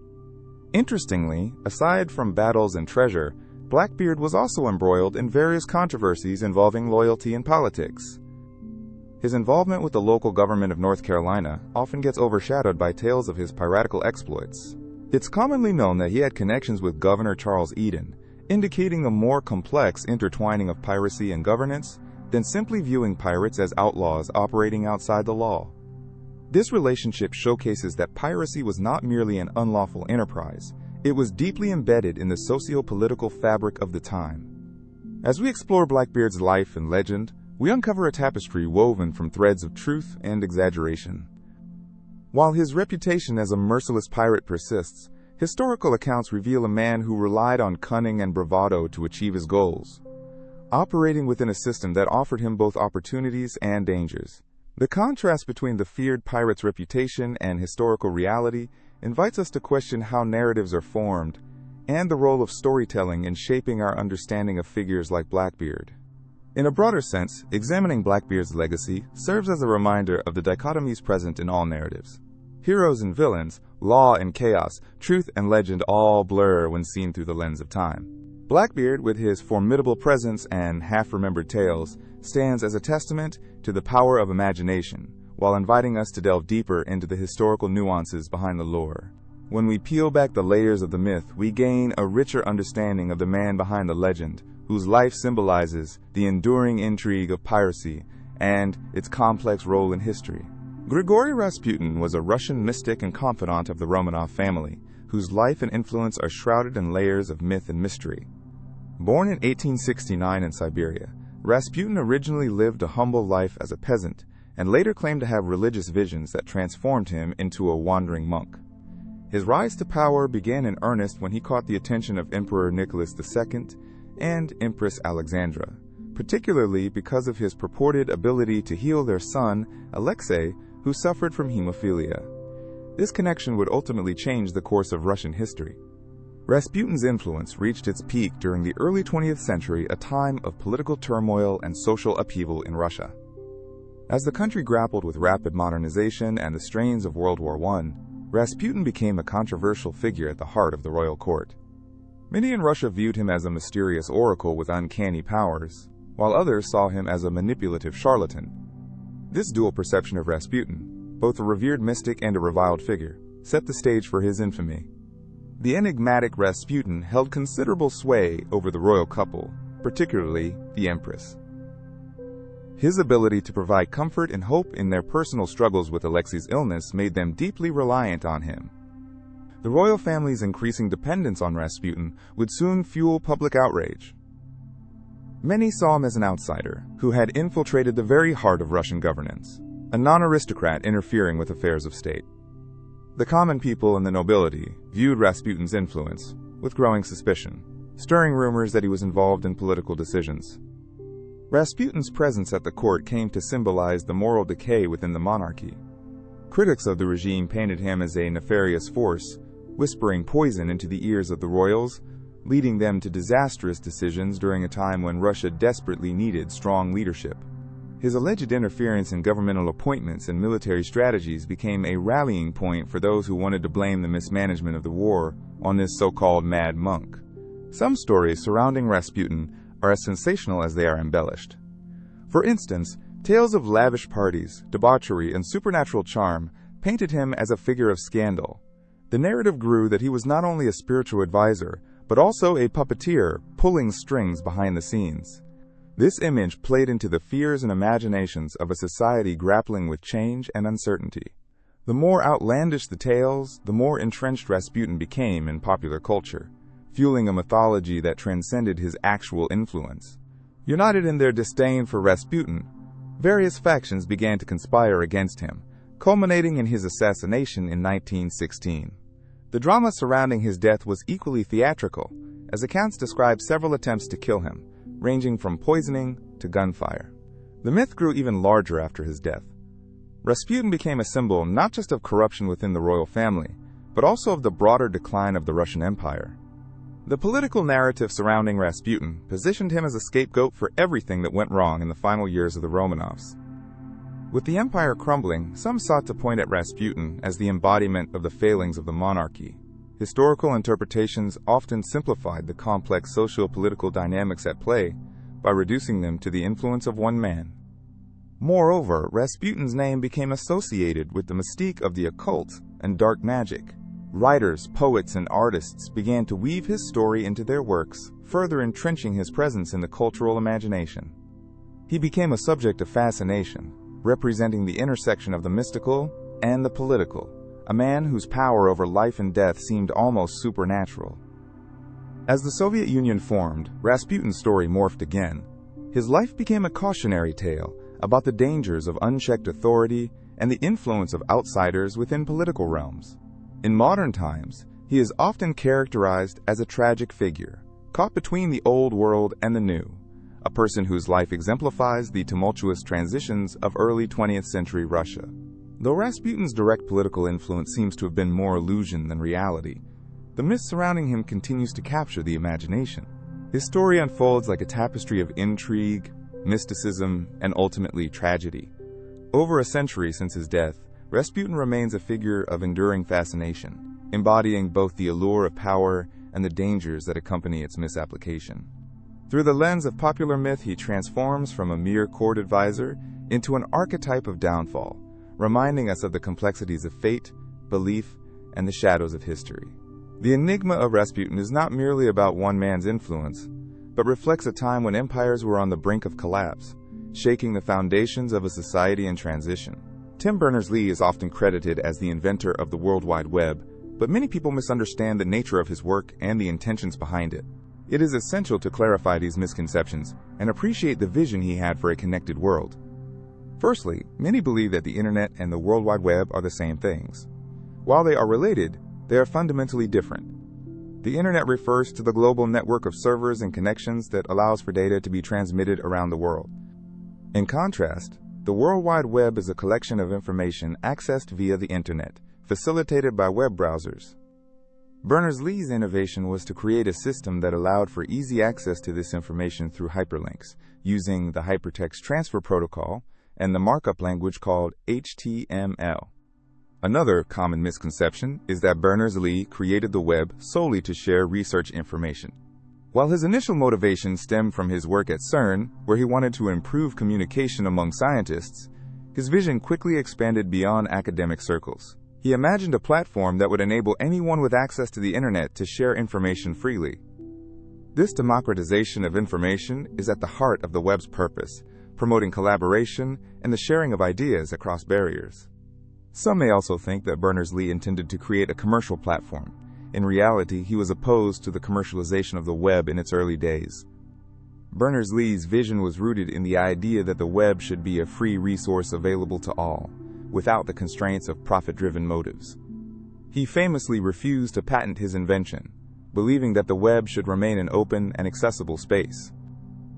Interestingly, aside from battles and treasure, Blackbeard was also embroiled in various controversies involving loyalty and politics. His involvement with the local government of North Carolina often gets overshadowed by tales of his piratical exploits. It's commonly known that he had connections with Governor Charles Eden, indicating a more complex intertwining of piracy and governance than simply viewing pirates as outlaws operating outside the law. This relationship showcases that piracy was not merely an unlawful enterprise, it was deeply embedded in the socio-political fabric of the time. As we explore Blackbeard's life and legend, we uncover a tapestry woven from threads of truth and exaggeration. While his reputation as a merciless pirate persists, historical accounts reveal a man who relied on cunning and bravado to achieve his goals, operating within a system that offered him both opportunities and dangers. The contrast between the feared pirate's reputation and historical reality invites us to question how narratives are formed and the role of storytelling in shaping our understanding of figures like Blackbeard. In a broader sense, examining Blackbeard's legacy serves as a reminder of the dichotomies present in all narratives. Heroes and villains, law and chaos, truth and legend all blur when seen through the lens of time. Blackbeard, with his formidable presence and half-remembered tales, stands as a testament to the power of imagination, while inviting us to delve deeper into the historical nuances behind the lore. When we peel back the layers of the myth, we gain a richer understanding of the man behind the legend, whose life symbolizes the enduring intrigue of piracy and its complex role in history. Grigory Rasputin was a Russian mystic and confidant of the Romanov family, whose life and influence are shrouded in layers of myth and mystery. Born in 1869 in Siberia, Rasputin originally lived a humble life as a peasant and later claimed to have religious visions that transformed him into a wandering monk. His rise to power began in earnest when he caught the attention of Emperor Nicholas II and Empress Alexandra, particularly because of his purported ability to heal their son, Alexei, who suffered from hemophilia. This connection would ultimately change the course of Russian history. Rasputin's influence reached its peak during the early 20th century, a time of political turmoil and social upheaval in Russia. As the country grappled with rapid modernization and the strains of World War I, Rasputin became a controversial figure at the heart of the royal court. Many in Russia viewed him as a mysterious oracle with uncanny powers, while others saw him as a manipulative charlatan. This dual perception of Rasputin, both a revered mystic and a reviled figure, set the stage for his infamy. The enigmatic Rasputin held considerable sway over the royal couple, particularly the Empress. His ability to provide comfort and hope in their personal struggles with Alexei's illness made them deeply reliant on him. The royal family's increasing dependence on Rasputin would soon fuel public outrage. Many saw him as an outsider who had infiltrated the very heart of Russian governance, a non-aristocrat interfering with affairs of state. The common people and the nobility viewed Rasputin's influence with growing suspicion, stirring rumors that he was involved in political decisions. Rasputin's presence at the court came to symbolize the moral decay within the monarchy. Critics of the regime painted him as a nefarious force, whispering poison into the ears of the royals, leading them to disastrous decisions during a time when Russia desperately needed strong leadership. His alleged interference in governmental appointments and military strategies became a rallying point for those who wanted to blame the mismanagement of the war on this so-called mad monk. Some stories surrounding Rasputin are as sensational as they are embellished. For instance, tales of lavish parties, debauchery, and supernatural charm painted him as a figure of scandal. The narrative grew that he was not only a spiritual advisor, but also a puppeteer pulling strings behind the scenes. This image played into the fears and imaginations of a society grappling with change and uncertainty. The more outlandish the tales, the more entrenched Rasputin became in popular culture, fueling a mythology that transcended his actual influence. United in their disdain for Rasputin, various factions began to conspire against him, culminating in his assassination in 1916. The drama surrounding his death was equally theatrical, as accounts describe several attempts to kill him, ranging from poisoning to gunfire. The myth grew even larger after his death. Rasputin became a symbol not just of corruption within the royal family, but also of the broader decline of the Russian Empire. The political narrative surrounding Rasputin positioned him as a scapegoat for everything that went wrong in the final years of the Romanovs. With the empire crumbling, some sought to point at Rasputin as the embodiment of the failings of the monarchy. Historical interpretations often simplified the complex socio-political dynamics at play by reducing them to the influence of one man. Moreover, Rasputin's name became associated with the mystique of the occult and dark magic. Writers, poets, and artists began to weave his story into their works, further entrenching his presence in the cultural imagination. He became a subject of fascination, representing the intersection of the mystical and the political, a man whose power over life and death seemed almost supernatural. As the Soviet Union formed, Rasputin's story morphed again. His life became a cautionary tale about the dangers of unchecked authority and the influence of outsiders within political realms. In modern times, he is often characterized as a tragic figure, caught between the old world and the new, a person whose life exemplifies the tumultuous transitions of early 20th century Russia. Though Rasputin's direct political influence seems to have been more illusion than reality, the myth surrounding him continues to capture the imagination. His story unfolds like a tapestry of intrigue, mysticism, and ultimately tragedy. Over a century since his death, Rasputin remains a figure of enduring fascination, embodying both the allure of power and the dangers that accompany its misapplication. Through the lens of popular myth, he transforms from a mere court advisor into an archetype of downfall, reminding us of the complexities of fate, belief, and the shadows of history. The enigma of Rasputin is not merely about one man's influence, but reflects a time when empires were on the brink of collapse, shaking the foundations of a society in transition. Tim Berners-Lee is often credited as the inventor of the World Wide Web, but many people misunderstand the nature of his work and the intentions behind it. It is essential to clarify these misconceptions and appreciate the vision he had for a connected world. Firstly, many believe that the Internet and the World Wide Web are the same things. While they are related, they are fundamentally different. The Internet refers to the global network of servers and connections that allows for data to be transmitted around the world. In contrast, the World Wide Web is a collection of information accessed via the Internet, facilitated by web browsers. Berners-Lee's innovation was to create a system that allowed for easy access to this information through hyperlinks, using the Hypertext Transfer Protocol and the markup language called HTML. Another common misconception is that Berners-Lee created the web solely to share research information. While his initial motivation stemmed from his work at CERN, where he wanted to improve communication among scientists, his vision quickly expanded beyond academic circles. He imagined a platform that would enable anyone with access to the internet to share information freely. This democratization of information is at the heart of the web's purpose, promoting collaboration and the sharing of ideas across barriers. Some may also think that Berners-Lee intended to create a commercial platform. In reality, he was opposed to the commercialization of the web in its early days. Berners-Lee's vision was rooted in the idea that the web should be a free resource available to all, without the constraints of profit-driven motives. He famously refused to patent his invention, believing that the web should remain an open and accessible space.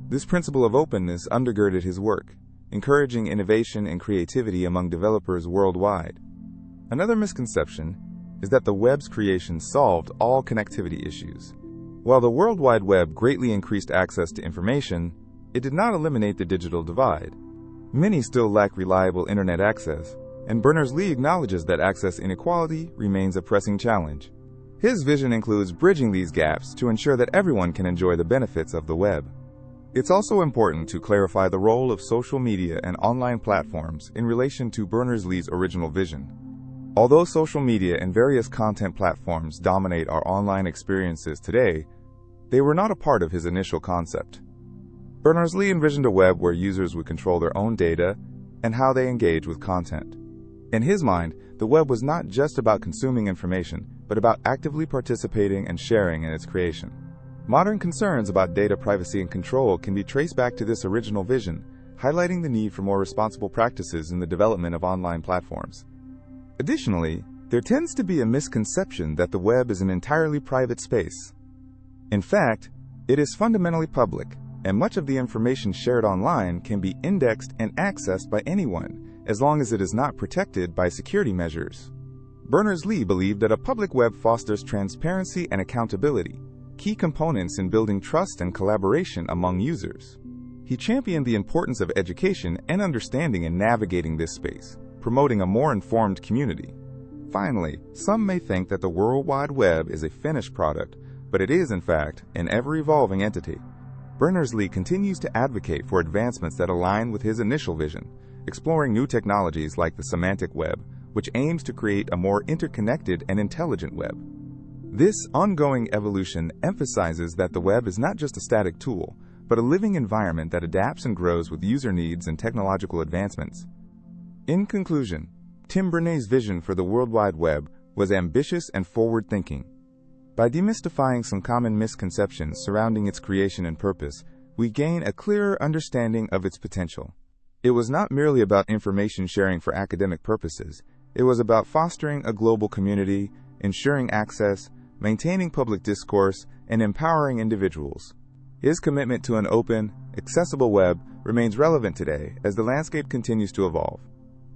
This principle of openness undergirded his work, encouraging innovation and creativity among developers worldwide. Another misconception is that the web's creation solved all connectivity issues. While the World Wide Web greatly increased access to information, it did not eliminate the digital divide. Many still lack reliable internet access, and Berners-Lee acknowledges that access inequality remains a pressing challenge. His vision includes bridging these gaps to ensure that everyone can enjoy the benefits of the web. It's also important to clarify the role of social media and online platforms in relation to Berners-Lee's original vision. Although social media and various content platforms dominate our online experiences today, they were not a part of his initial concept. Berners-Lee envisioned a web where users would control their own data and how they engage with content. In his mind, the web was not just about consuming information, but about actively participating and sharing in its creation. Modern concerns about data privacy and control can be traced back to this original vision, highlighting the need for more responsible practices in the development of online platforms. Additionally, there tends to be a misconception that the web is an entirely private space. In fact, it is fundamentally public, and much of the information shared online can be indexed and accessed by anyone, as long as it is not protected by security measures. Berners-Lee believed that a public web fosters transparency and accountability, key components in building trust and collaboration among users. He championed the importance of education and understanding in navigating this space, promoting a more informed community. Finally, some may think that the World Wide Web is a finished product, but it is, in fact, an ever-evolving entity. Berners-Lee continues to advocate for advancements that align with his initial vision, exploring new technologies like the semantic web, which aims to create a more interconnected and intelligent web. This ongoing evolution emphasizes that the web is not just a static tool, but a living environment that adapts and grows with user needs and technological advancements. In conclusion, Tim Berners-Lee's vision for the World Wide Web was ambitious and forward-thinking. By demystifying some common misconceptions surrounding its creation and purpose, we gain a clearer understanding of its potential. It was not merely about information sharing for academic purposes. It was about fostering a global community, ensuring access, maintaining public discourse, and empowering individuals. His commitment to an open, accessible web remains relevant today as the landscape continues to evolve.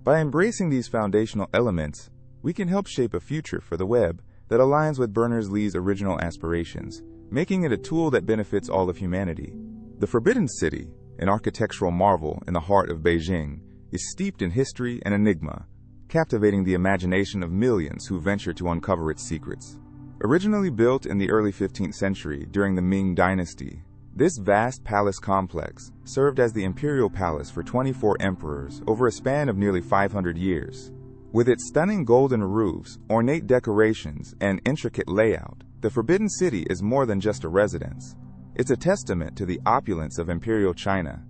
By embracing these foundational elements, we can help shape a future for the web that aligns with Berners-Lee's original aspirations, making it a tool that benefits all of humanity. The Forbidden City, an architectural marvel in the heart of Beijing, is steeped in history and enigma, captivating the imagination of millions who venture to uncover its secrets. Originally built in the early 15th century during the Ming Dynasty, this vast palace complex served as the imperial palace for 24 emperors over a span of nearly 500 years. With its stunning golden roofs, ornate decorations, and intricate layout, the Forbidden City is more than just a residence. It's a testament to the opulence of imperial China.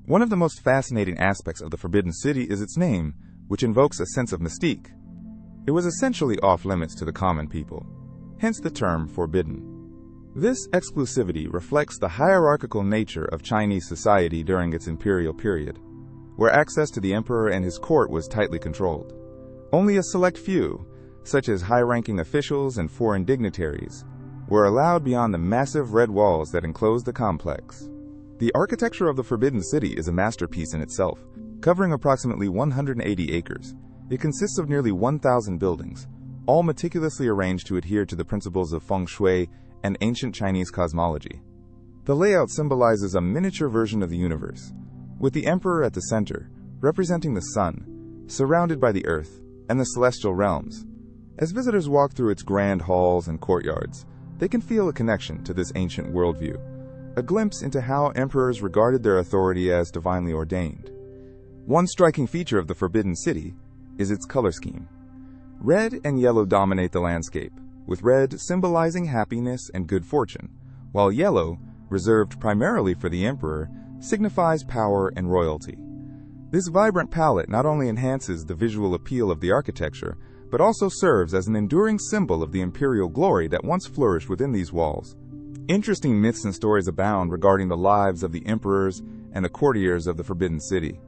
One of the most fascinating aspects of the Forbidden City is its name, which invokes a sense of mystique. It was essentially off-limits to the common people, hence the term forbidden. This exclusivity reflects the hierarchical nature of Chinese society during its imperial period, where access to the emperor and his court was tightly controlled. Only a select few, such as high-ranking officials and foreign dignitaries, were allowed beyond the massive red walls that enclosed the complex. The architecture of the Forbidden City is a masterpiece in itself, covering approximately 180 acres. It consists of nearly 1,000 buildings, all meticulously arranged to adhere to the principles of feng shui and ancient Chinese cosmology. The layout symbolizes a miniature version of the universe, with the emperor at the center, representing the sun, surrounded by the earth and the celestial realms. As visitors walk through its grand halls and courtyards, they can feel a connection to this ancient worldview, a glimpse into how emperors regarded their authority as divinely ordained. One striking feature of the Forbidden City is its color scheme. Red and yellow dominate the landscape, with red symbolizing happiness and good fortune, while yellow, reserved primarily for the emperor, signifies power and royalty. This vibrant palette not only enhances the visual appeal of the architecture, but also serves as an enduring symbol of the imperial glory that once flourished within these walls. Interesting myths and stories abound regarding the lives of the emperors and the courtiers of the Forbidden City.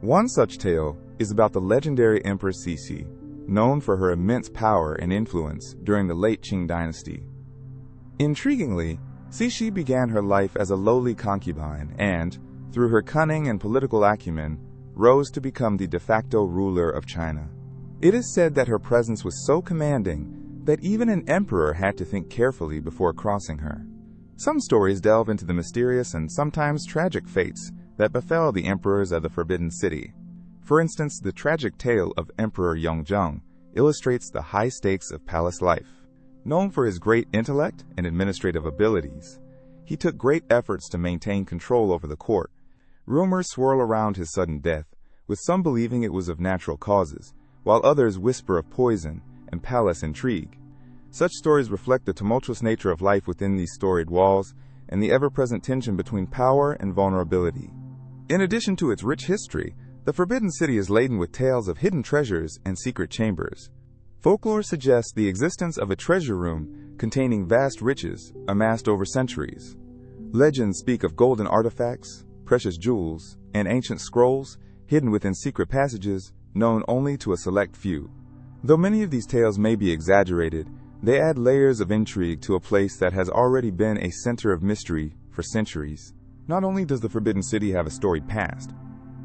One such tale is about the legendary Empress Cixi, known for her immense power and influence during the late Qing dynasty. Intriguingly, Cixi began her life as a lowly concubine and, through her cunning and political acumen, rose to become the de facto ruler of China. It is said that her presence was so commanding that even an emperor had to think carefully before crossing her. Some stories delve into the mysterious and sometimes tragic fates that befell the emperors of the Forbidden City. For instance, the tragic tale of Emperor Yongzheng illustrates the high stakes of palace life. Known for his great intellect and administrative abilities, he took great efforts to maintain control over the court. Rumors swirl around his sudden death, with some believing it was of natural causes, while others whisper of poison and palace intrigue. Such stories reflect the tumultuous nature of life within these storied walls and the ever-present tension between power and vulnerability. In addition to its rich history, the Forbidden City is laden with tales of hidden treasures and secret chambers. Folklore suggests the existence of a treasure room containing vast riches amassed over centuries. Legends speak of golden artifacts, precious jewels, and ancient scrolls hidden within secret passages known only to a select few. Though many of these tales may be exaggerated, they add layers of intrigue to a place that has already been a center of mystery for centuries. Not only does the Forbidden City have a storied past,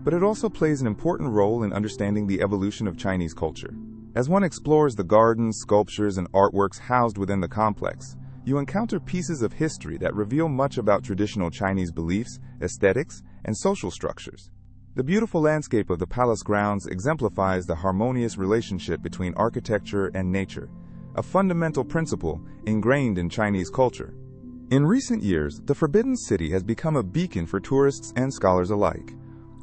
but it also plays an important role in understanding the evolution of Chinese culture. As one explores the gardens, sculptures, and artworks housed within the complex, you encounter pieces of history that reveal much about traditional Chinese beliefs, aesthetics, and social structures. The beautiful landscape of the palace grounds exemplifies the harmonious relationship between architecture and nature, a fundamental principle ingrained in Chinese culture. In recent years, the Forbidden City has become a beacon for tourists and scholars alike,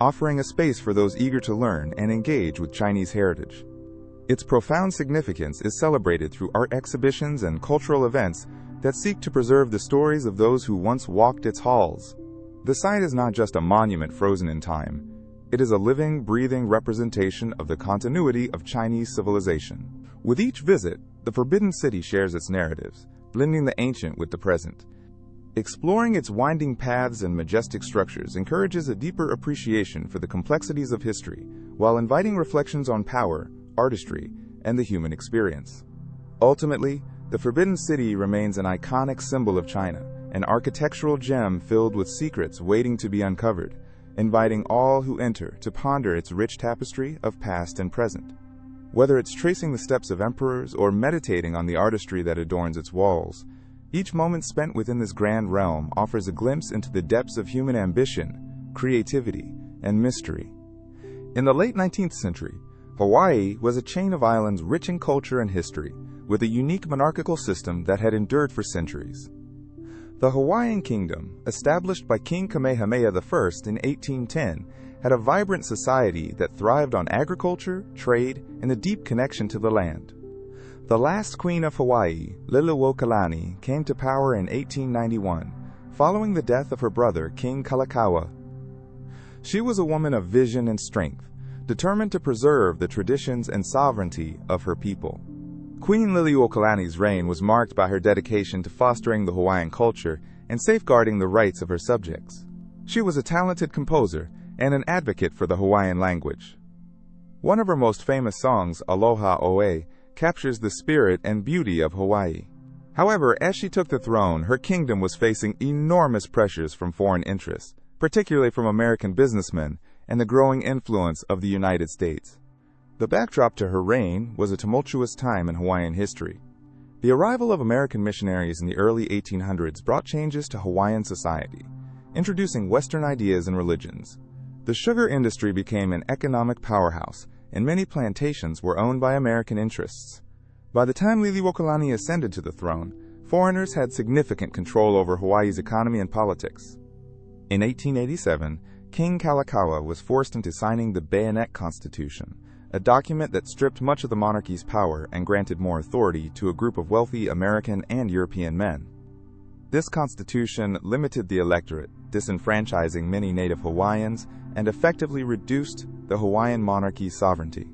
offering a space for those eager to learn and engage with Chinese heritage. Its profound significance is celebrated through art exhibitions and cultural events that seek to preserve the stories of those who once walked its halls. The site is not just a monument frozen in time. It is a living, breathing representation of the continuity of Chinese civilization. With each visit, the Forbidden City shares its narratives, blending the ancient with the present. Exploring its winding paths and majestic structures encourages a deeper appreciation for the complexities of history, while inviting reflections on power, artistry, and the human experience. Ultimately, the Forbidden City remains an iconic symbol of China, an architectural gem filled with secrets waiting to be uncovered, inviting all who enter to ponder its rich tapestry of past and present. Whether it's tracing the steps of emperors or meditating on the artistry that adorns its walls, each moment spent within this grand realm offers a glimpse into the depths of human ambition, creativity, and mystery. In the late 19th century, Hawaii was a chain of islands rich in culture and history, with a unique monarchical system that had endured for centuries. The Hawaiian Kingdom, established by King Kamehameha I in 1810, had a vibrant society that thrived on agriculture, trade, and a deep connection to the land. The last queen of Hawaii, Liliuokalani, came to power in 1891, following the death of her brother, King Kalakaua. She was a woman of vision and strength, determined to preserve the traditions and sovereignty of her people. Queen Liliuokalani's reign was marked by her dedication to fostering the Hawaiian culture and safeguarding the rights of her subjects. She was a talented composer and an advocate for the Hawaiian language. One of her most famous songs, Aloha Oe, captures the spirit and beauty of Hawaii. However, as she took the throne, her kingdom was facing enormous pressures from foreign interests, particularly from American businessmen and the growing influence of the United States. The backdrop to her reign was a tumultuous time in Hawaiian history. The arrival of American missionaries in the early 1800s brought changes to Hawaiian society, introducing Western ideas and religions. The sugar industry became an economic powerhouse, and many plantations were owned by American interests. By the time Liliuokalani ascended to the throne, foreigners had significant control over Hawaii's economy and politics. In 1887, King Kalakaua was forced into signing the Bayonet Constitution, a document that stripped much of the monarchy's power and granted more authority to a group of wealthy American and European men. This constitution limited the electorate, disenfranchising many native Hawaiians, and effectively reduced the Hawaiian monarchy's sovereignty.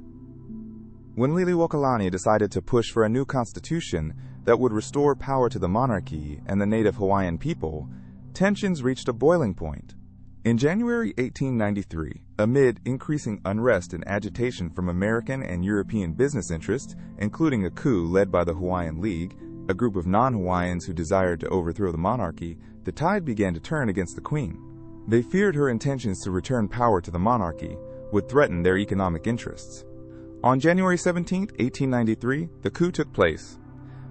When Liliuokalani decided to push for a new constitution that would restore power to the monarchy and the native Hawaiian people, tensions reached a boiling point. In January 1893, amid increasing unrest and agitation from American and European business interests, including a coup led by the Hawaiian League, a group of non-Hawaiians who desired to overthrow the monarchy, the tide began to turn against the Queen. They feared her intentions to return power to the monarchy would threaten their economic interests. On January 17, 1893, the coup took place.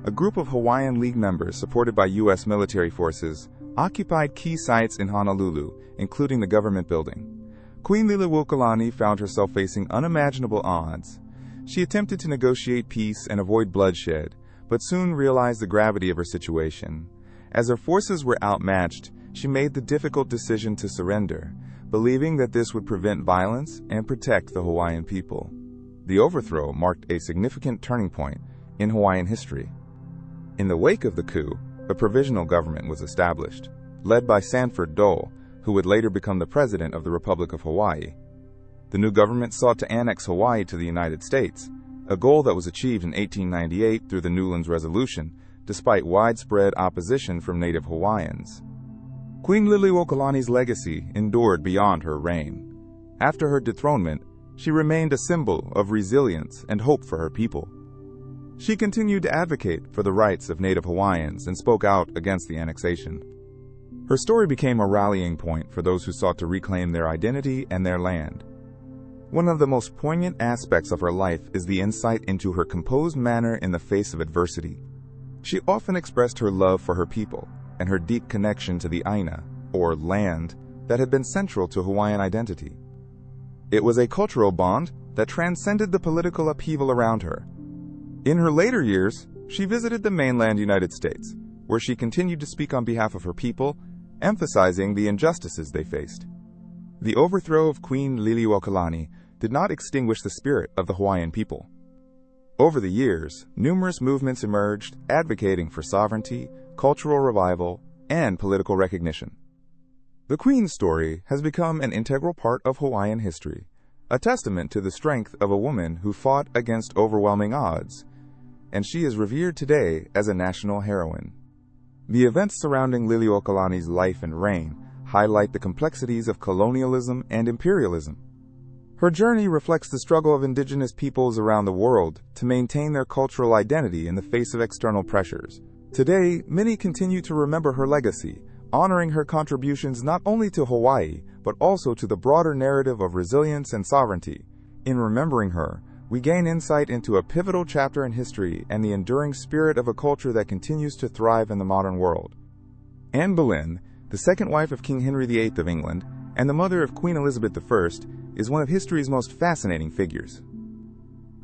A group of Hawaiian League members, supported by U.S. military forces, occupied key sites in Honolulu, including the government building. Queen Liliuokalani found herself facing unimaginable odds. She attempted to negotiate peace and avoid bloodshed, but soon realized the gravity of her situation. As her forces were outmatched, she made the difficult decision to surrender, believing that this would prevent violence and protect the Hawaiian people. The overthrow marked a significant turning point in Hawaiian history. In the wake of the coup, a provisional government was established, led by Sanford Dole, who would later become the president of the Republic of Hawaii. The new government sought to annex Hawaii to the United States, a goal that was achieved in 1898 through the Newlands Resolution, despite widespread opposition from native Hawaiians. Queen Liliuokalani's legacy endured beyond her reign. After her dethronement, she remained a symbol of resilience and hope for her people. She continued to advocate for the rights of native Hawaiians and spoke out against the annexation. Her story became a rallying point for those who sought to reclaim their identity and their land. One of the most poignant aspects of her life is the insight into her composed manner in the face of adversity. She often expressed her love for her people and her deep connection to the Aina, or land, that had been central to Hawaiian identity. It was a cultural bond that transcended the political upheaval around her. In her later years, she visited the mainland United States, where she continued to speak on behalf of her people, emphasizing the injustices they faced. The overthrow of Queen Liliuokalani did not extinguish the spirit of the Hawaiian people. Over the years, numerous movements emerged advocating for sovereignty, cultural revival, and political recognition. The Queen's story has become an integral part of Hawaiian history, a testament to the strength of a woman who fought against overwhelming odds, and she is revered today as a national heroine. The events surrounding Liliuokalani's life and reign highlight the complexities of colonialism and imperialism. Her journey reflects the struggle of indigenous peoples around the world to maintain their cultural identity in the face of external pressures. Today, many continue to remember her legacy, honoring her contributions not only to Hawaii, but also to the broader narrative of resilience and sovereignty. In remembering her, we gain insight into a pivotal chapter in history and the enduring spirit of a culture that continues to thrive in the modern world. Anne Boleyn, the second wife of King Henry VIII of England and the mother of Queen Elizabeth I, is one of history's most fascinating figures.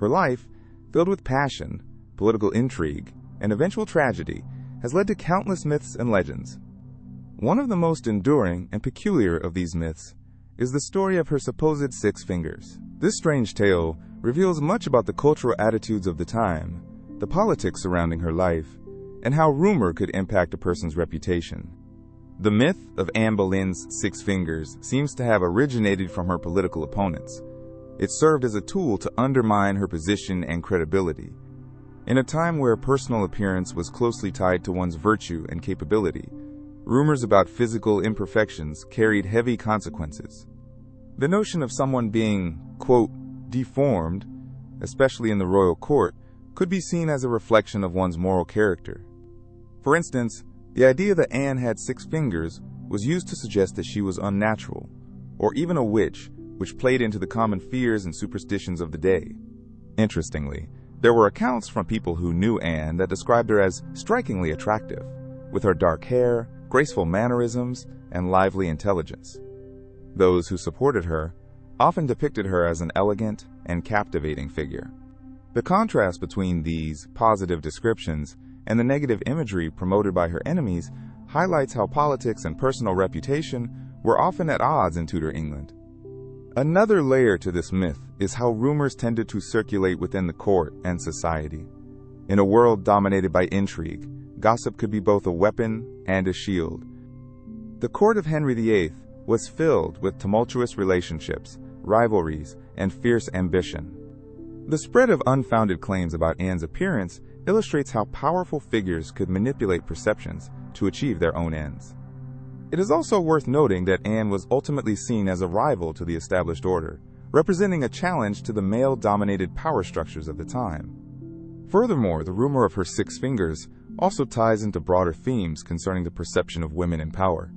Her life, filled with passion, political intrigue, and eventual tragedy, has led to countless myths and legends. One of the most enduring and peculiar of these myths is the story of her supposed 6 fingers. This strange tale reveals much about the cultural attitudes of the time, the politics surrounding her life, and how rumor could impact a person's reputation. The myth of Anne Boleyn's 6 fingers seems to have originated from her political opponents. It served as a tool to undermine her position and credibility. In a time where personal appearance was closely tied to one's virtue and capability, rumors about physical imperfections carried heavy consequences. The notion of someone being, quote, deformed, especially in the royal court, could be seen as a reflection of one's moral character. For instance, the idea that Anne had 6 fingers was used to suggest that she was unnatural, or even a witch, which played into the common fears and superstitions of the day. Interestingly, there were accounts from people who knew Anne that described her as strikingly attractive, with her dark hair, graceful mannerisms, and lively intelligence. Those who supported her often depicted her as an elegant and captivating figure. The contrast between these positive descriptions and the negative imagery promoted by her enemies highlights how politics and personal reputation were often at odds in Tudor England. Another layer to this myth is how rumors tended to circulate within the court and society. In a world dominated by intrigue, gossip could be both a weapon and a shield. The court of Henry VIII was filled with tumultuous relationships, rivalries, and fierce ambition. The spread of unfounded claims about Anne's appearance illustrates how powerful figures could manipulate perceptions to achieve their own ends. It is also worth noting that Anne was ultimately seen as a rival to the established order, representing a challenge to the male-dominated power structures of the time. Furthermore, the rumor of her 6 fingers also ties into broader themes concerning the perception of women in power.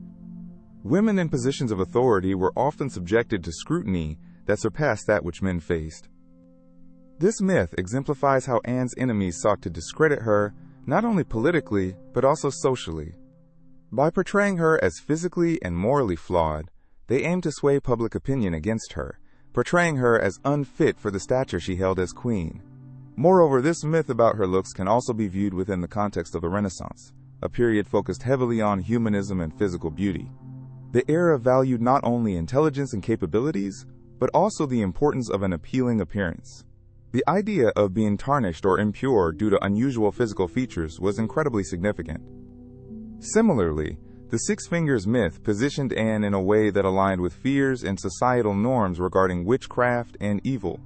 Women in positions of authority were often subjected to scrutiny that surpassed that which men faced. This myth exemplifies how Anne's enemies sought to discredit her, not only politically, but also socially. By portraying her as physically and morally flawed, they aimed to sway public opinion against her, portraying her as unfit for the stature she held as queen. Moreover, this myth about her looks can also be viewed within the context of the Renaissance, a period focused heavily on humanism and physical beauty. The era valued not only intelligence and capabilities, but also the importance of an appealing appearance. The idea of being tarnished or impure due to unusual physical features was incredibly significant. Similarly, the 6 fingers myth positioned Anne in a way that aligned with fears and societal norms regarding witchcraft and evil.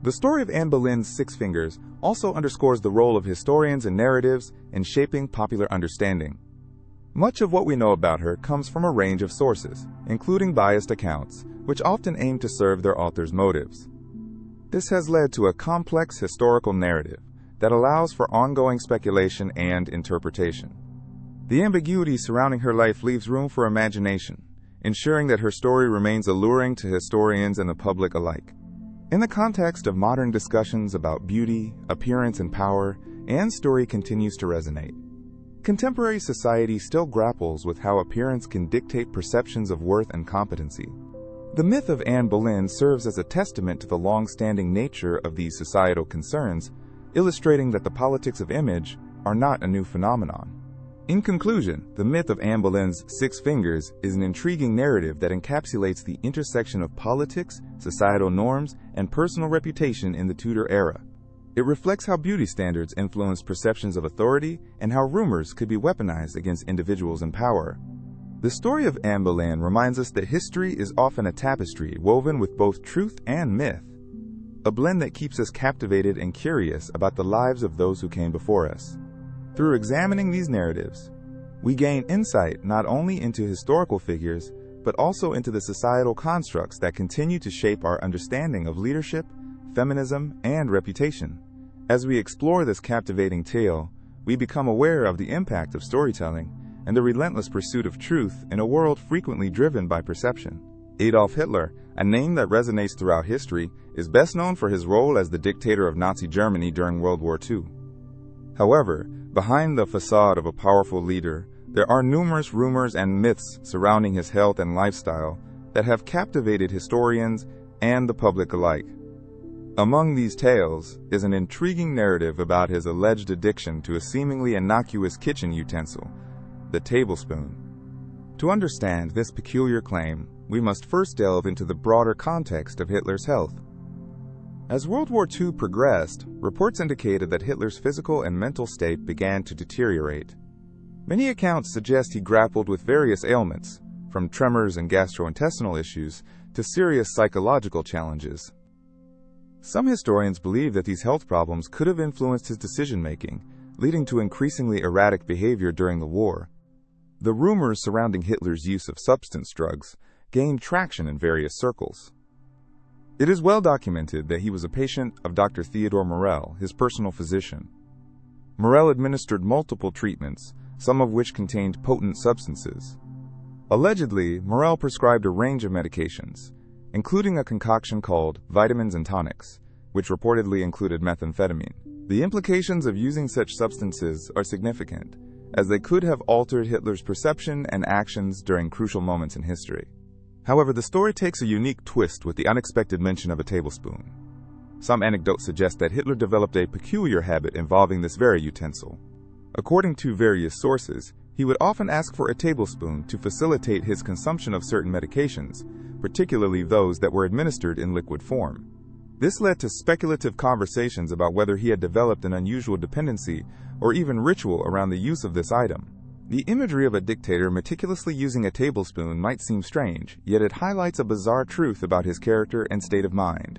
The story of Anne Boleyn's 6 fingers also underscores the role of historians and narratives in shaping popular understanding. Much of what we know about her comes from a range of sources, including biased accounts, which often aim to serve their authors' motives. This has led to a complex historical narrative that allows for ongoing speculation and interpretation. The ambiguity surrounding her life leaves room for imagination, ensuring that her story remains alluring to historians and the public alike. In the context of modern discussions about beauty, appearance, and power, Anne's story continues to resonate. Contemporary society still grapples with how appearance can dictate perceptions of worth and competency. The myth of Anne Boleyn serves as a testament to the long-standing nature of these societal concerns, illustrating that the politics of image are not a new phenomenon. In conclusion, the myth of Anne Boleyn's 6 fingers is an intriguing narrative that encapsulates the intersection of politics, societal norms, and personal reputation in the Tudor era. It reflects how beauty standards influenced perceptions of authority and how rumors could be weaponized against individuals in power. The story of Anne Boleyn reminds us that history is often a tapestry woven with both truth and myth, a blend that keeps us captivated and curious about the lives of those who came before us. Through examining these narratives, we gain insight not only into historical figures, but also into the societal constructs that continue to shape our understanding of leadership, feminism, and reputation. As we explore this captivating tale, we become aware of the impact of storytelling and the relentless pursuit of truth in a world frequently driven by perception. Adolf Hitler, a name that resonates throughout history, is best known for his role as the dictator of Nazi Germany during World War II. However, behind the facade of a powerful leader, there are numerous rumors and myths surrounding his health and lifestyle that have captivated historians and the public alike. Among these tales is an intriguing narrative about his alleged addiction to a seemingly innocuous kitchen utensil, the tablespoon. To understand this peculiar claim, we must first delve into the broader context of Hitler's health. As World War II progressed, reports indicated that Hitler's physical and mental state began to deteriorate. Many accounts suggest he grappled with various ailments, from tremors and gastrointestinal issues to serious psychological challenges. Some historians believe that these health problems could have influenced his decision-making, leading to increasingly erratic behavior during the war. The rumors surrounding Hitler's use of substance drugs gained traction in various circles. It is well documented that he was a patient of Dr. Theodore Morell, his personal physician. Morell administered multiple treatments, some of which contained potent substances. Allegedly, Morell prescribed a range of medications, including a concoction called vitamins and tonics, which reportedly included methamphetamine. The implications of using such substances are significant, as they could have altered Hitler's perception and actions during crucial moments in history. However, the story takes a unique twist with the unexpected mention of a tablespoon. Some anecdotes suggest that Hitler developed a peculiar habit involving this very utensil. According to various sources, he would often ask for a tablespoon to facilitate his consumption of certain medications, particularly those that were administered in liquid form. This led to speculative conversations about whether he had developed an unusual dependency or even ritual around the use of this item. The imagery of a dictator meticulously using a tablespoon might seem strange, yet it highlights a bizarre truth about his character and state of mind.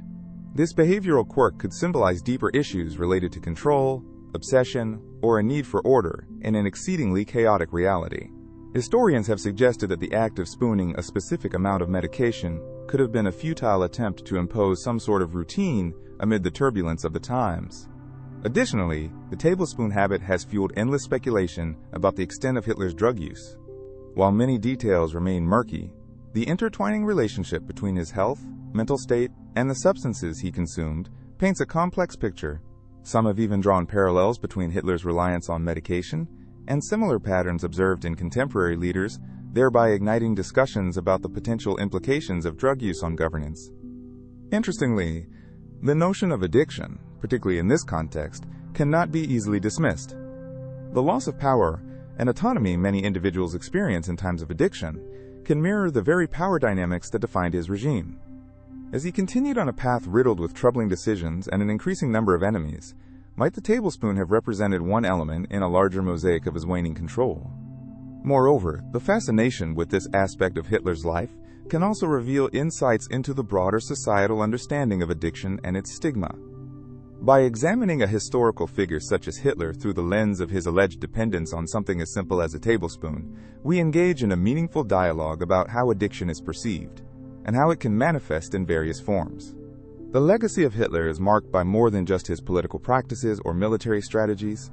This behavioral quirk could symbolize deeper issues related to control, obsession, or a need for order in an exceedingly chaotic reality. Historians have suggested that the act of spooning a specific amount of medication could have been a futile attempt to impose some sort of routine amid the turbulence of the times. Additionally, the tablespoon habit has fueled endless speculation about the extent of Hitler's drug use. While many details remain murky, the intertwining relationship between his health, mental state, and the substances he consumed paints a complex picture. Some have even drawn parallels between Hitler's reliance on medication and similar patterns observed in contemporary leaders, thereby igniting discussions about the potential implications of drug use on governance. Interestingly, the notion of addiction, particularly in this context, cannot be easily dismissed. The loss of power and autonomy many individuals experience in times of addiction can mirror the very power dynamics that defined his regime. As he continued on a path riddled with troubling decisions and an increasing number of enemies, might the tablespoon have represented one element in a larger mosaic of his waning control? Moreover, the fascination with this aspect of Hitler's life can also reveal insights into the broader societal understanding of addiction and its stigma. By examining a historical figure such as Hitler through the lens of his alleged dependence on something as simple as a tablespoon, we engage in a meaningful dialogue about how addiction is perceived and how it can manifest in various forms. The legacy of Hitler is marked by more than just his political practices or military strategies.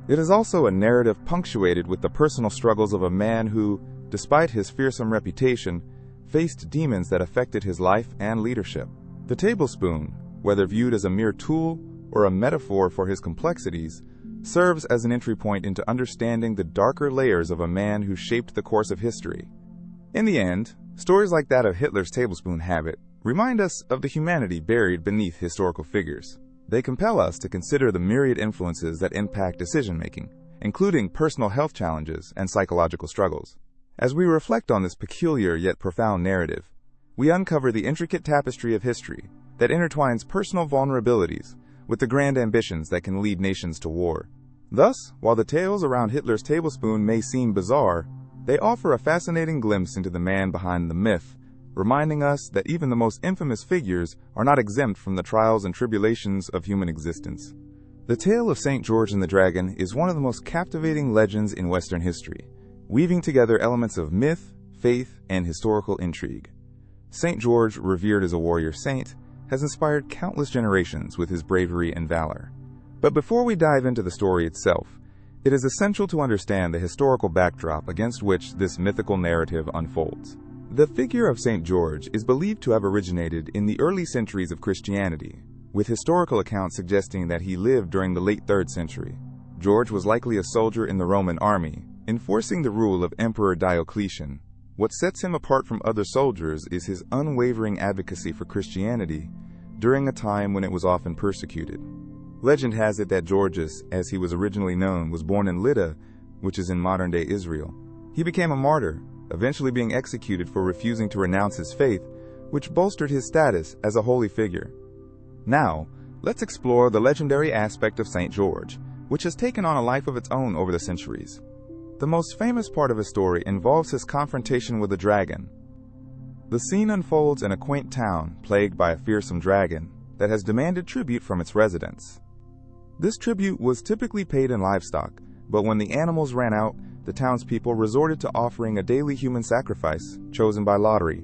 It is also a narrative punctuated with the personal struggles of a man who, despite his fearsome reputation, faced demons that affected his life and leadership. The tablespoon, whether viewed as a mere tool or a metaphor for his complexities, serves as an entry point into understanding the darker layers of a man who shaped the course of history. In the end, stories like that of Hitler's tablespoon habit remind us of the humanity buried beneath historical figures. They compel us to consider the myriad influences that impact decision-making, including personal health challenges and psychological struggles. As we reflect on this peculiar yet profound narrative, we uncover the intricate tapestry of history that intertwines personal vulnerabilities with the grand ambitions that can lead nations to war. Thus, while the tales around Hitler's tablespoon may seem bizarre, they offer a fascinating glimpse into the man behind the myth, reminding us that even the most infamous figures are not exempt from the trials and tribulations of human existence. The tale of St. George and the Dragon is one of the most captivating legends in Western history, weaving together elements of myth, faith, and historical intrigue. St. George, revered as a warrior saint, has inspired countless generations with his bravery and valor. But before we dive into the story itself, it is essential to understand the historical backdrop against which this mythical narrative unfolds. The figure of St. George is believed to have originated in the early centuries of Christianity, with historical accounts suggesting that he lived during the late 3rd century. George was likely a soldier in the Roman army, enforcing the rule of Emperor Diocletian. What sets him apart from other soldiers is his unwavering advocacy for Christianity during a time when it was often persecuted. Legend has it that Georgius, as he was originally known, was born in Lydda, which is in modern-day Israel. He became a martyr, eventually being executed for refusing to renounce his faith, which bolstered his status as a holy figure. Now, let's explore the legendary aspect of St. George, which has taken on a life of its own over the centuries. The most famous part of his story involves his confrontation with a dragon. The scene unfolds in a quaint town plagued by a fearsome dragon that has demanded tribute from its residents. This tribute was typically paid in livestock, but when the animals ran out, the townspeople resorted to offering a daily human sacrifice, chosen by lottery.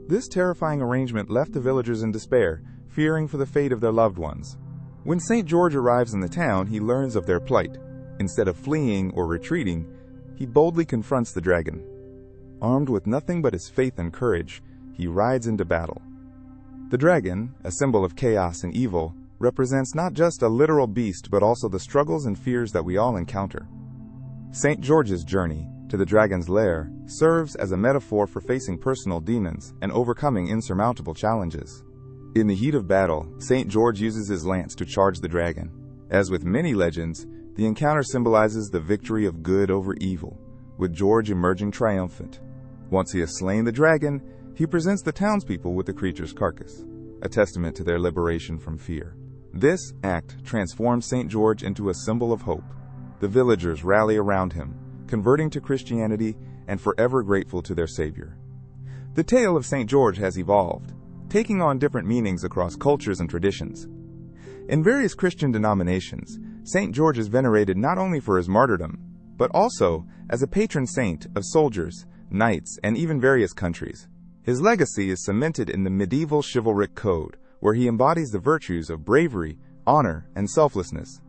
This terrifying arrangement left the villagers in despair, fearing for the fate of their loved ones. When St. George arrives in the town, he learns of their plight. Instead of fleeing or retreating, he boldly confronts the dragon. Armed with nothing but his faith and courage, he rides into battle. The dragon, a symbol of chaos and evil, represents not just a literal beast but also the struggles and fears that we all encounter. St. George's journey to the dragon's lair serves as a metaphor for facing personal demons and overcoming insurmountable challenges. In the heat of battle, St. George uses his lance to charge the dragon. As with many legends, The encounter symbolizes the victory of good over evil, with George emerging triumphant. Once he has slain the dragon, he presents the townspeople with the creature's carcass, a testament to their liberation from fear. This act transforms St. George into a symbol of hope. The villagers rally around him, converting to Christianity and forever grateful to their Savior. The tale of St. George has evolved, taking on different meanings across cultures and traditions. In various Christian denominations, St. George is venerated not only for his martyrdom, but also as a patron saint of soldiers, knights, and even various countries. His legacy is cemented in the medieval chivalric code, where he embodies the virtues of bravery, honor, and selflessness.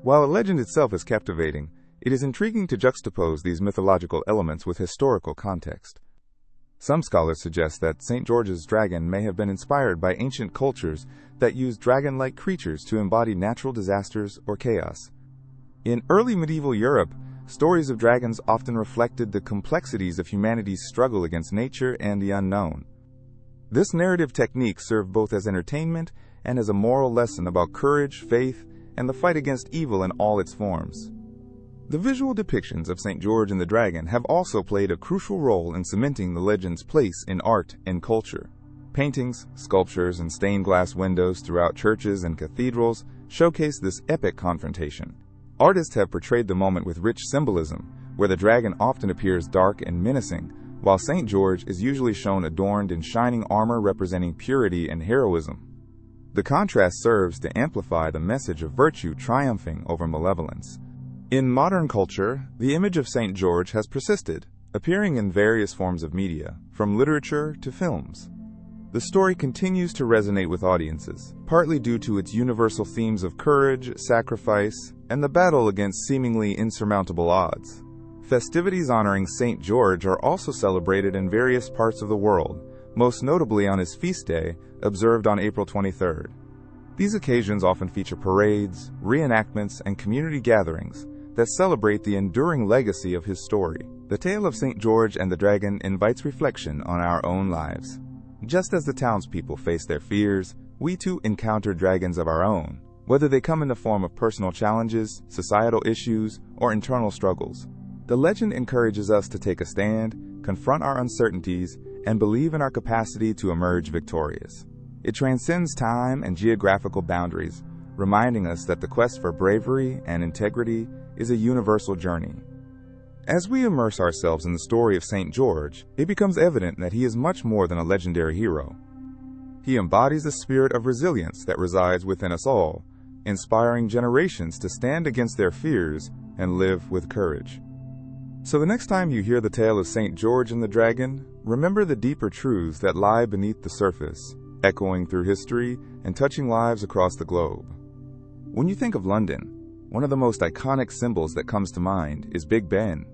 While the legend itself is captivating, it is intriguing to juxtapose these mythological elements with historical context. Some scholars suggest that St. George's dragon may have been inspired by ancient cultures that used dragon-like creatures to embody natural disasters or chaos. In early medieval Europe, stories of dragons often reflected the complexities of humanity's struggle against nature and the unknown. This narrative technique served both as entertainment and as a moral lesson about courage, faith, and the fight against evil in all its forms. The visual depictions of St. George and the Dragon have also played a crucial role in cementing the legend's place in art and culture. Paintings, sculptures, and stained glass windows throughout churches and cathedrals showcase this epic confrontation. Artists have portrayed the moment with rich symbolism, where the dragon often appears dark and menacing, while St. George is usually shown adorned in shining armor representing purity and heroism. The contrast serves to amplify the message of virtue triumphing over malevolence. In modern culture, the image of St. George has persisted, appearing in various forms of media, from literature to films. The story continues to resonate with audiences, partly due to its universal themes of courage, sacrifice, and the battle against seemingly insurmountable odds. Festivities honoring St. George are also celebrated in various parts of the world, most notably on his feast day, observed on April 23rd. These occasions often feature parades, reenactments, and community gatherings that celebrate the enduring legacy of his story. The tale of St. George and the Dragon invites reflection on our own lives. Just as the townspeople face their fears, we too encounter dragons of our own, whether they come in the form of personal challenges, societal issues, or internal struggles. The legend encourages us to take a stand, confront our uncertainties, and believe in our capacity to emerge victorious. It transcends time and geographical boundaries, reminding us that the quest for bravery and integrity is a universal journey. As we immerse ourselves in the story of St. George, it becomes evident that he is much more than a legendary hero. He embodies the spirit of resilience that resides within us all, inspiring generations to stand against their fears and live with courage. So the next time you hear the tale of St. George and the Dragon, remember the deeper truths that lie beneath the surface, echoing through history and touching lives across the globe. When you think of London, one of the most iconic symbols that comes to mind is Big Ben.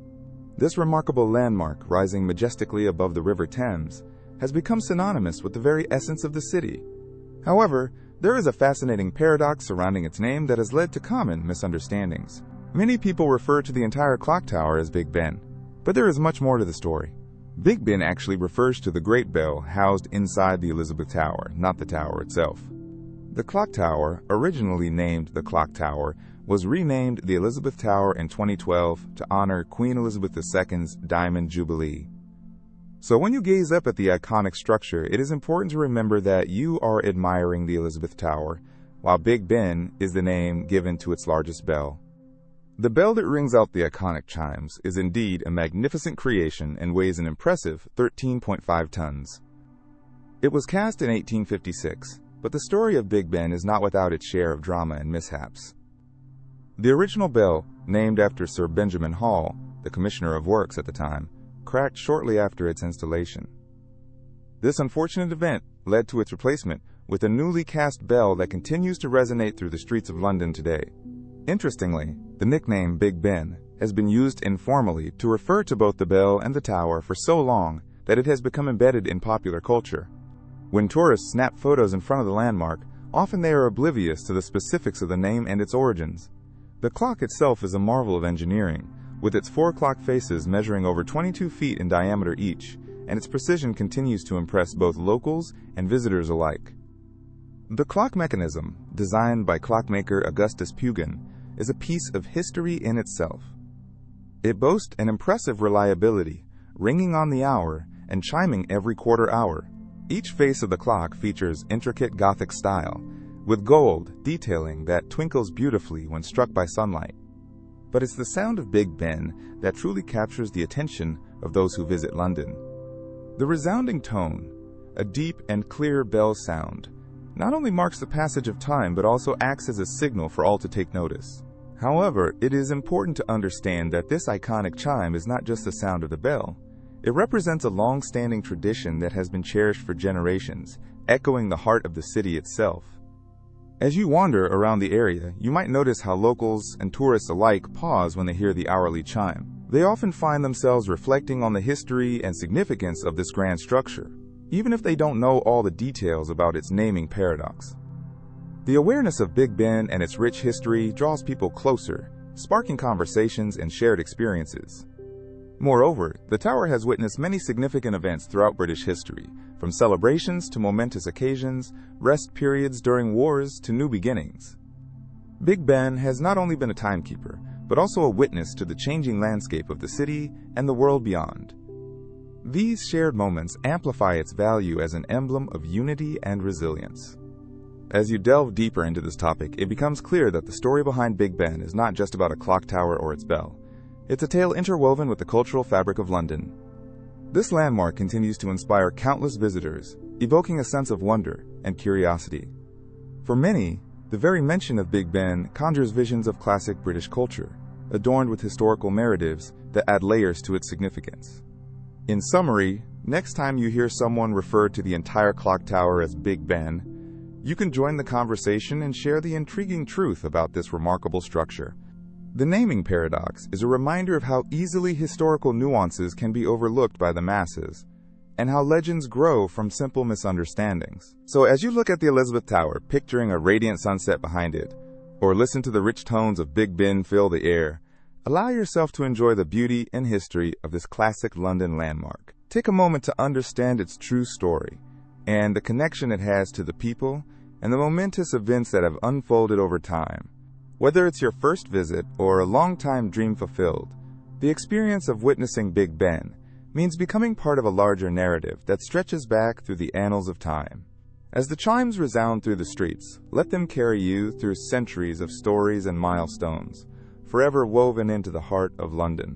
This remarkable landmark, rising majestically above the River Thames, has become synonymous with the very essence of the city. However, there is a fascinating paradox surrounding its name that has led to common misunderstandings. Many people refer to the entire clock tower as Big Ben, but there is much more to the story. Big Ben actually refers to the Great Bell housed inside the Elizabeth Tower, not the tower itself. The clock tower, originally named the Clock Tower, was renamed the Elizabeth Tower in 2012 to honor Queen Elizabeth II's Diamond Jubilee. So when you gaze up at the iconic structure, it is important to remember that you are admiring the Elizabeth Tower, while Big Ben is the name given to its largest bell. The bell that rings out the iconic chimes is indeed a magnificent creation and weighs an impressive 13.5 tons. It was cast in 1856, but the story of Big Ben is not without its share of drama and mishaps. The original bell, named after Sir Benjamin Hall, the Commissioner of Works at the time, cracked shortly after its installation. This unfortunate event led to its replacement with a newly cast bell that continues to resonate through the streets of London today. Interestingly, the nickname Big Ben has been used informally to refer to both the bell and the tower for so long that it has become embedded in popular culture. When tourists snap photos in front of the landmark, often they are oblivious to the specifics of the name and its origins. The clock itself is a marvel of engineering, with its 4 clock faces measuring over 22 feet in diameter each, and its precision continues to impress both locals and visitors alike. The clock mechanism, designed by clockmaker Augustus Pugin, is a piece of history in itself. It boasts an impressive reliability, ringing on the hour and chiming every quarter hour. Each face of the clock features intricate Gothic style, with gold detailing that twinkles beautifully when struck by sunlight. But it's the sound of Big Ben that truly captures the attention of those who visit London. The resounding tone, a deep and clear bell sound, not only marks the passage of time but also acts as a signal for all to take notice. However, it is important to understand that this iconic chime is not just the sound of the bell. It represents a long-standing tradition that has been cherished for generations, echoing the heart of the city itself. As you wander around the area, you might notice how locals and tourists alike pause when they hear the hourly chime. They often find themselves reflecting on the history and significance of this grand structure, even if they don't know all the details about its naming paradox. The awareness of Big Ben and its rich history draws people closer, sparking conversations and shared experiences. Moreover, the tower has witnessed many significant events throughout British history, from celebrations to momentous occasions, rest periods during wars to new beginnings. Big Ben has not only been a timekeeper, but also a witness to the changing landscape of the city and the world beyond. These shared moments amplify its value as an emblem of unity and resilience. As you delve deeper into this topic, it becomes clear that the story behind Big Ben is not just about a clock tower or its bell. It's a tale interwoven with the cultural fabric of London. This landmark continues to inspire countless visitors, evoking a sense of wonder and curiosity. For many, the very mention of Big Ben conjures visions of classic British culture, adorned with historical narratives that add layers to its significance. In summary, next time you hear someone refer to the entire clock tower as Big Ben, you can join the conversation and share the intriguing truth about this remarkable structure. The naming paradox is a reminder of how easily historical nuances can be overlooked by the masses, and how legends grow from simple misunderstandings. So as you look at the Elizabeth Tower, picturing a radiant sunset behind it, or listen to the rich tones of Big Ben fill the air, allow yourself to enjoy the beauty and history of this classic London landmark. Take a moment to understand its true story, and the connection it has to the people, and the momentous events that have unfolded over time. Whether it's your first visit or a long-time dream fulfilled, the experience of witnessing Big Ben means becoming part of a larger narrative that stretches back through the annals of time. As the chimes resound through the streets, let them carry you through centuries of stories and milestones, forever woven into the heart of London.